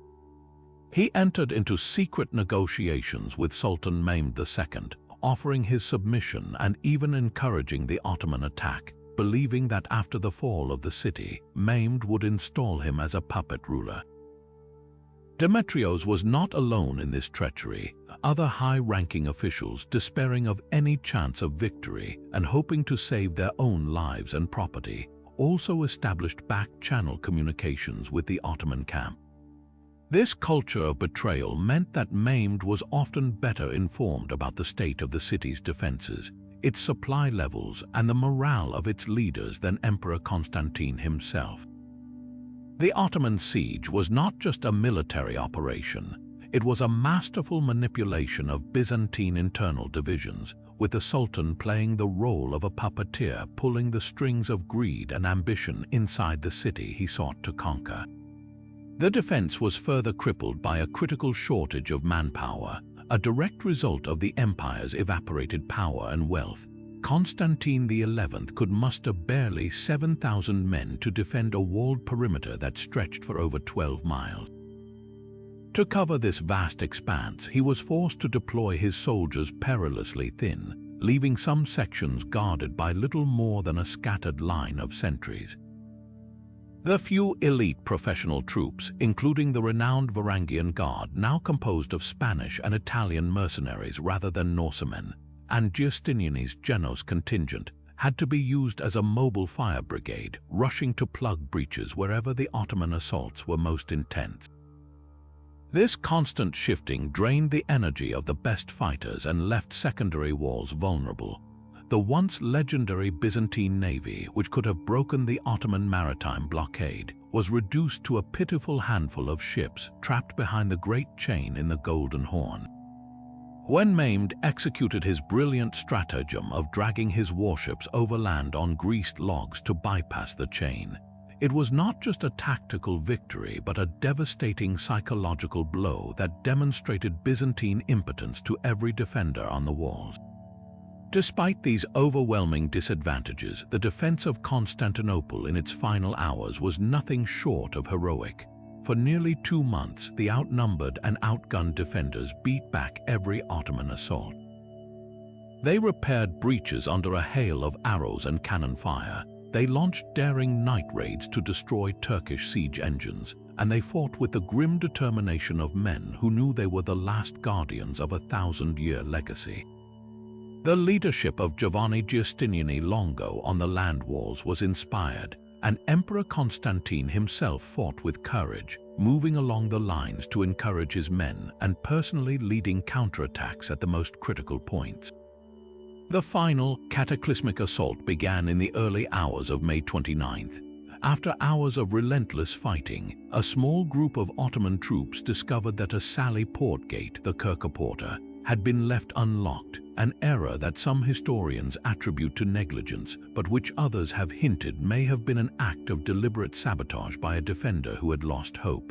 He entered into secret negotiations with Sultan Mehmed II, offering his submission and even encouraging the Ottoman attack, believing that after the fall of the city, Mehmed would install him as a puppet ruler. Demetrios was not alone in this treachery. Other high-ranking officials, despairing of any chance of victory and hoping to save their own lives and property, also established back-channel communications with the Ottoman camp. This culture of betrayal meant that Mehmed was often better informed about the state of the city's defenses, its supply levels, and the morale of its leaders than Emperor Constantine himself. The Ottoman siege was not just a military operation, it was a masterful manipulation of Byzantine internal divisions, with the Sultan playing the role of a puppeteer pulling the strings of greed and ambition inside the city he sought to conquer. The defense was further crippled by a critical shortage of manpower, a direct result of the empire's evaporated power and wealth. Constantine XI could muster barely 7,000 men to defend a walled perimeter that stretched for over 12 miles. To cover this vast expanse, he was forced to deploy his soldiers perilously thin, leaving some sections guarded by little more than a scattered line of sentries. The few elite professional troops, including the renowned Varangian Guard, now composed of Spanish and Italian mercenaries rather than Norsemen, and Justinian's Genos contingent, had to be used as a mobile fire brigade, rushing to plug breaches wherever the Ottoman assaults were most intense. This constant shifting drained the energy of the best fighters and left secondary walls vulnerable. The once legendary Byzantine navy, which could have broken the Ottoman maritime blockade, was reduced to a pitiful handful of ships trapped behind the Great Chain in the Golden Horn. When Mehmed executed his brilliant stratagem of dragging his warships overland on greased logs to bypass the chain, it was not just a tactical victory but a devastating psychological blow that demonstrated Byzantine impotence to every defender on the walls. Despite these overwhelming disadvantages, the defense of Constantinople in its final hours was nothing short of heroic. For nearly 2 months, the outnumbered and outgunned defenders beat back every Ottoman assault. They repaired breaches under a hail of arrows and cannon fire. They launched daring night raids to destroy Turkish siege engines, and they fought with the grim determination of men who knew they were the last guardians of a 1,000-year legacy. The leadership of Giovanni Giustiniani Longo on the land walls was inspired, and Emperor Constantine himself fought with courage, moving along the lines to encourage his men and personally leading counterattacks at the most critical points. The final, cataclysmic assault began in the early hours of May 29th. After hours of relentless fighting, a small group of Ottoman troops discovered that a Sally port gate, the Kirkeporta, had been left unlocked, an error that some historians attribute to negligence, but which others have hinted may have been an act of deliberate sabotage by a defender who had lost hope.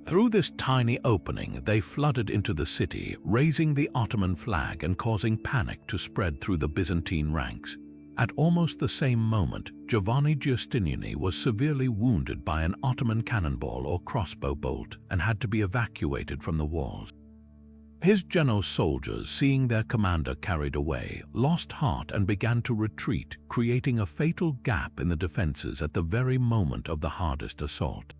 Through this tiny opening, they flooded into the city, raising the Ottoman flag and causing panic to spread through the Byzantine ranks. At almost the same moment, Giovanni Giustiniani was severely wounded by an Ottoman cannonball or crossbow bolt and had to be evacuated from the walls. His Genos soldiers, seeing their commander carried away, lost heart and began to retreat, creating a fatal gap in the defenses at the very moment of the hardest assault.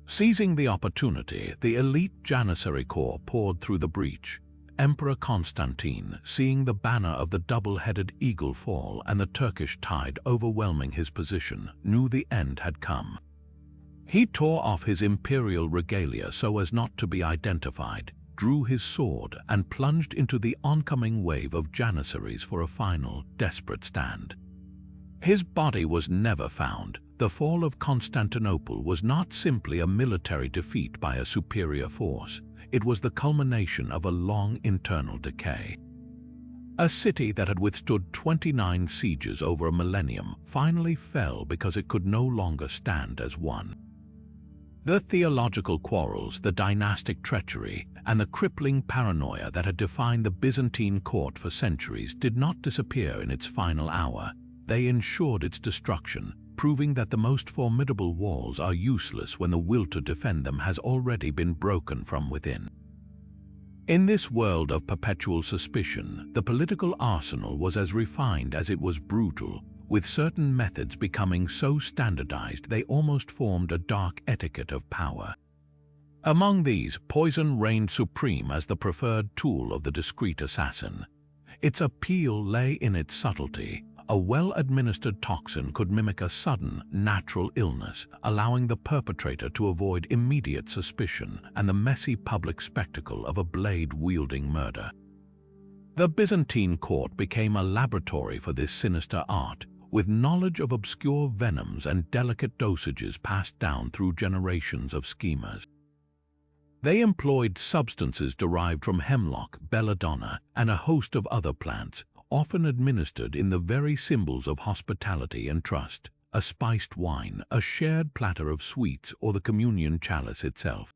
Seizing the opportunity, the elite Janissary Corps poured through the breach. Emperor Constantine, seeing the banner of the double-headed eagle fall and the Turkish tide overwhelming his position, knew the end had come. He tore off his imperial regalia so as not to be identified, drew his sword, and plunged into the oncoming wave of Janissaries for a final, desperate stand. His body was never found. The fall of Constantinople was not simply a military defeat by a superior force. It was the culmination of a long internal decay. A city that had withstood 29 sieges over a millennium finally fell because it could no longer stand as one. The theological quarrels, the dynastic treachery, and the crippling paranoia that had defined the Byzantine court for centuries did not disappear in its final hour. They ensured its destruction, proving that the most formidable walls are useless when the will to defend them has already been broken from within. In this world of perpetual suspicion, the political arsenal was as refined as it was brutal, with certain methods becoming so standardized they almost formed a dark etiquette of power. Among these, poison reigned supreme as the preferred tool of the discreet assassin. Its appeal lay in its subtlety. A well-administered toxin could mimic a sudden, natural illness, allowing the perpetrator to avoid immediate suspicion and the messy public spectacle of a blade-wielding murder. The Byzantine court became a laboratory for this sinister art, with knowledge of obscure venoms and delicate dosages passed down through generations of schemers. They employed substances derived from hemlock, belladonna, and a host of other plants, often administered in the very symbols of hospitality and trust, a spiced wine, a shared platter of sweets, or the communion chalice itself.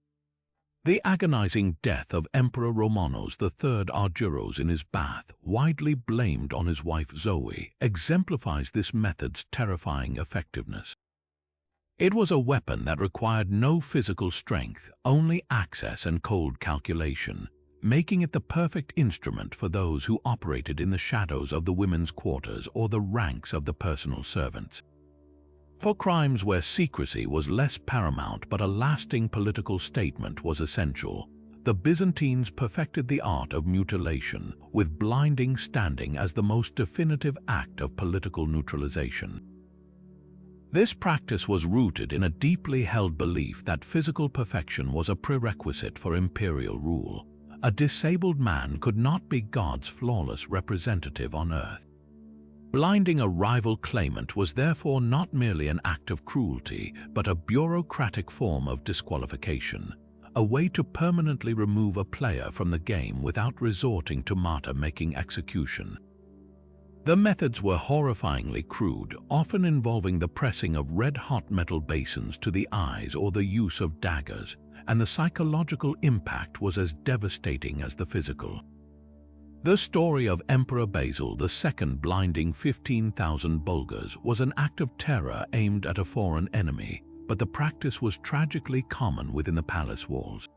The agonizing death of Emperor Romanos III Argyros in his bath, widely blamed on his wife Zoe, exemplifies this method's terrifying effectiveness. It was a weapon that required no physical strength, only access and cold calculation, making it the perfect instrument for those who operated in the shadows of the women's quarters or the ranks of the personal servants. For crimes where secrecy was less paramount but a lasting political statement was essential, the Byzantines perfected the art of mutilation, with blinding standing as the most definitive act of political neutralization. This practice was rooted in a deeply held belief that physical perfection was a prerequisite for imperial rule. A disabled man could not be God's flawless representative on earth. Blinding a rival claimant was therefore not merely an act of cruelty, but a bureaucratic form of disqualification, a way to permanently remove a player from the game without resorting to martyr-making execution. The methods were horrifyingly crude, often involving the pressing of red-hot metal basins to the eyes or the use of daggers, and the psychological impact was as devastating as the physical. The story of Emperor Basil II blinding 15,000 Bulgars was an act of terror aimed at a foreign enemy, but the practice was tragically common within the palace walls.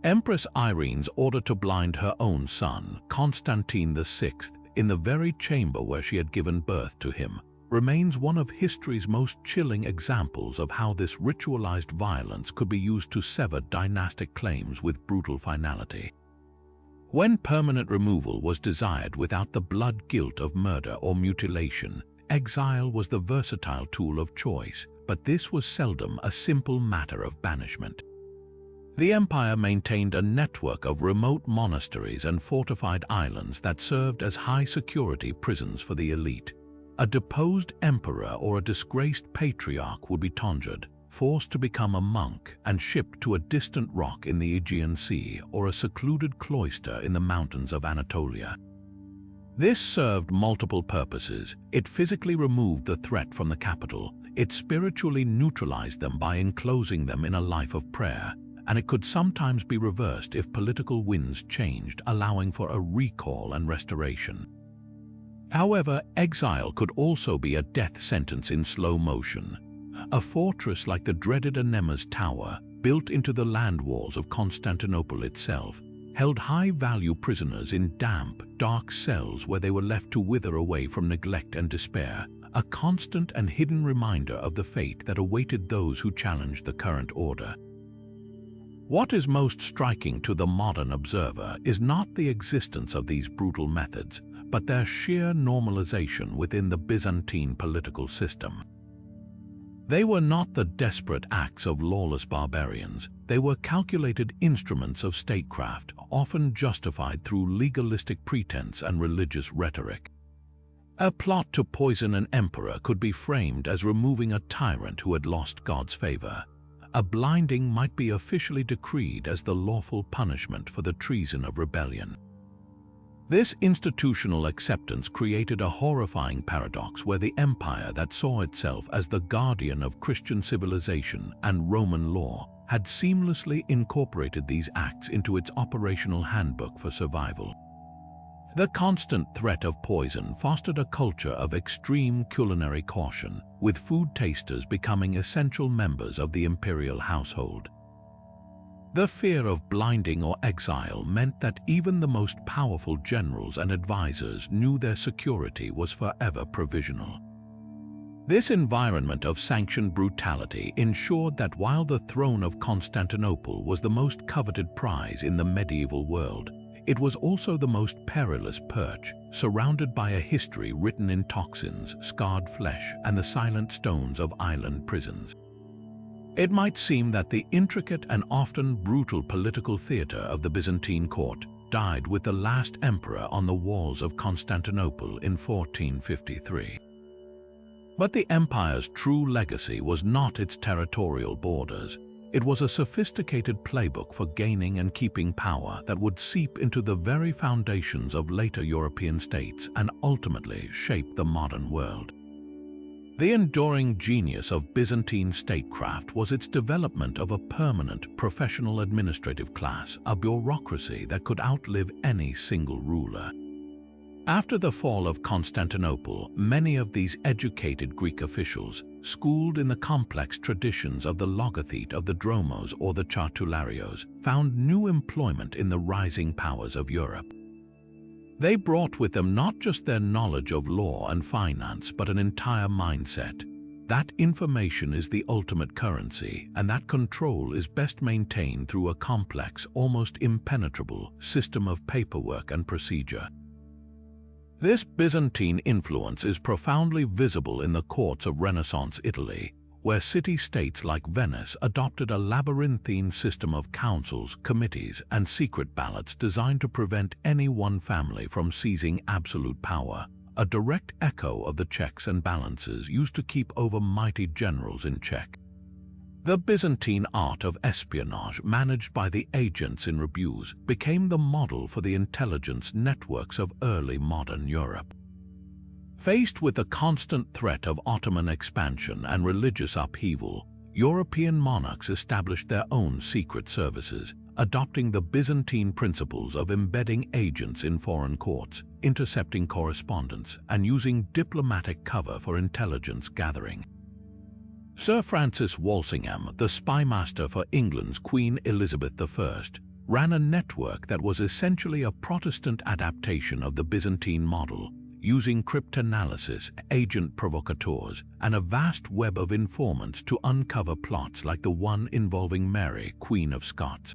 Empress Irene's order to blind her own son, Constantine VI, in the very chamber where she had given birth to him, remains one of history's most chilling examples of how this ritualized violence could be used to sever dynastic claims with brutal finality. When permanent removal was desired without the blood guilt of murder or mutilation, exile was the versatile tool of choice, but this was seldom a simple matter of banishment. The empire maintained a network of remote monasteries and fortified islands that served as high-security prisons for the elite. A deposed emperor or a disgraced patriarch would be tonsured, forced to become a monk, and shipped to a distant rock in the Aegean Sea or a secluded cloister in the mountains of Anatolia. This served multiple purposes. It physically removed the threat from the capital, it spiritually neutralized them by enclosing them in a life of prayer, and it could sometimes be reversed if political winds changed, allowing for a recall and restoration. However, exile could also be a death sentence in slow motion. A fortress like the dreaded Anemas Tower, built into the land walls of Constantinople itself, held high-value prisoners in damp, dark cells where they were left to wither away from neglect and despair, a constant and hidden reminder of the fate that awaited those who challenged the current order. What is most striking to the modern observer is not the existence of these brutal methods, but their sheer normalization within the Byzantine political system. They were not the desperate acts of lawless barbarians, they were calculated instruments of statecraft, often justified through legalistic pretense and religious rhetoric. A plot to poison an emperor could be framed as removing a tyrant who had lost God's favor. A blinding might be officially decreed as the lawful punishment for the treason of rebellion. This institutional acceptance created a horrifying paradox where the empire that saw itself as the guardian of Christian civilization and Roman law had seamlessly incorporated these acts into its operational handbook for survival. The constant threat of poison fostered a culture of extreme culinary caution, with food tasters becoming essential members of the imperial household. The fear of blinding or exile meant that even the most powerful generals and advisors knew their security was forever provisional. This environment of sanctioned brutality ensured that while the throne of Constantinople was the most coveted prize in the medieval world, it was also the most perilous perch, surrounded by a history written in toxins, scarred flesh, and the silent stones of island prisons. It might seem that the intricate and often brutal political theater of the Byzantine court died with the last emperor on the walls of Constantinople in 1453. But the empire's true legacy was not its territorial borders. It was a sophisticated playbook for gaining and keeping power that would seep into the very foundations of later European states and ultimately shape the modern world. The enduring genius of Byzantine statecraft was its development of a permanent, professional administrative class, a bureaucracy that could outlive any single ruler. After the fall of Constantinople, many of these educated Greek officials, schooled in the complex traditions of the logothete of the dromos or the chartularios, found new employment in the rising powers of Europe. They brought with them not just their knowledge of law and finance, but an entire mindset. That information is the ultimate currency, and that control is best maintained through a complex, almost impenetrable system of paperwork and procedure. This Byzantine influence is profoundly visible in the courts of Renaissance Italy, where city-states like Venice adopted a labyrinthine system of councils, committees, and secret ballots designed to prevent any one family from seizing absolute power, a direct echo of the checks and balances used to keep over mighty generals in check. The Byzantine art of espionage, managed by the agents in rebus, became the model for the intelligence networks of early modern Europe. Faced with the constant threat of Ottoman expansion and religious upheaval, European monarchs established their own secret services, adopting the Byzantine principles of embedding agents in foreign courts, intercepting correspondence, and using diplomatic cover for intelligence gathering. Sir Francis Walsingham, the spymaster for England's Queen Elizabeth I, ran a network that was essentially a Protestant adaptation of the Byzantine model, using cryptanalysis, agent provocateurs, and a vast web of informants to uncover plots like the one involving Mary, Queen of Scots.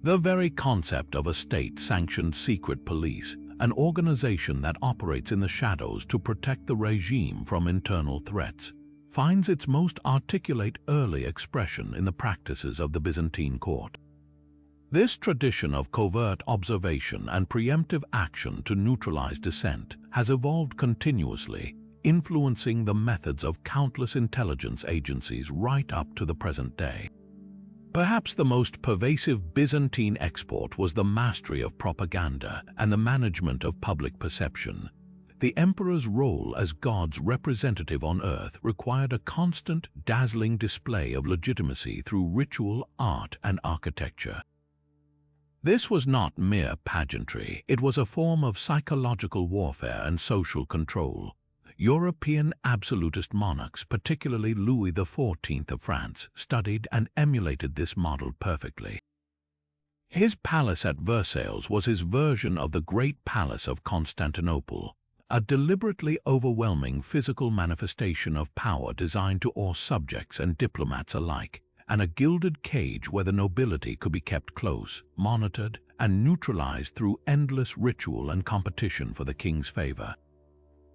The very concept of a state-sanctioned secret police, an organization that operates in the shadows to protect the regime from internal threats, finds its most articulate early expression in the practices of the Byzantine court. This tradition of covert observation and preemptive action to neutralize dissent has evolved continuously, influencing the methods of countless intelligence agencies right up to the present day. Perhaps the most pervasive Byzantine export was the mastery of propaganda and the management of public perception. The emperor's role as God's representative on earth required a constant, dazzling display of legitimacy through ritual, art, and architecture. This was not mere pageantry, it was a form of psychological warfare and social control. European absolutist monarchs, particularly Louis XIV of France, studied and emulated this model perfectly. His palace at Versailles was his version of the Great Palace of Constantinople, a deliberately overwhelming physical manifestation of power designed to awe subjects and diplomats alike, and a gilded cage where the nobility could be kept close, monitored, and neutralized through endless ritual and competition for the king's favor.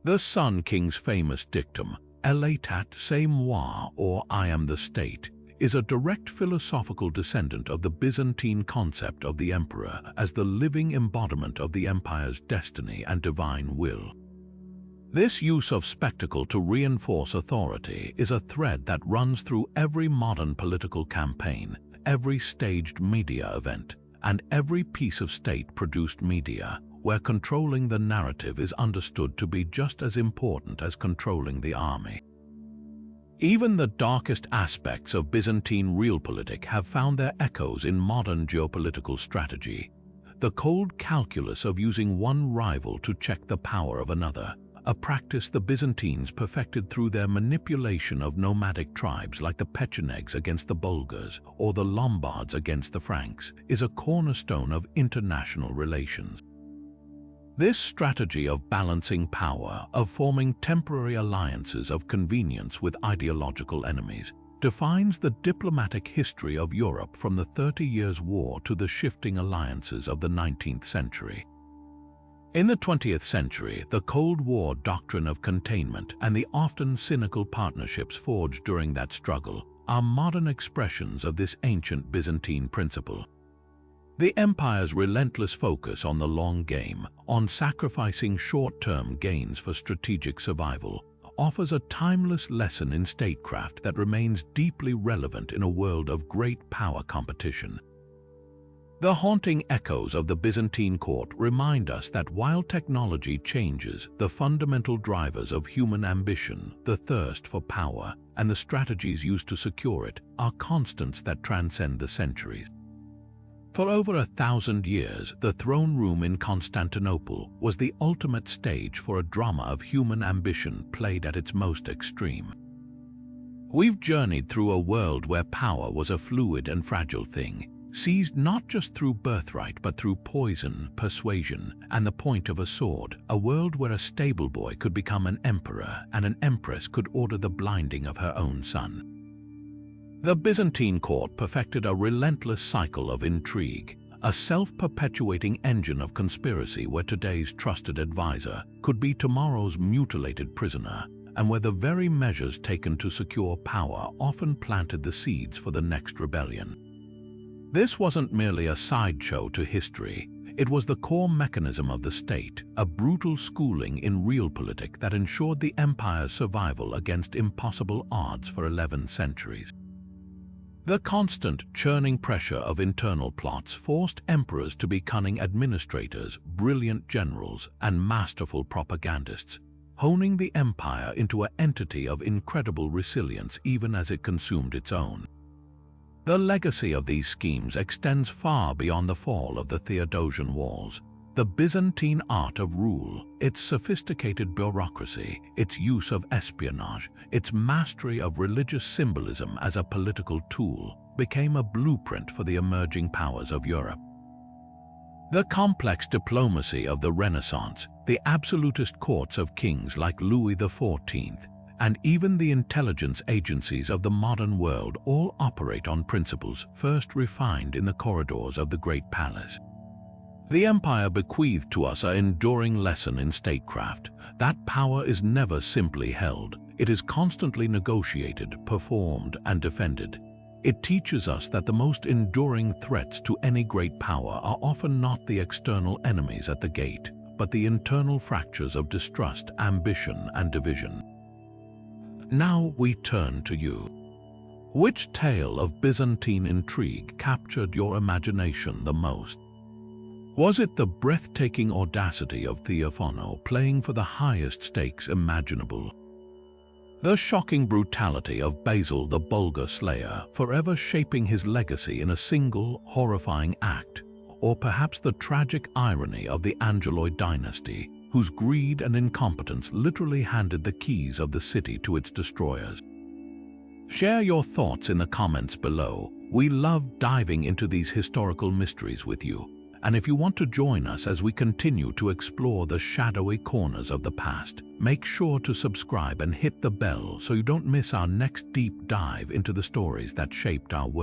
The Sun King's famous dictum, "Eletat se moi," or "I am the state," is a direct philosophical descendant of the Byzantine concept of the emperor as the living embodiment of the empire's destiny and divine will. This use of spectacle to reinforce authority is a thread that runs through every modern political campaign, every staged media event, and every piece of state-produced media, where controlling the narrative is understood to be just as important as controlling the army. Even the darkest aspects of Byzantine realpolitik have found their echoes in modern geopolitical strategy. The cold calculus of using one rival to check the power of another, a practice the Byzantines perfected through their manipulation of nomadic tribes like the Pechenegs against the Bulgars or the Lombards against the Franks, is a cornerstone of international relations. This strategy of balancing power, of forming temporary alliances of convenience with ideological enemies, defines the diplomatic history of Europe from the 30 Years' War to the shifting alliances of the 19th century. In the 20th century, the Cold War doctrine of containment and the often cynical partnerships forged during that struggle are modern expressions of this ancient Byzantine principle. The empire's relentless focus on the long game, on sacrificing short-term gains for strategic survival, offers a timeless lesson in statecraft that remains deeply relevant in a world of great power competition. The haunting echoes of the Byzantine court remind us that while technology changes, the fundamental drivers of human ambition, the thirst for power, and the strategies used to secure it, are constants that transcend the centuries. For over 1,000 years, the throne room in Constantinople was the ultimate stage for a drama of human ambition played at its most extreme. We've journeyed through a world where power was a fluid and fragile thing, seized not just through birthright but through poison, persuasion, and the point of a sword, a world where a stable boy could become an emperor and an empress could order the blinding of her own son. The Byzantine Court perfected a relentless cycle of intrigue, a self-perpetuating engine of conspiracy where today's trusted advisor could be tomorrow's mutilated prisoner, and where the very measures taken to secure power often planted the seeds for the next rebellion. This wasn't merely a sideshow to history, it was the core mechanism of the state, a brutal schooling in realpolitik that ensured the empire's survival against impossible odds for 11 centuries. The constant, churning pressure of internal plots forced emperors to be cunning administrators, brilliant generals, and masterful propagandists, honing the empire into an entity of incredible resilience even as it consumed its own. The legacy of these schemes extends far beyond the fall of the Theodosian walls. The Byzantine art of rule, its sophisticated bureaucracy, its use of espionage, its mastery of religious symbolism as a political tool, became a blueprint for the emerging powers of Europe. The complex diplomacy of the Renaissance, the absolutist courts of kings like Louis XIV, and even the intelligence agencies of the modern world all operate on principles first refined in the corridors of the Great Palace. The empire bequeathed to us an enduring lesson in statecraft. That power is never simply held. It is constantly negotiated, performed, and defended. It teaches us that the most enduring threats to any great power are often not the external enemies at the gate, but the internal fractures of distrust, ambition, and division. Now we turn to you. Which tale of Byzantine intrigue captured your imagination the most? Was it the breathtaking audacity of Theophano playing for the highest stakes imaginable? The shocking brutality of Basil the Bulgar Slayer, forever shaping his legacy in a single, horrifying act? Or perhaps the tragic irony of the Angeloi dynasty, whose greed and incompetence literally handed the keys of the city to its destroyers? Share your thoughts in the comments below. We love diving into these historical mysteries with you. And if you want to join us as we continue to explore the shadowy corners of the past, make sure to subscribe and hit the bell so you don't miss our next deep dive into the stories that shaped our world.